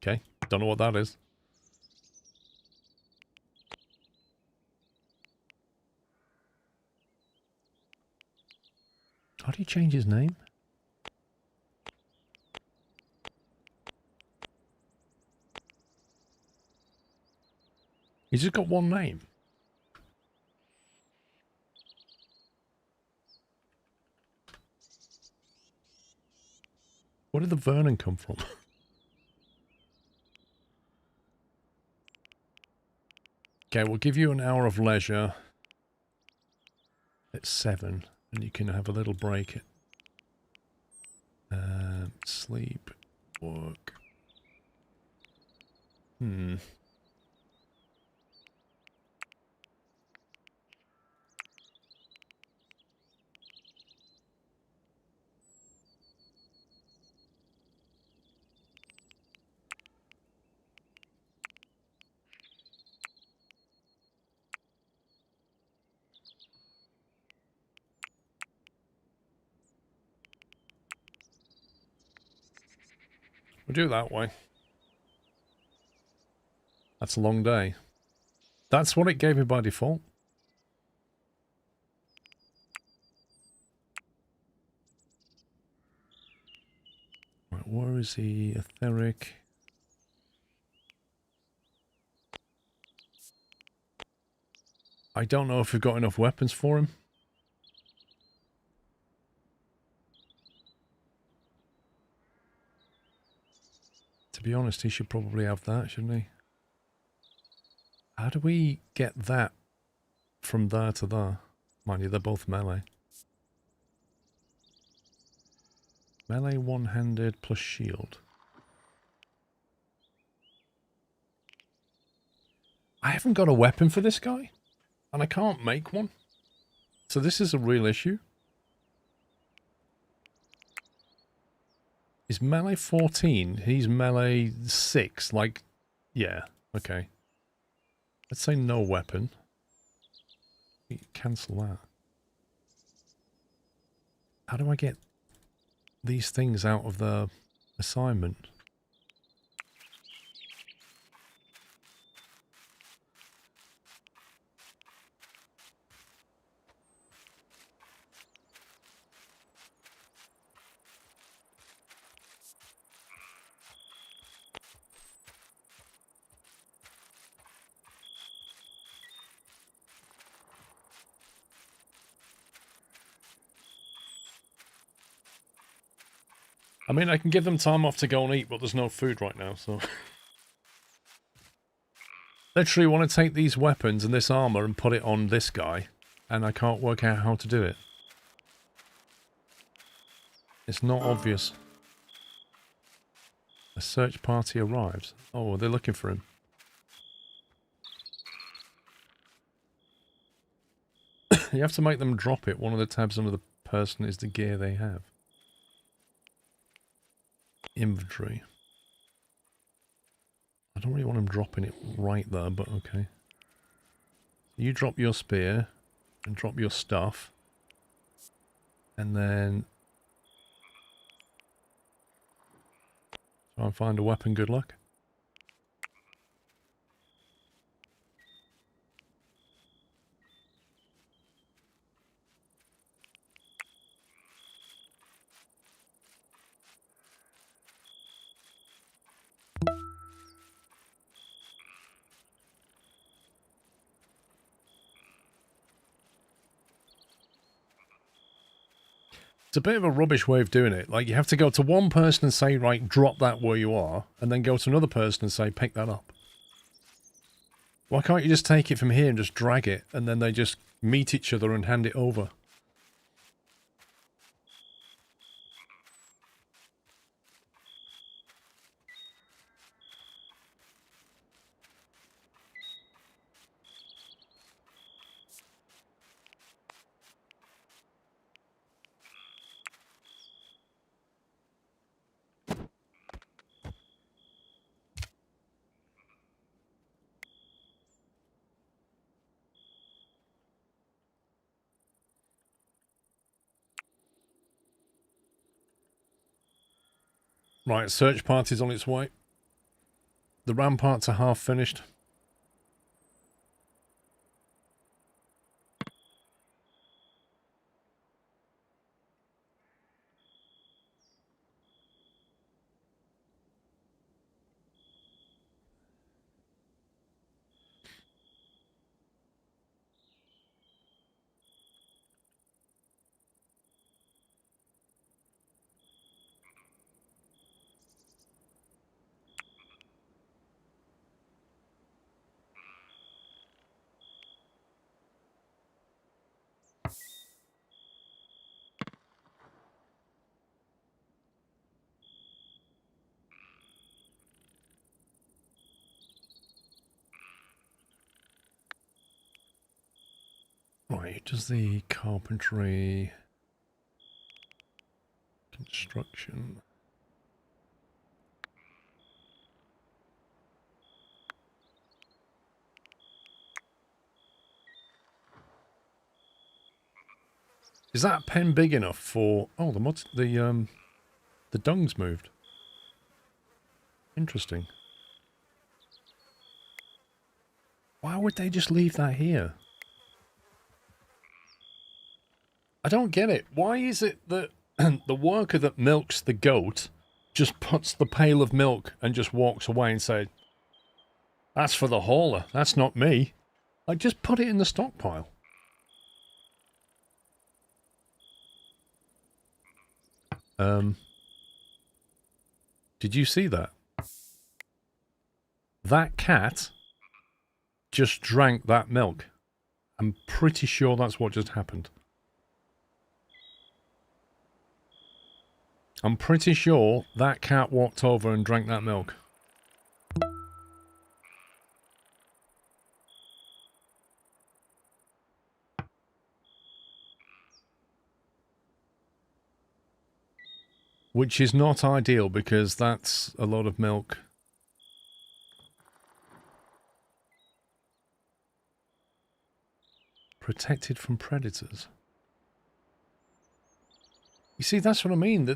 Okay. Don't know what that is. How do you change his name? He's just got one name. Where did the Vernon come from? Okay, we'll give you an hour of leisure at 7, and you can have a little break at sleep, work. We'll do it that way. That's a long day. That's what it gave me by default. Right, where is he? Etheric. I don't know if we've got enough weapons for him. To be honest, he should probably have that, shouldn't he? How do we get that from there to there? Mind you, they're both melee. Melee one-handed plus shield. I haven't got a weapon for this guy, and I can't make one. So this is a real issue. He's melee 14. He's melee 6. Like, yeah, okay. Let's say no weapon. Cancel that. How do I get these things out of the assignment? I mean, I can give them time off to go and eat, but there's no food right now, so... Literally want to take these weapons and this armor and put it on this guy, and I can't work out how to do it. It's not obvious. A search party arrives. Oh, they're looking for him. You have to make them drop it. One of the tabs under the person is the gear they have. Inventory. I don't really want them dropping it right there, but okay. You drop your spear and drop your stuff. And then... try and find a weapon, good luck. It's a bit of a rubbish way of doing it. Like, you have to go to one person and say, right, drop that where you are, and then go to another person and say, pick that up. Why can't you just take it from here and just drag it, and then they just meet each other and hand it over? Right, search party's on its way. The ramparts are half finished. Right, does the carpentry... construction... Is that pen big enough for... oh, the dung's moved. Interesting. Why would they just leave that here? I don't get it. Why is it that the worker that milks the goat just puts the pail of milk and just walks away and says, that's for the hauler, that's not me. Like, just put it in the stockpile. Did you see that? That cat just drank that milk. I'm pretty sure that's what just happened. I'm pretty sure that cat walked over and drank that milk. Which is not ideal because that's a lot of milk. Protected from predators. You see, that's what I mean.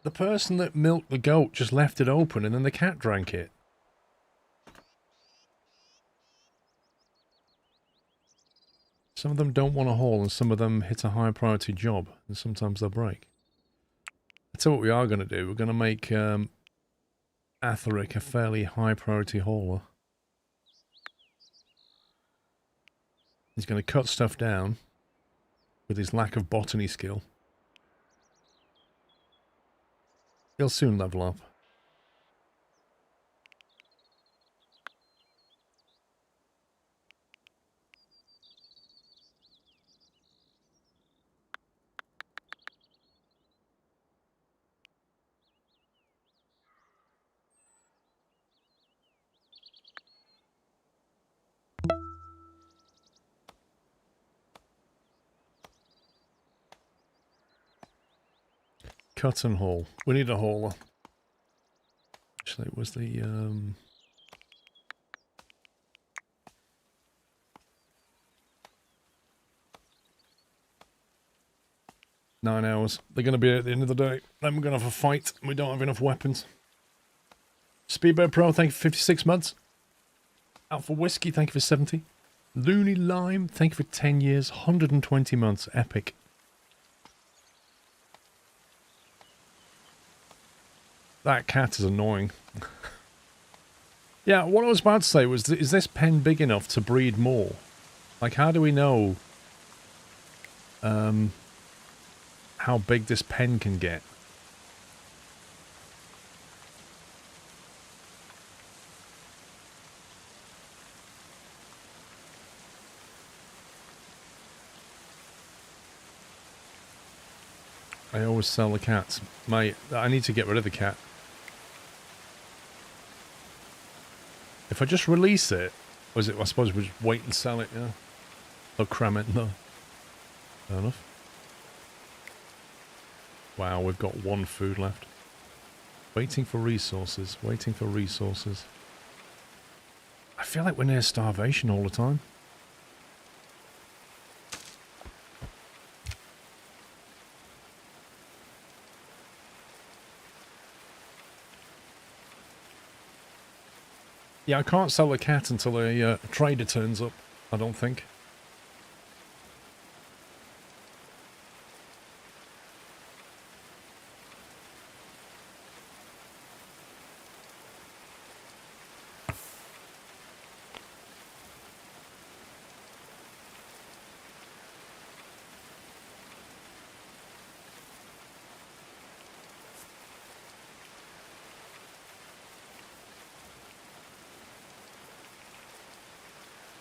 The person that milked the goat just left it open and then the cat drank it. Some of them don't want to haul and some of them hit a high priority job and sometimes they'll break. That's what we are going to do. We're going to make Atheric a fairly high priority hauler. He's going to cut stuff down with his lack of botany skill. He'll soon level up. Cut and haul. We need a hauler. Actually, it was the 9 hours. They're going to be at the end of the day. Then we're going to have a fight. We don't have enough weapons. Speedboat Pro, thank you for 56 months. Alpha Whiskey, thank you for 70. Looney Lime, thank you for 10 years. 120 months. Epic. That cat is annoying. Yeah, what I was about to say was, is this pen big enough to breed more? Like, how do we know how big this pen can get? I always sell the cats. Mate, I need to get rid of the cat. If I just release it, or is it, I suppose we just wait and sell it, yeah? Or cram it, no. Fair enough. Wow, we've got 1 food left. Waiting for resources, waiting for resources. I feel like we're near starvation all the time. Yeah, I can't sell the cat until a trader turns up, I don't think.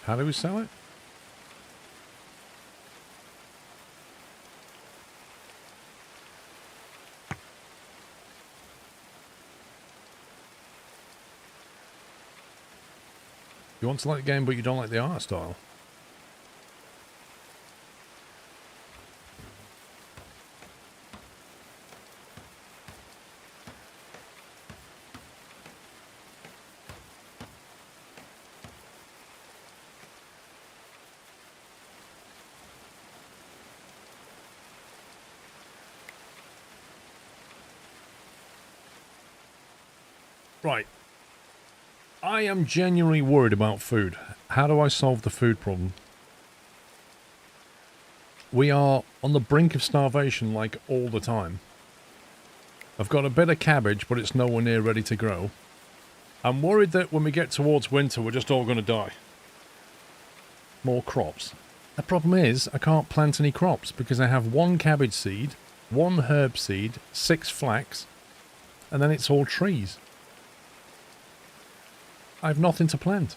How do we sell it? You want to like the game, but you don't like the art style. Right. I am genuinely worried about food. How do I solve the food problem? We are on the brink of starvation like all the time. I've got a bit of cabbage, but it's nowhere near ready to grow. I'm worried that when we get towards winter, we're just all going to die. More crops. The problem is, I can't plant any crops because I have 1 cabbage seed, 1 herb seed, 6 flax, and then it's all trees. I have nothing to plant.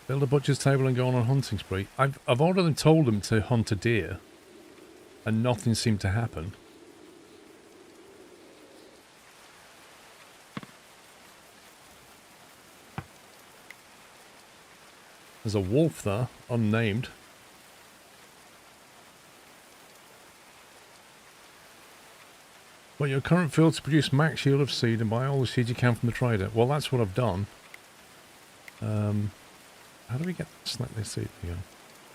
Build a butcher's table and go on a hunting spree. I've already told them to hunt a deer, and nothing seemed to happen. There's a wolf there, unnamed. But your current field to produce max yield of seed and buy all the seeds you can from the trader. Well, that's what I've done. How do we get select this seed again?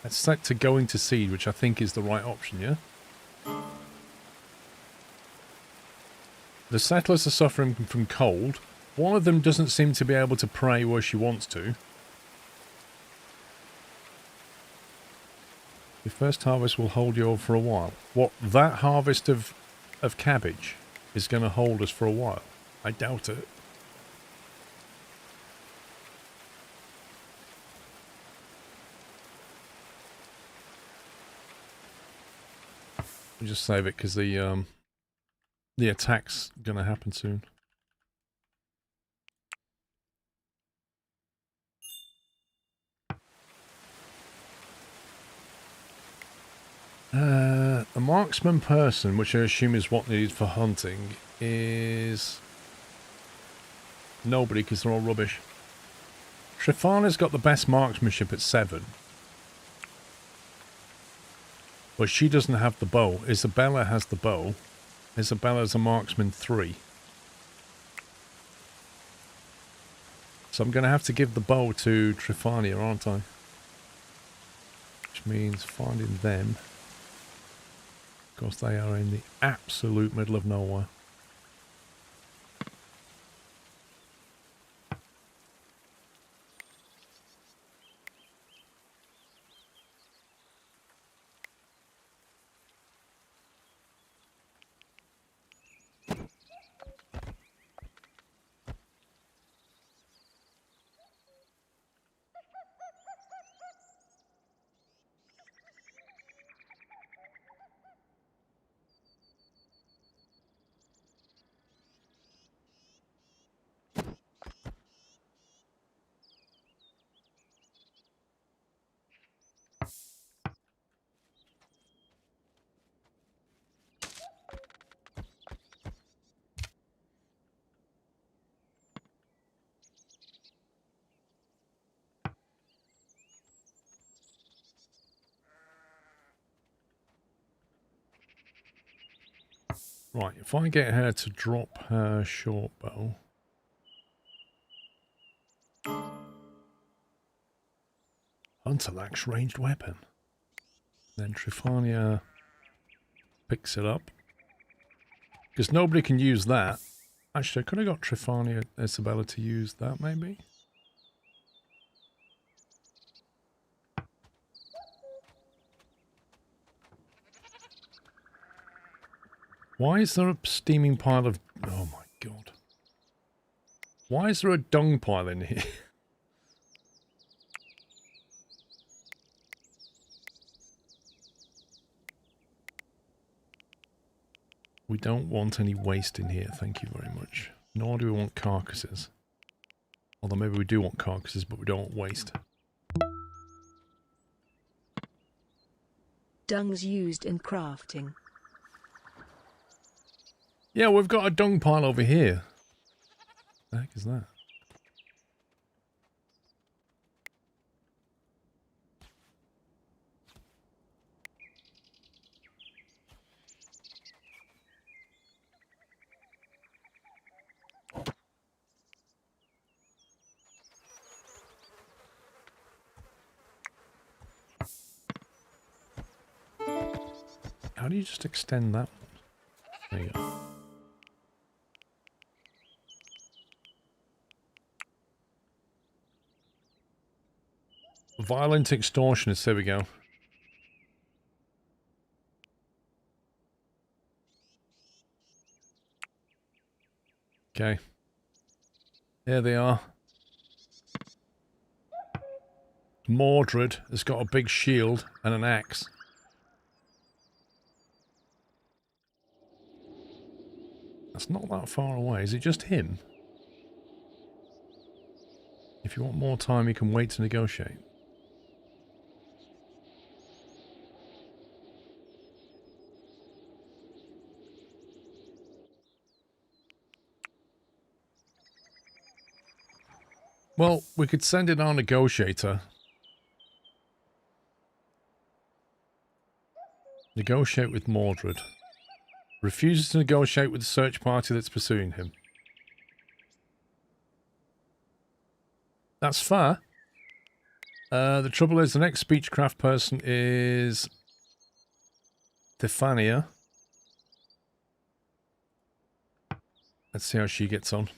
Let's select to going to seed, which I think is the right option, yeah? The settlers are suffering from cold. One of them doesn't seem to be able to pray where she wants to. Your first harvest will hold you over for a while. What, that harvest of cabbage is going to hold us for a while? I doubt it. We'll just save it because the attack's gonna happen soon. A marksman person, which I assume is what needed for hunting, is nobody because they're all rubbish. Trifana's got the best marksmanship at 7. But she doesn't have the bow. Isabella has the bow. Isabella's a marksman 3. So I'm going to have to give the bow to Trifania, aren't I? Which means finding them. Of course, they are in the absolute middle of nowhere. Right, if I get her to drop her short bow. Hunter lacks ranged weapon. Then Trifania picks it up. Because nobody can use that. Actually, I could have got Trifania Isabella to use that, maybe? Why is there a steaming pile of... Oh my god. Why is there a dung pile in here? We don't want any waste in here, thank you very much. Nor do we want carcasses. Although maybe we do want carcasses, but we don't want waste. Dung's used in crafting. Yeah, we've got a dung pile over here. What the heck is that? How do you just extend that one? There you go. Violent extortionist, there we go. Okay. There they are. Mordred has got a big shield and an axe. That's not that far away. Is it just him? If you want more time, you can wait to negotiate. Well, we could send in our negotiator. Negotiate with Mordred. Refuses to negotiate with the search party that's pursuing him. That's fair. The trouble is, the next speechcraft person is Stefania. Let's see how she gets on.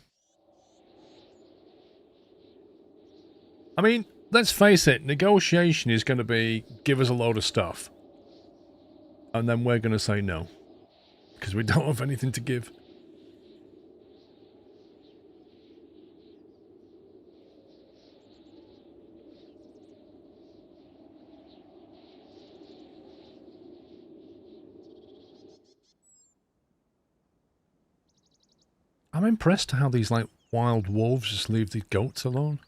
I mean, let's face it, negotiation is going to be, give us a load of stuff. And then we're going to say no. Because we don't have anything to give. I'm impressed how these, like, wild wolves just leave the goats alone.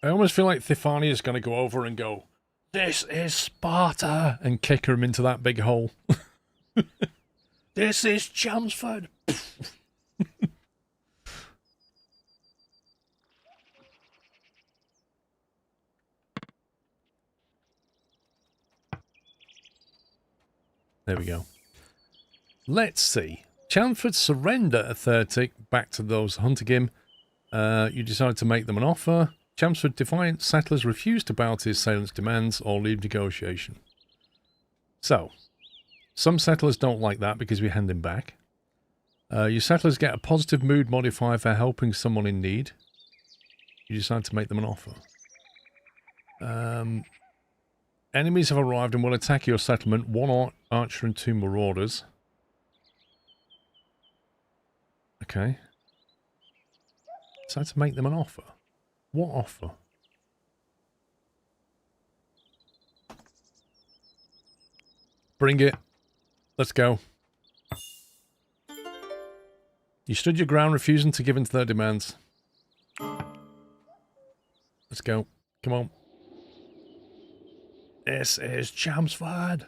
I almost feel like Thifani is going to go over and go, "This is Sparta," and kick him into that big hole. This is Chelmsford. There we go. Let's see. Chelmsford surrender a third tick back to those hunting him. You decide to make them an offer. Chelmsford defiant settlers refuse to bow to his assailants' demands or leave negotiation. So, some settlers don't like that because we hand him back. Your settlers get a positive mood modifier for helping someone in need. You decide to make them an offer. Enemies have arrived and will attack your settlement. 1 archer and 2 marauders. Okay. Decide to make them an offer. What offer? Bring it. Let's go. You stood your ground, refusing to give in to their demands. Let's go. Come on. This is Chelmsford.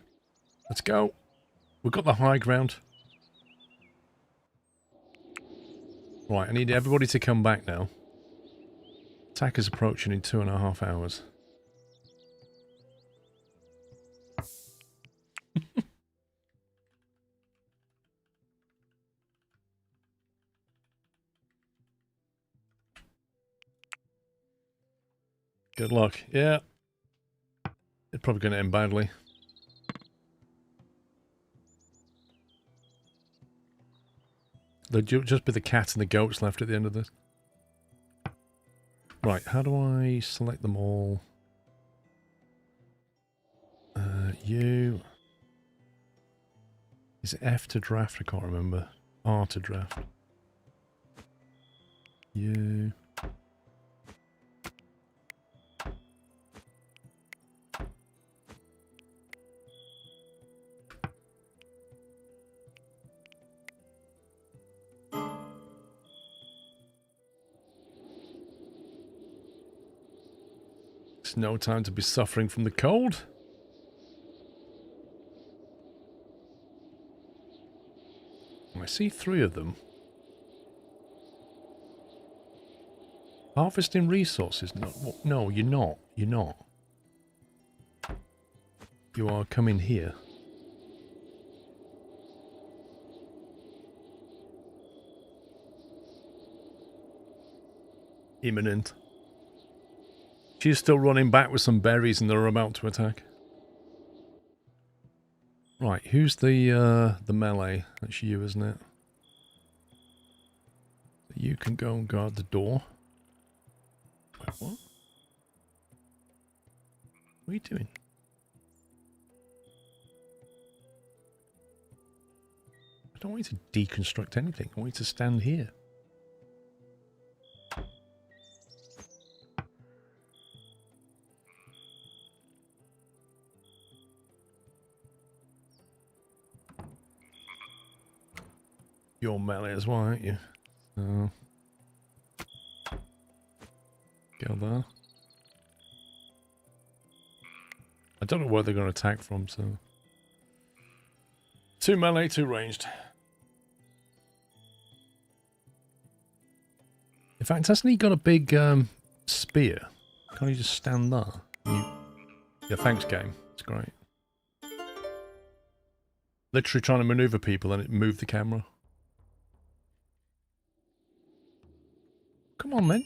Let's go. We've got the high ground. Right, I need everybody to come back now. Attack is approaching in 2.5 hours. Good luck. Yeah. It's probably going to end badly. There'll just be the cat and the goats left at the end of this. Right, how do I select them all? You. Is it F to draft? I can't remember. R to draft. You. It's no time to be suffering from the cold. I see 3 of them. Harvesting resources. No, you're not. You're not. You are coming here. Imminent. She's still running back with some berries and they're about to attack. Right, who's the melee? That's you, isn't it? You can go and guard the door. Wait, what? What are you doing? I don't want you to deconstruct anything. I want you to stand here. You're melee as well, aren't you? So go there. I don't know where they're going to attack from, so 2 melee, 2 ranged. In fact, hasn't he got a big spear? Can't he just stand there? Yeah, thanks, game. It's great. Literally trying to maneuver people and it moved the camera. Come on, man.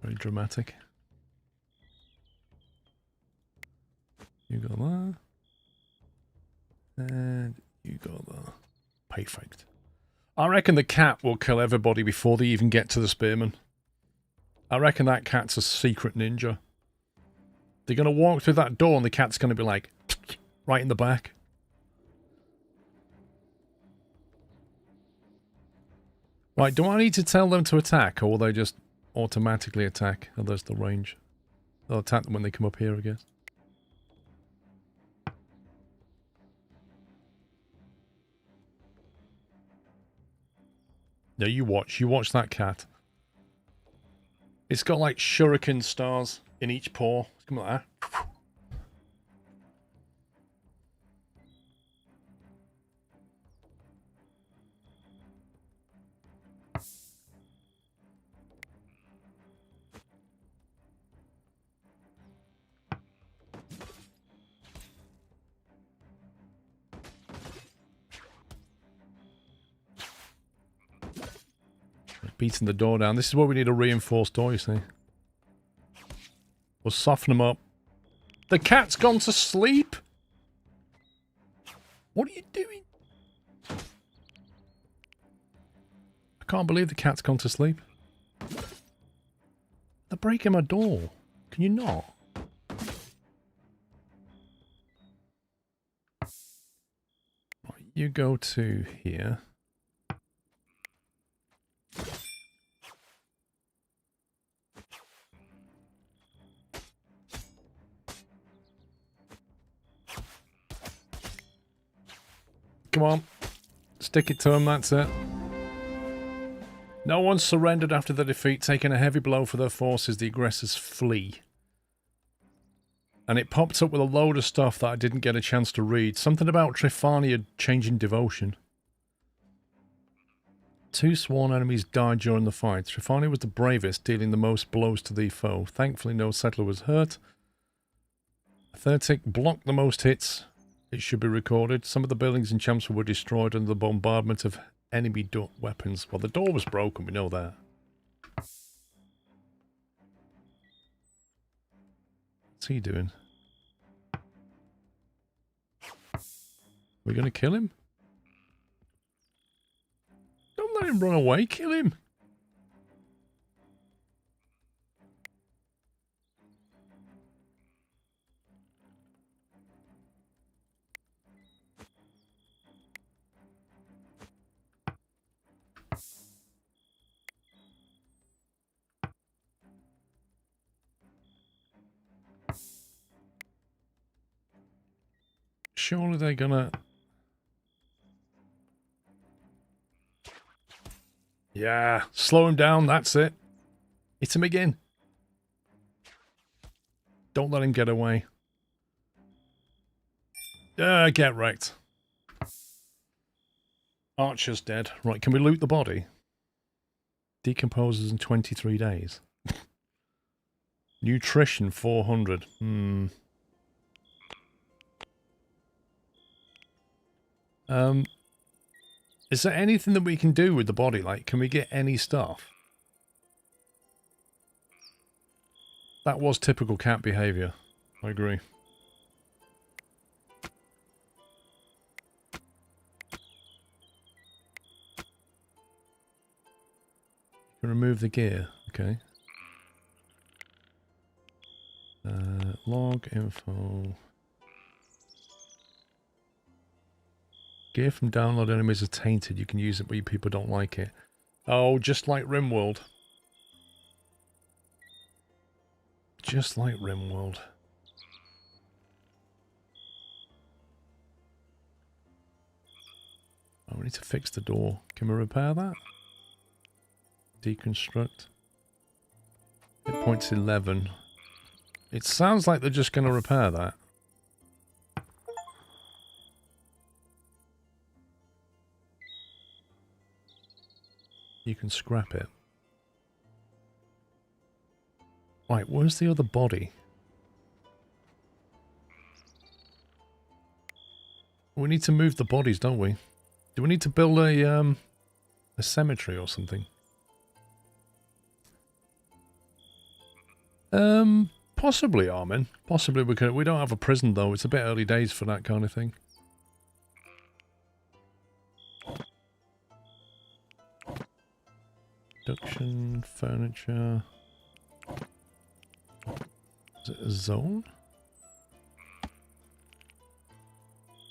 Very dramatic. You go there. And you go there. Perfect. I reckon the cat will kill everybody before they even get to the spearman. I reckon that cat's a secret ninja. They're going to walk through that door and the cat's going to be like, right in the back. Right, do I need to tell them to attack, or will they just automatically attack? Oh, there's the range. They'll attack them when they come up here, I guess. No, you watch. You watch that cat. It's got like shuriken stars in each paw. Come like that. Beating the door down. This is where we need a reinforced door, you see. We'll soften them up. The cat's gone to sleep? What are you doing? I can't believe the cat's gone to sleep. They're breaking my door. Can you not? Right, you go to here. Come on. Stick it to him, that's it. No one surrendered after the defeat, taking a heavy blow for their forces. The aggressors flee. And it popped up with a load of stuff that I didn't get a chance to read. Something about Trifania changing devotion. 2 sworn enemies died during the fight. Trifania was the bravest, dealing the most blows to the foe. Thankfully, no settler was hurt. Thertic blocked the most hits. It should be recorded. Some of the buildings in Champsford were destroyed under the bombardment of enemy weapons. Well, the door was broken, we know that. What's he doing? We're going to kill him? Don't let him run away, kill him! Surely they're gonna... Yeah, slow him down, that's it. Hit him again. Don't let him get away. Get wrecked. Archer's dead. Right, can we loot the body? Decomposes in 23 days. Nutrition 400. Is there anything that we can do with the body? Like, can we get any stuff? That was typical cat behavior. I agree. Can remove the gear. Okay. Log info. Gear from download enemies are tainted. You can use it, but people don't like it. Oh, just like RimWorld. Just like RimWorld. Oh, we need to fix the door. Can we repair that? Deconstruct. Hit points 11. It sounds like they're just going to repair that. You can scrap it. Right, where's the other body? We need to move the bodies, don't we? Do we need to build a cemetery or something? Possibly, Armin. Possibly we could. We don't have a prison though. It's a bit early days for that kind of thing. Production, furniture. Is it a zone?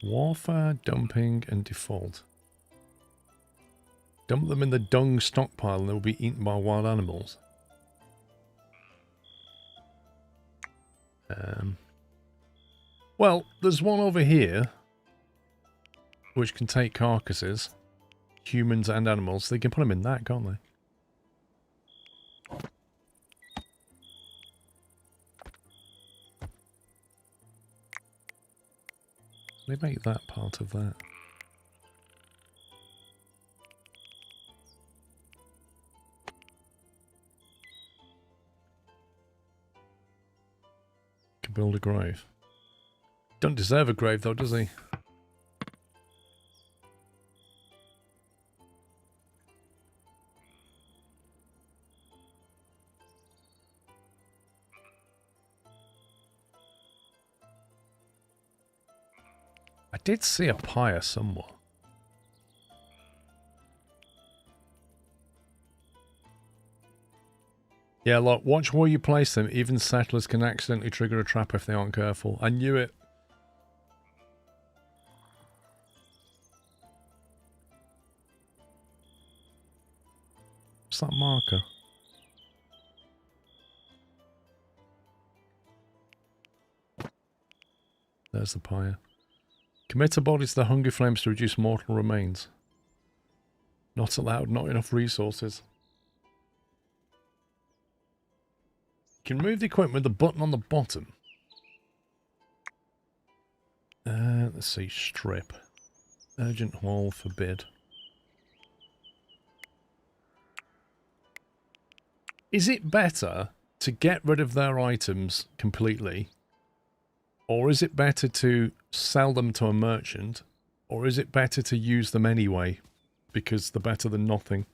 Warfare, dumping, and default. Dump them in the dung stockpile and they'll be eaten by wild animals. Well, there's one over here which can take carcasses. humans and animals. They can put them in that, can't they? They make that part of that. Can build a grave. Don't deserve a grave though, does he? I did see a pyre somewhere. Yeah, look, watch where you place them. Even settlers can accidentally trigger a trap if they aren't careful. I knew it. What's that marker? There's the pyre. Commit a body to the hungry flames to reduce mortal remains. Not allowed, not enough resources. You can move the equipment with the button on the bottom. Let's see, strip. Urgent haul, forbid. Is it better to get rid of their items completely? Or is it better to sell them to a merchant? Or is it better to use them anyway? Because they're better than nothing.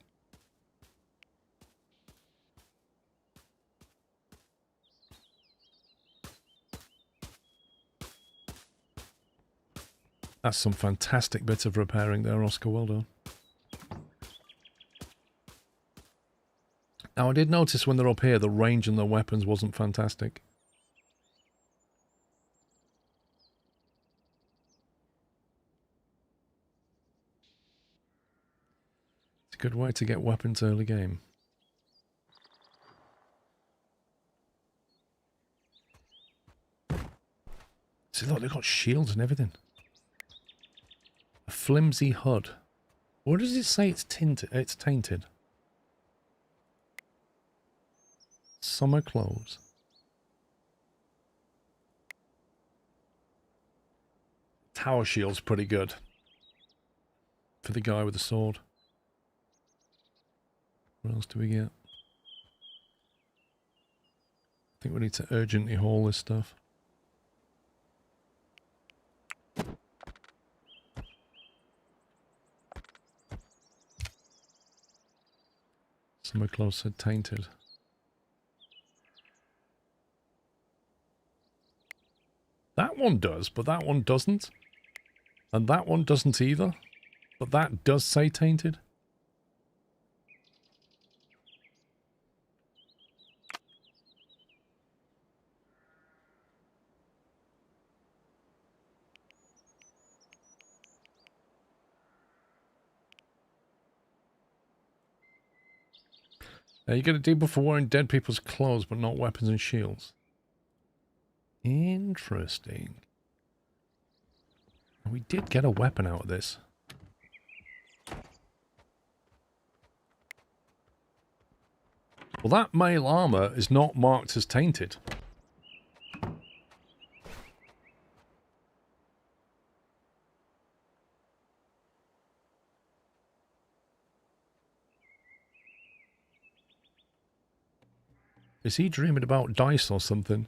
That's some fantastic bit of repairing there, Oscar. Well done. Now, I did notice when they're up here, the range on their weapons wasn't fantastic. It's a good way to get weapons early game. See, look, they've got shields and everything. A flimsy HUD. What does it say it's tinted? It's tainted. Summer clothes. Tower shield's pretty good. For the guy with the sword. What else do we get? I think we need to urgently haul this stuff. Summer clothes said tainted. That one does, but that one doesn't. And that one doesn't either. But that does say tainted. You get a debuff for wearing dead people's clothes, but not weapons and shields. Interesting. We did get a weapon out of this. Well, that mail armor is not marked as tainted. Is he dreaming about dice or something?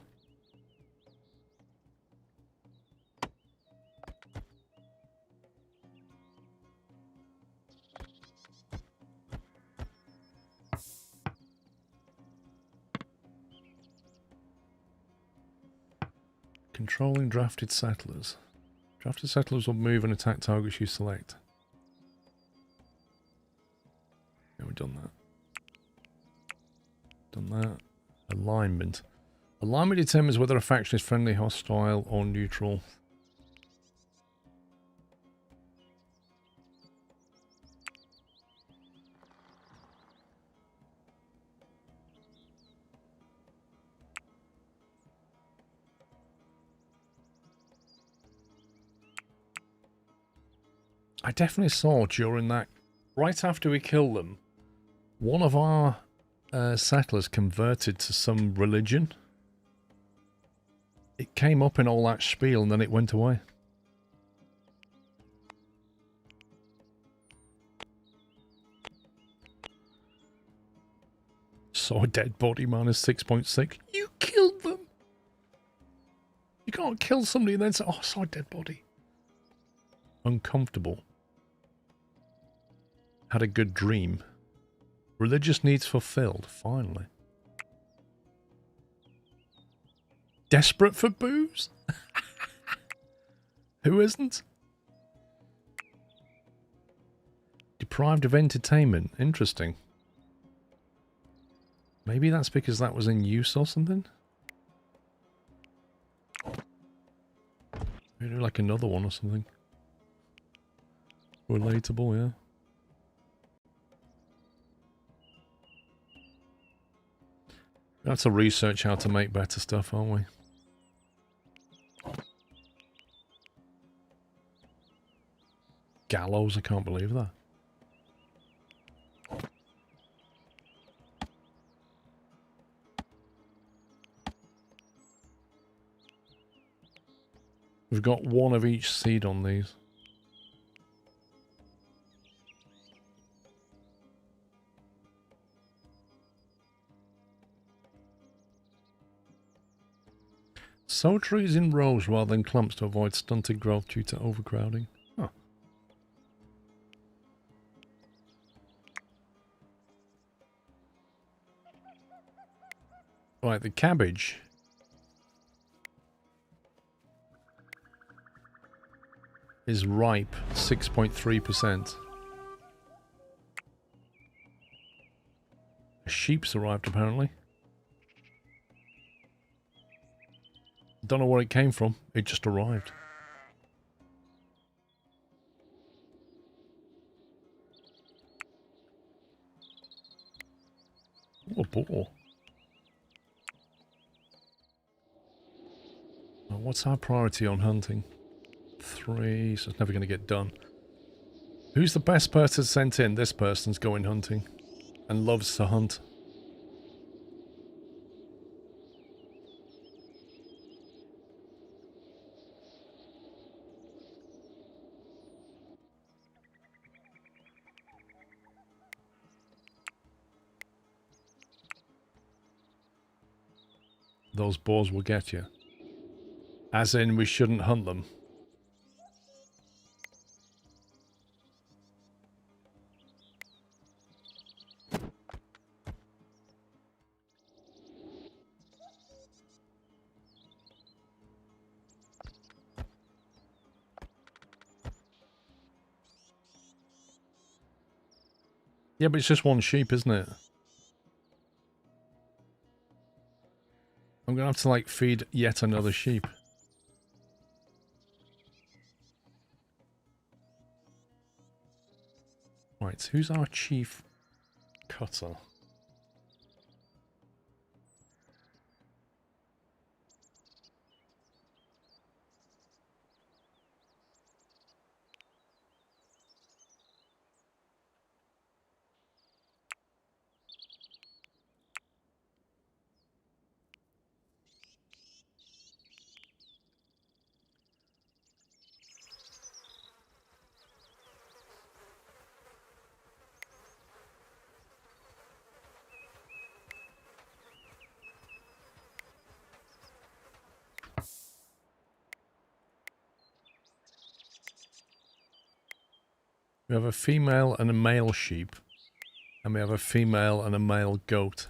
Controlling drafted settlers. Drafted settlers will move and attack targets you select. Yeah, we've done that. Done that. Alignment. Alignment determines whether a faction is friendly, hostile, or neutral. I definitely saw during that right after we kill them, one of our settlers converted to some religion. It came up in all that spiel and then it went away. Saw a dead body minus 6.6. You killed them! You can't kill somebody and then say, oh, I saw a dead body. Uncomfortable. Had a good dream. Religious needs fulfilled, finally. Desperate for booze? Who isn't? Deprived of entertainment. Interesting. Maybe that's because that was in use or something? Maybe like another one or something. Relatable, yeah. We have to research how to make better stuff, aren't we? Gallows, I can't believe that. We've got one of each seed on these. Sow trees in rows rather than clumps to avoid stunted growth due to overcrowding. Huh. Right, the cabbage is ripe, 6.3%. A sheep's arrived apparently. Don't know where it came from, it just arrived. Oh, a boar. Well, what's our priority on hunting? 3, so it's never going to get done. Who's the best person sent in? This person's going hunting and loves to hunt. Those boars will get you. As in, we shouldn't hunt them. Yeah, but it's just one sheep, isn't it? I'm going to have to, like, feed yet another sheep. Right, who's our chief cutter? We have a female and a male sheep. And we have a female and a male goat.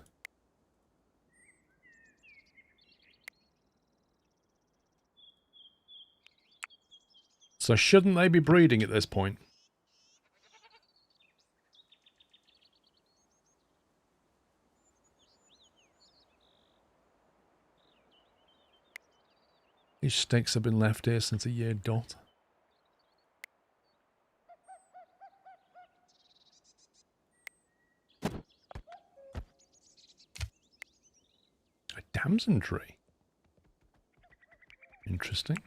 So shouldn't they be breeding at this point? These stakes have been left here since a year dot. A damson tree. Interesting.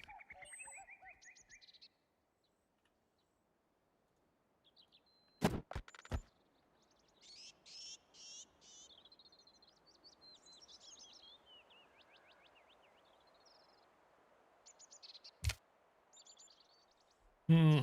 Hmm.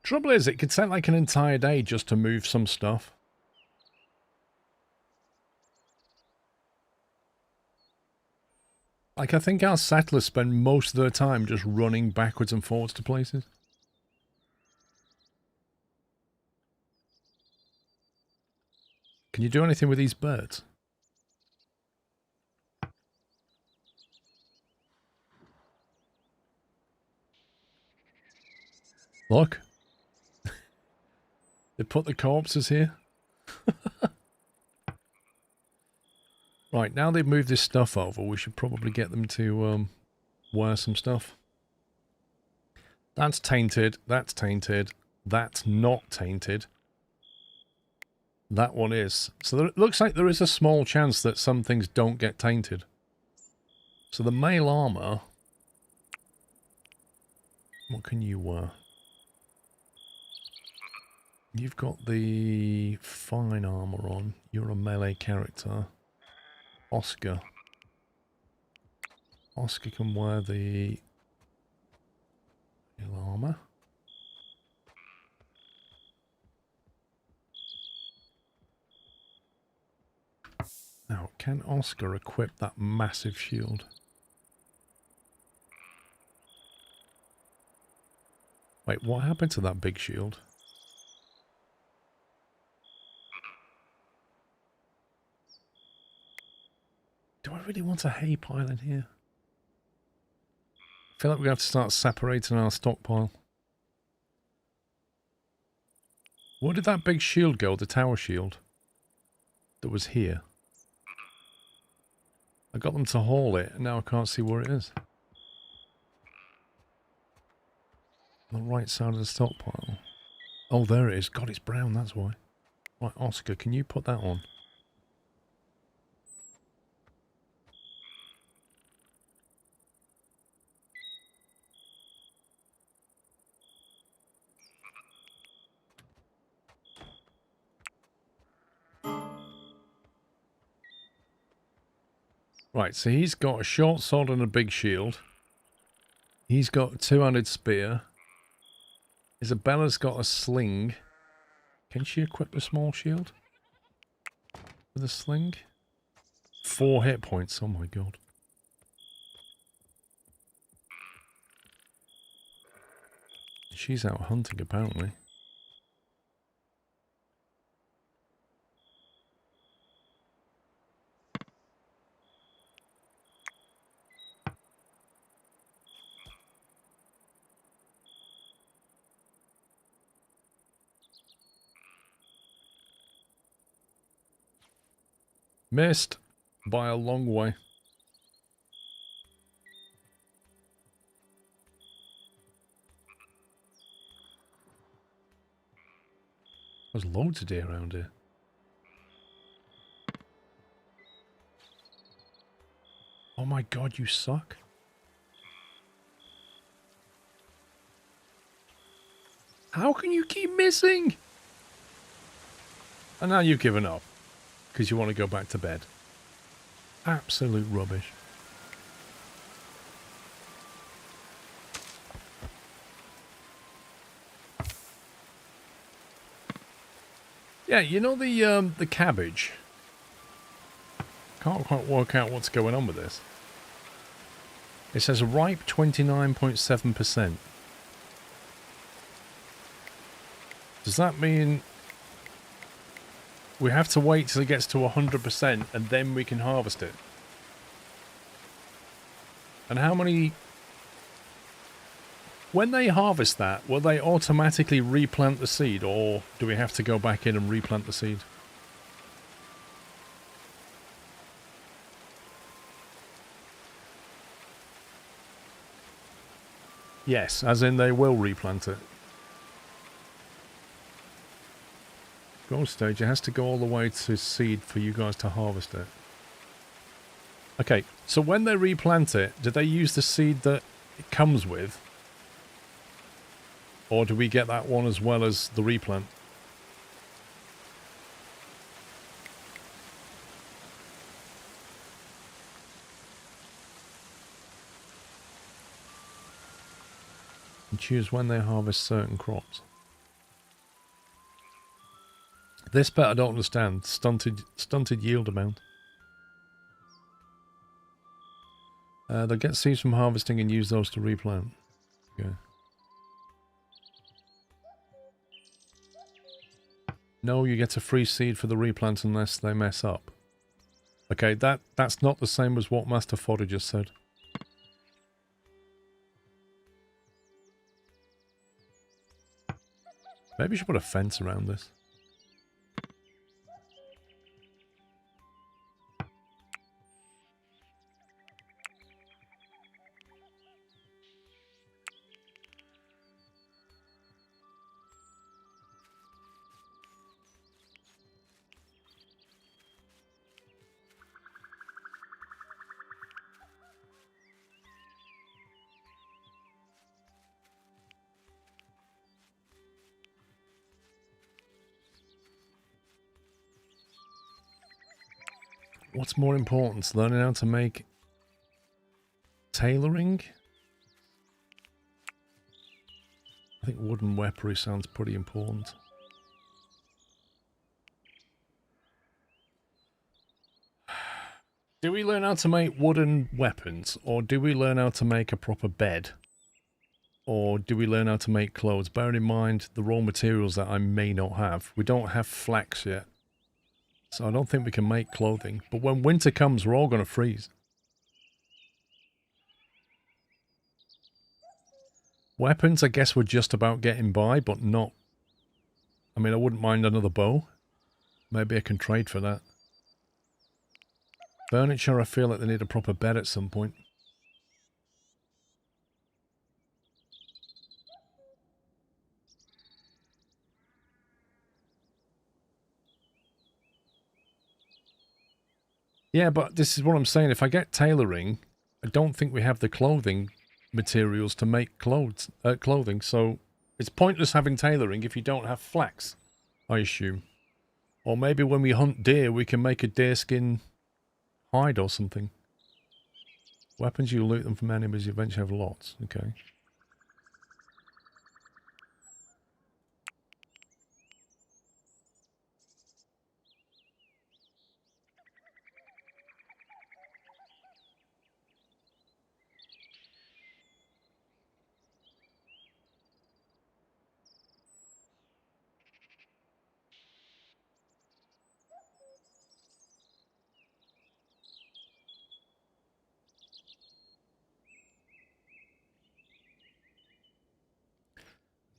Trouble is, it could take like an entire day just to move some stuff. Like, I think our settlers spend most of their time just running backwards and forwards to places. Can you do anything with these birds? Look. They put the corpses here. Right, now they've moved this stuff over, we should probably get them to wear some stuff. That's tainted, that's tainted, that's not tainted. That one is. So it looks like there is a small chance that some things don't get tainted. So the mail armor... What can you wear? You've got the fine armor on. You're a melee character. Oscar. Oscar can wear the armor. Now, can Oscar equip that massive shield? Wait, what happened to that big shield? Do I really want a hay pile in here? I feel like we have to start separating our stockpile. Where did that big shield go? The tower shield that was here. I got them to haul it, and now I can't see where it is. On the right side of the stockpile. Oh, there it is. God, it's brown, that's why. Right, Oscar, can you put that on? Right, so he's got a short sword and a big shield. He's got a two-handed spear. Isabella's got a sling. Can she equip a small shield? With a sling? 4 hit points, oh my god. She's out hunting, apparently. Missed by a long way. There's loads of deer around here. Oh my god, you suck. How can you keep missing? And now you've given up. Because you want to go back to bed. Absolute rubbish. Yeah, you know the cabbage? Can't quite work out what's going on with this. It says ripe 29.7%. Does that mean we have to wait till it gets to 100% and then we can harvest it? And how many... When they harvest that, will they automatically replant the seed, or do we have to go back in and replant the seed? Yes, as in they will replant it. Gold stage, it has to go all the way to seed for you guys to harvest it. Okay, so when they replant it, do they use the seed that it comes with? Or do we get that one as well as the replant? And choose when they harvest certain crops. This bit I don't understand. Stunted yield amount. They'll get seeds from harvesting and use those to replant. Okay. No, you get a free seed for the replant unless they mess up. Okay, that's not the same as what Master Fodder just said. Maybe you should put a fence around this. What's more important, learning how to make tailoring? I think wooden weaponry sounds pretty important. Do we learn how to make wooden weapons, or do we learn how to make a proper bed? Or do we learn how to make clothes? Bearing in mind the raw materials that I may not have. We don't have flax yet. So I don't think we can make clothing. But when winter comes, we're all going to freeze. Weapons, I guess we're just about getting by, but not... I mean, I wouldn't mind another bow. Maybe I can trade for that. Furniture, I feel like they need a proper bed at some point. Yeah, but this is what I'm saying. If I get tailoring, I don't think we have the clothing materials to make clothing. So it's pointless having tailoring if you don't have flax, I assume. Or maybe when we hunt deer, we can make a deerskin hide or something. Weapons, you loot them from enemies, you eventually have lots. Okay.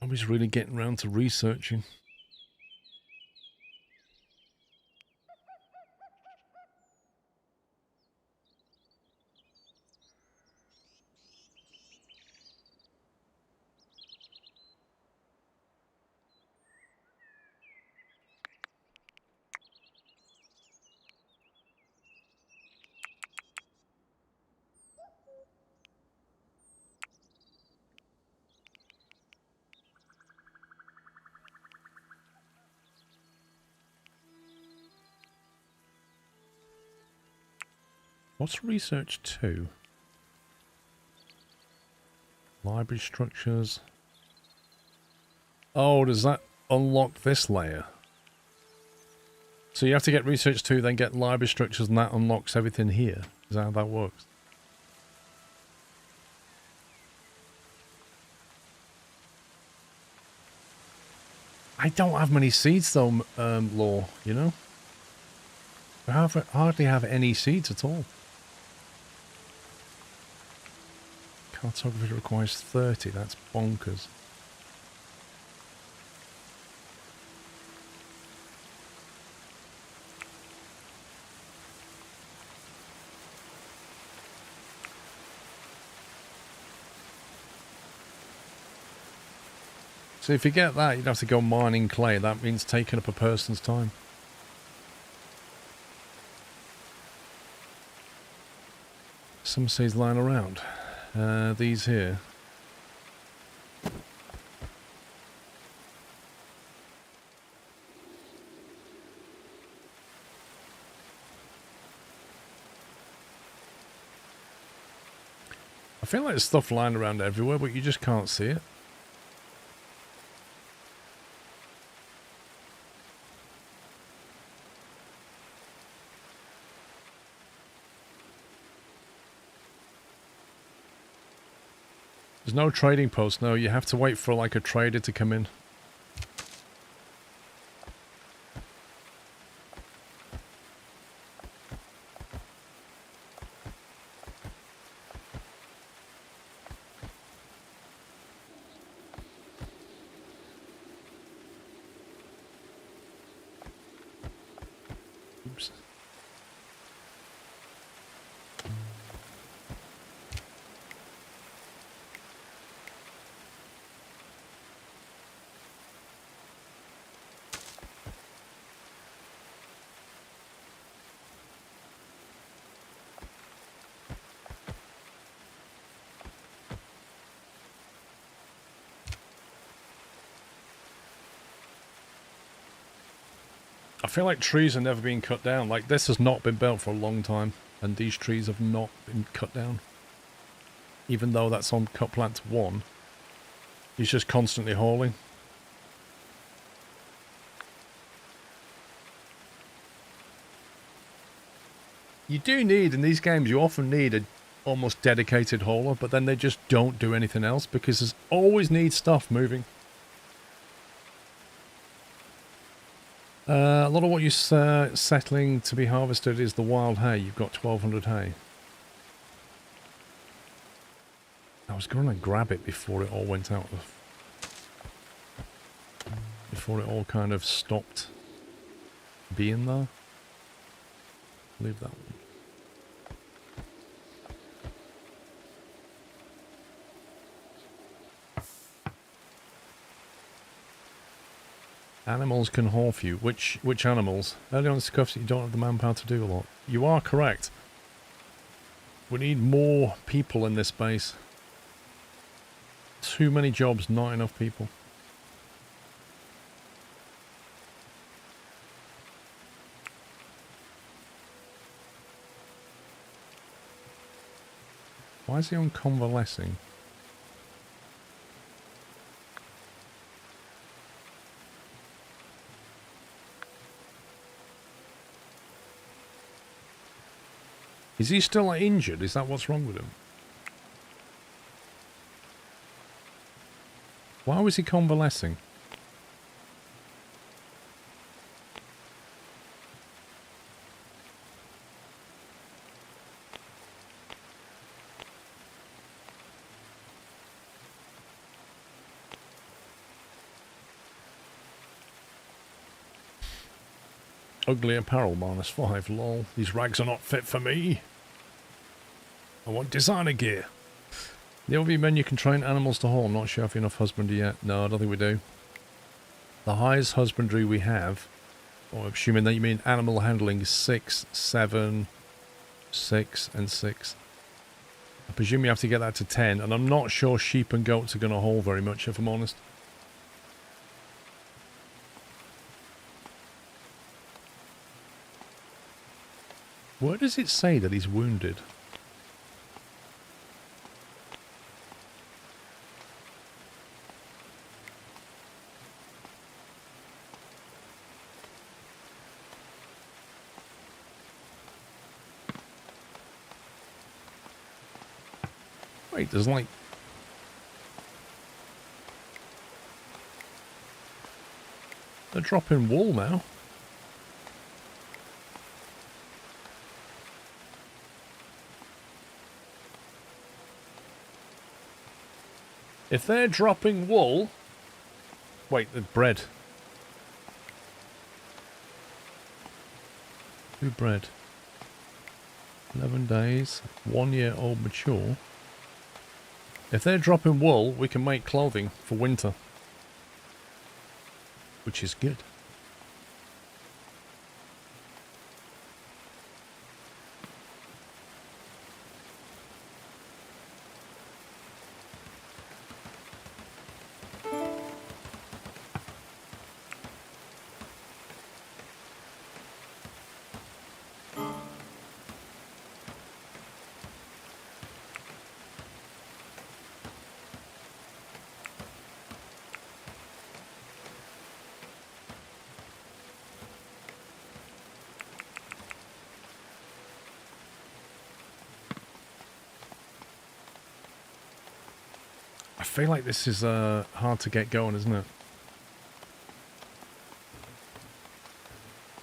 Nobody's really getting around to researching. What's research 2? Library structures. Oh, does that unlock this layer? So you have to get research 2, then get library structures, and that unlocks everything here. Is that how that works? I don't have many seeds though, Law, you know? I hardly have any seeds at all. Cartography requires 30, that's bonkers. So if you get that, you'd have to go mining clay. That means taking up a person's time. some seeds lying around. These here. I feel like there's stuff lying around everywhere, but you just can't see it. There's no trading post, no. You have to wait for like a trader to come in. Oops. I feel like trees are never being cut down. Like, this has not been built for a long time, and these trees have not been cut down. Even though that's on cut plant 1. He's just constantly hauling. You do need, in these games, you often need a almost dedicated hauler, but then they just don't do anything else because there's always need stuff moving. A lot of what you're settling to be harvested is the wild hay. You've got 1,200 hay. I was going to grab it before it all went out of... Before it all kind of stopped being there. Leave that one. Animals can haul for you. Which animals? Early on discussed that you don't have the manpower to do a lot. You are correct. We need more people in this base. Too many jobs, not enough people. Why is he on convalescing? Is he still injured? Is that what's wrong with him? Why was he convalescing? Ugly apparel, -5. Lol. These rags are not fit for me. I want designer gear. The OV menu can train animals to haul. I'm not sure if you have enough husbandry yet. No, I don't think we do. The highest husbandry we have, or I'm assuming that you mean animal handling, is 6, 7, 6, and 6. I presume you have to get that to 10, and I'm not sure sheep and goats are going to haul very much, if I'm honest. Where does it say that he's wounded? Wait, there's like... They're dropping wool now. If they're dropping wool... Wait, the bread. Who bread? 11 days, 1 year old mature. If they're dropping wool, we can make clothing for winter. Which is good. I feel like this is hard to get going, isn't it?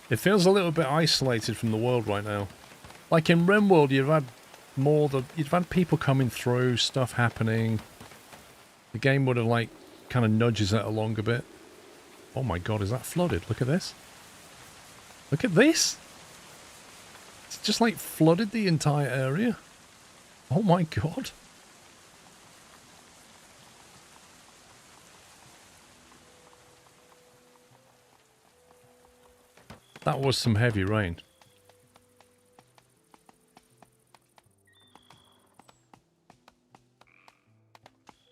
It feels a little bit isolated from the world right now. Like in RimWorld, you've had people coming through, stuff happening. The game would have like kind of nudges it along a bit. Oh my god, is that flooded? Look at this. Look at this. It's just like flooded the entire area. Oh my god. That was some heavy rain.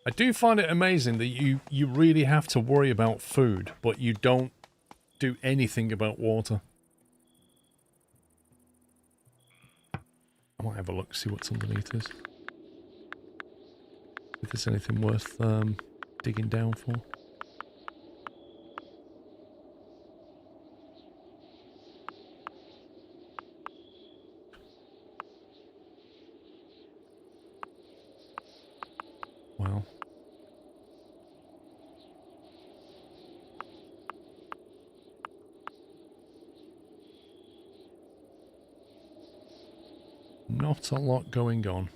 I do find it amazing that you really have to worry about food, but you don't do anything about water. I might have a look, see what's underneath this. If there's anything worth digging down for. Well. Not a lot going on.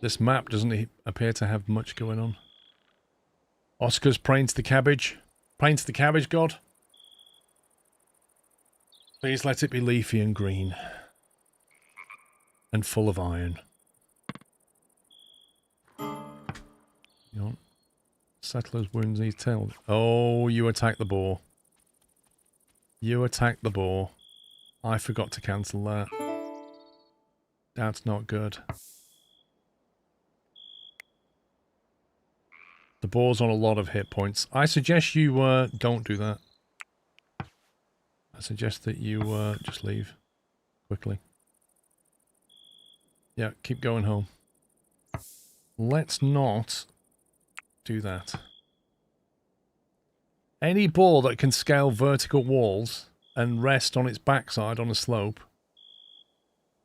This map doesn't appear to have much going on. Oscar's praying to the cabbage. Praying to the cabbage god. Please let it be leafy and green. And full of iron. You know, Settler's wounds need tailed. Oh, you attacked the boar. You attacked the boar. I forgot to cancel that. That's not good. The boar's on a lot of hit points. I suggest you don't do that. I suggest that you just leave quickly. Yeah, keep going home. Let's not do that. Any boar that can scale vertical walls and rest on its backside on a slope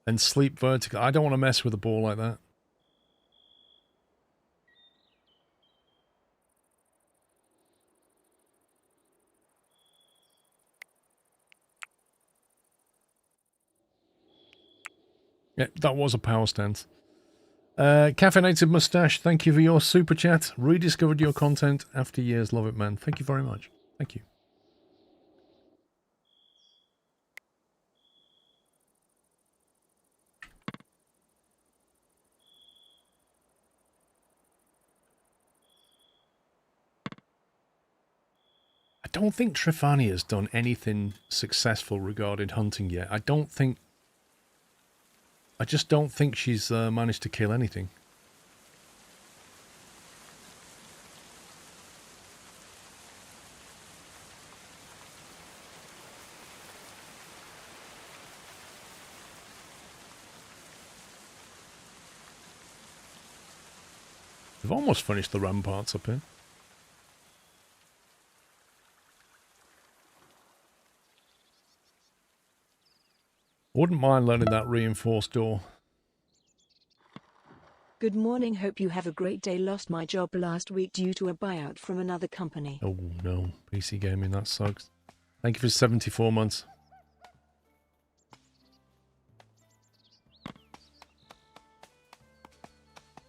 and sleep vertical. I don't want to mess with a boar like that. Yeah, that was a power stance. Caffeinated Mustache, thank you for your super chat. Rediscovered your content after years. Love it, man. Thank you very much. Thank you. I don't think Trifani has done anything successful regarding hunting yet. I just don't think she's managed to kill anything. We've almost finished the ramparts up here. Wouldn't mind learning that reinforced door. Good morning, hope you have a great day. Lost my job last week due to a buyout from another company. Oh no, PC Gaming, that sucks. Thank you for 74 months.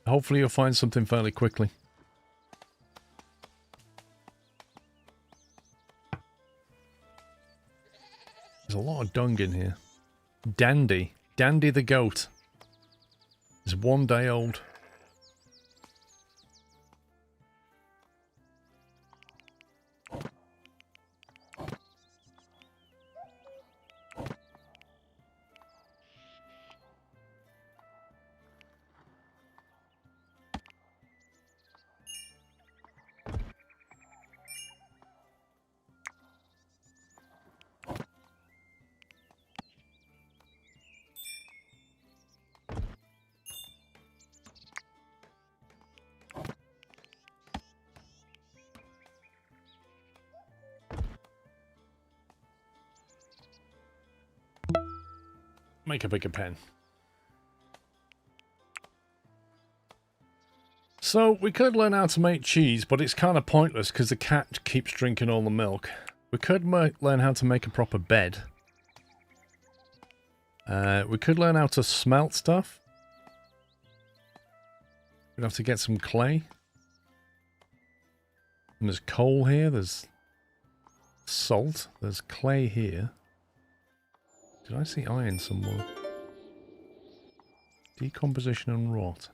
Hopefully you'll find something fairly quickly. There's a lot of dung in here. Dandy. Dandy the goat. Is 1 day old. Make a bigger pen. So we could learn how to make cheese, but it's kind of pointless because the cat keeps drinking all the milk. We could learn how to make a proper bed. We could learn how to smelt stuff. We'd have to get some clay. And there's coal here, there's salt, there's clay here. Did I see iron somewhere? Decomposition and rot.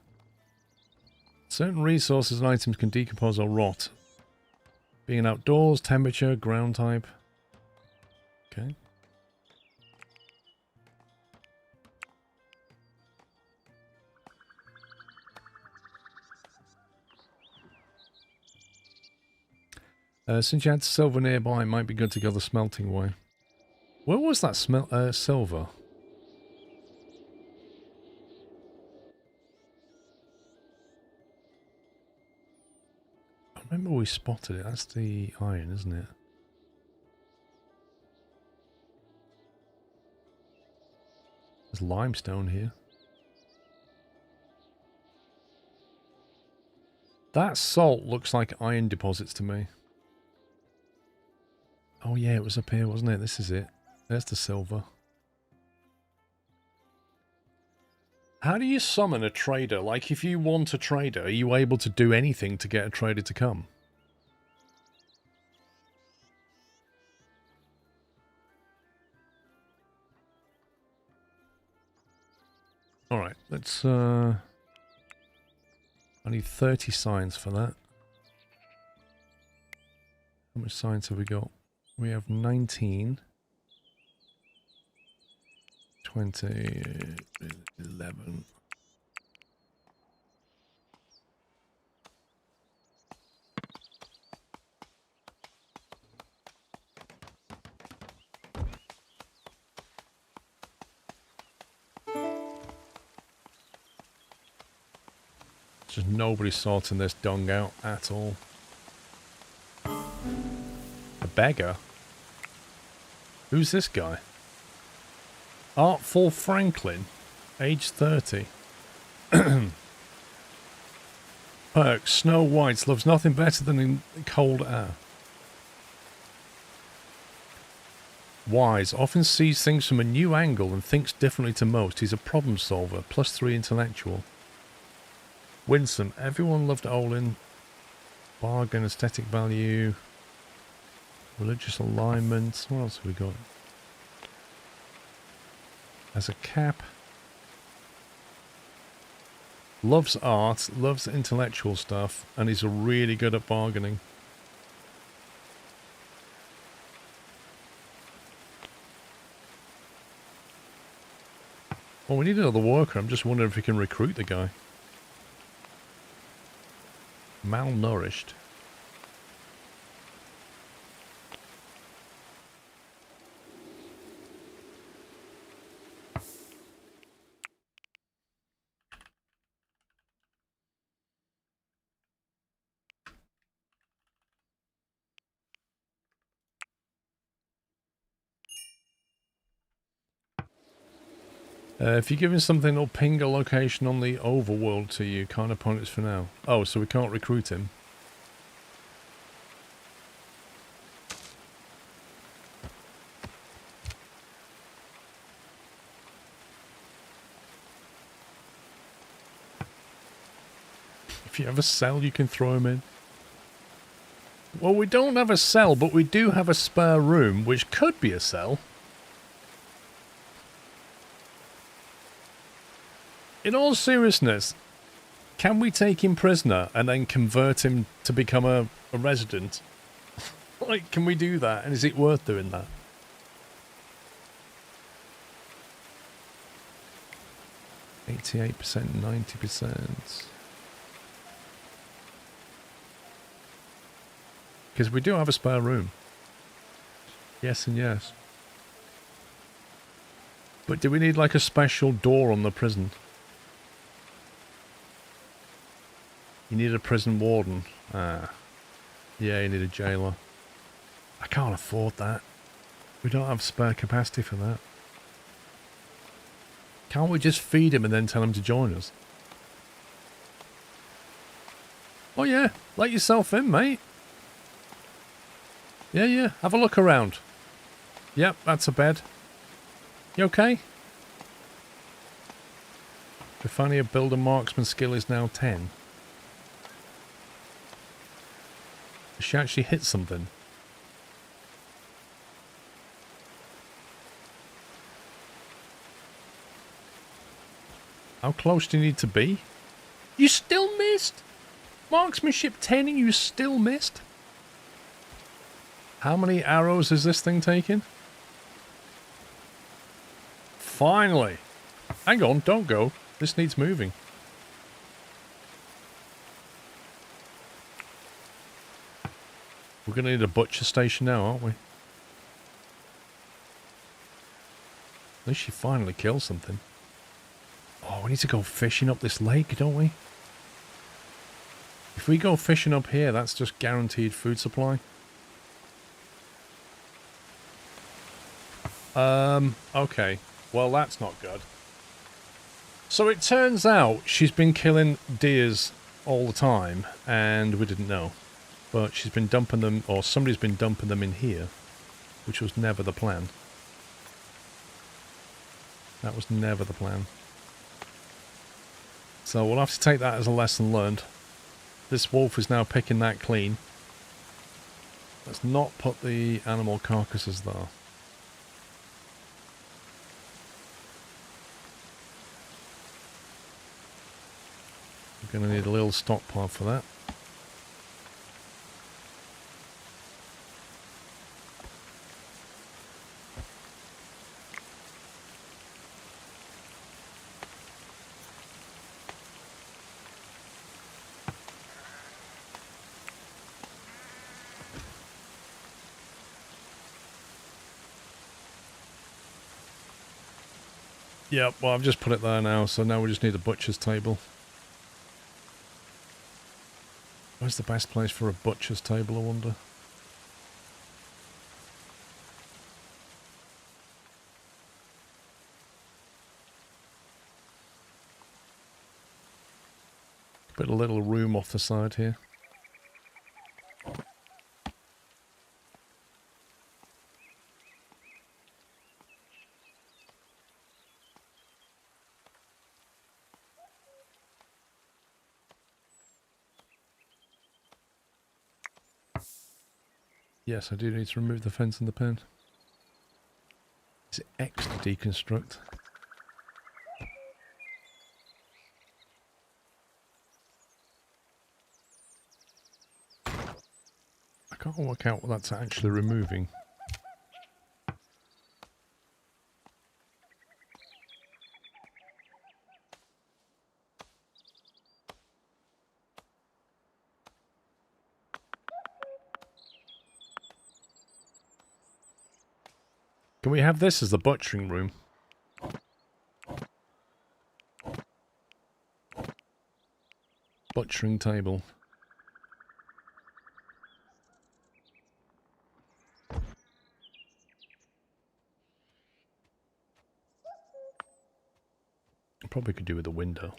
Certain resources and items can decompose or rot. Being outdoors, temperature, ground type. Okay. Since you had silver nearby, it might be good to go the smelting way. Where was that silver? I remember we spotted it. That's the iron, isn't it? There's limestone here. That salt looks like iron deposits to me. Oh yeah, it was up here, wasn't it? This is it. There's the silver. How do you summon a trader? Like, if you want a trader, are you able to do anything to get a trader to come? Alright, let's, I need 30 signs for that. How much signs have we got? We have 19. 20, 11. Just nobody sorting this dung out at all. A beggar? Who's this guy? Artful Franklin, age 30. Perks, Snow White loves nothing better than in cold air. Wise, often sees things from a new angle and thinks differently to most. He's a problem solver, +3 intellectual. Winsome, everyone loved Olin. Bargain, aesthetic value. Religious alignment. What else have we got? As a cap. Loves art, loves intellectual stuff, and he's really good at bargaining. Well, we need another worker. I'm just wondering if we can recruit the guy. Malnourished. If you're giving something, it'll ping a location on the overworld to you. Kind of pointless for now. Oh, so we can't recruit him. If you have a cell, you can throw him in. Well, we don't have a cell, but we do have a spare room, which could be a cell. In all seriousness, can we take him prisoner and then convert him to become a resident? Like, can we do that? And is it worth doing that? %, 90%. Because we do have a spare room. Yes and yes. But do we need like a special door on the prison? You need a prison warden. Ah. Yeah, you need a jailer. I can't afford that. We don't have spare capacity for that. Can't we just feed him and then tell him to join us? Oh yeah, let yourself in, mate. Yeah, yeah, have a look around. Yep, that's a bed. You okay? Bifania builder marksman skill is now 10. Did she actually hit something? How close do you need to be? You still missed? Marksmanship 10 and you still missed? How many arrows is this thing taking? Finally. Hang on, don't go. This needs moving. We're going to need a butcher station now, aren't we? At least she finally killed something. Oh, we need to go fishing up this lake, don't we? If we go fishing up here, that's just guaranteed food supply. Okay. Well, that's not good. So it turns out she's been killing deers all the time, and we didn't know. But she's been dumping them, or somebody's been dumping them in here, which was never the plan. That was never the plan. So we'll have to take that as a lesson learned. This wolf is now picking that clean. Let's not put the animal carcasses there. We're going to need a little stockpile for that. Yep, well I've just put it there now, so now we just need a butcher's table. Where's the best place for a butcher's table, I wonder? Put a little room off the side here. Yes, I do need to remove the fence and the pen. Is it X to deconstruct? I can't work out what that's actually removing. Can we have this as the butchering room? Butchering table. Probably could do with a window.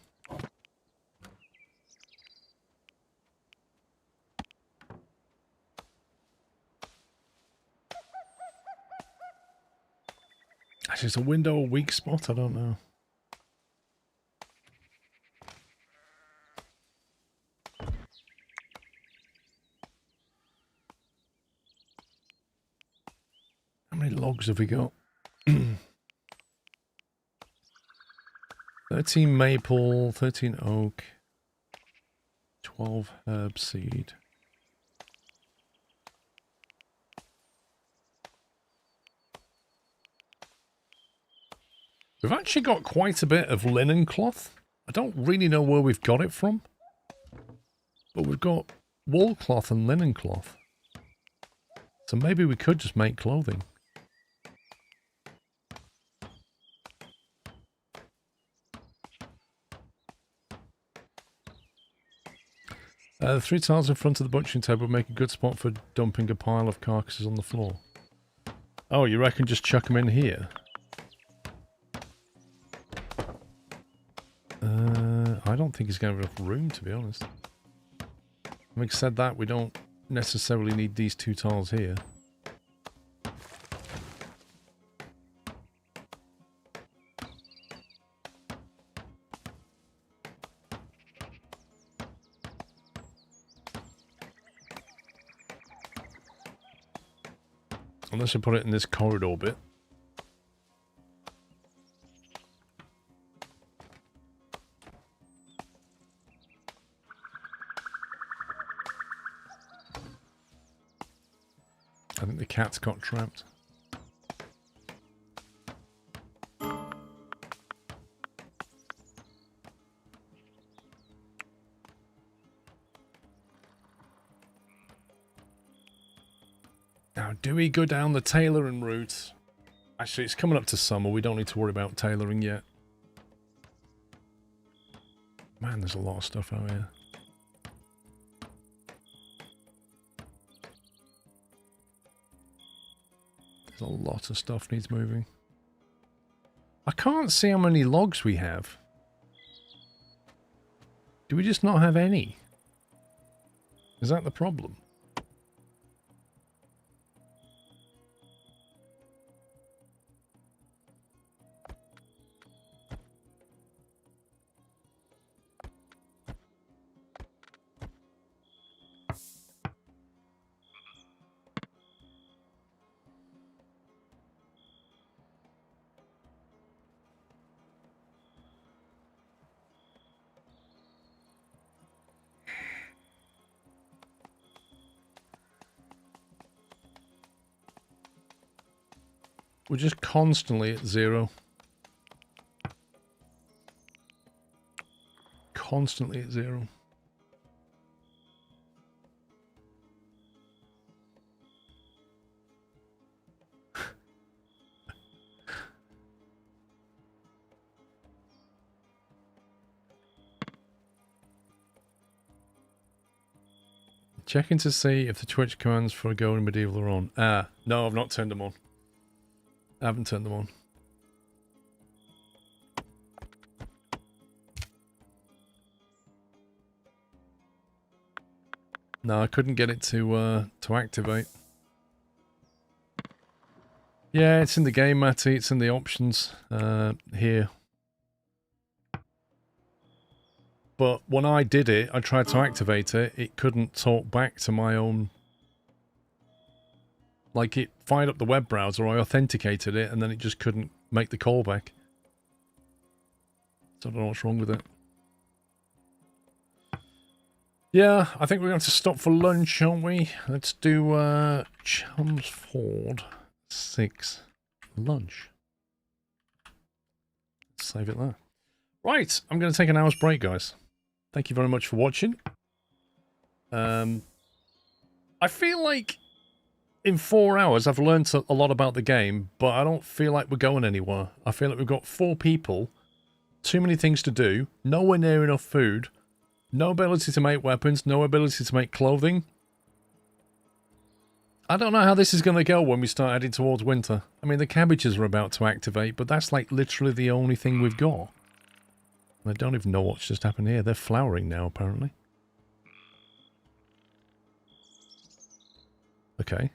Actually, is a window a weak spot? I don't know. How many logs have we got? 13 maple, 13 oak, 12 herb seed. We've actually got quite a bit of linen cloth. I don't really know where we've got it from, but we've got wool cloth and linen cloth. So maybe we could just make clothing. The 3 tiles in front of the butchering table would make a good spot for dumping a pile of carcasses on the floor. Oh, you reckon just chuck them in here? I don't think he's going to have enough room, to be honest. Having said that, we don't necessarily need these 2 tiles here. Unless I put it in this corridor bit. I think the cat's got trapped. Now, do we go down the tailoring route? Actually, it's coming up to summer. We don't need to worry about tailoring yet. Man, there's a lot of stuff out here. A lot of stuff needs moving. I can't see how many logs we have. Do we just not have any? Is that the problem? We're just constantly at 0. Constantly at 0. Checking to see if the Twitch commands for Go and Medieval are on. Ah, no, I've not turned them on. I haven't turned them on. No, I couldn't get it to activate. Yeah, it's in the game, Matty. It's in the options here. But when I did it, I tried to activate it. It couldn't talk back to my own... Like, it fired up the web browser, I authenticated it, and then it just couldn't make the callback. So I don't know what's wrong with it. Yeah, I think we're going to stop for lunch, aren't we? Let's do Chelmsford 6 lunch. Save it there. Right, I'm going to take an hour's break, guys. Thank you very much for watching. I feel like in 4 hours I've learned a lot about the game, but I don't feel like we're going anywhere. I feel like we've got 4 people, too many things to do, nowhere near enough food, no ability to make weapons, no ability to make clothing. I don't know how this is going to go when we start heading towards winter. I mean, the cabbages are about to activate, but that's like literally the only thing we've got. I don't even know what's just happened here. They're flowering now, apparently. Okay.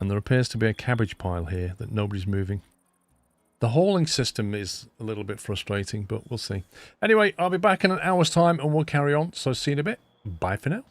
And there appears to be a cabbage pile here that nobody's moving. The hauling system is a little bit frustrating, but we'll see. Anyway, I'll be back in an hour's time and we'll carry on. So see you in a bit. Bye for now.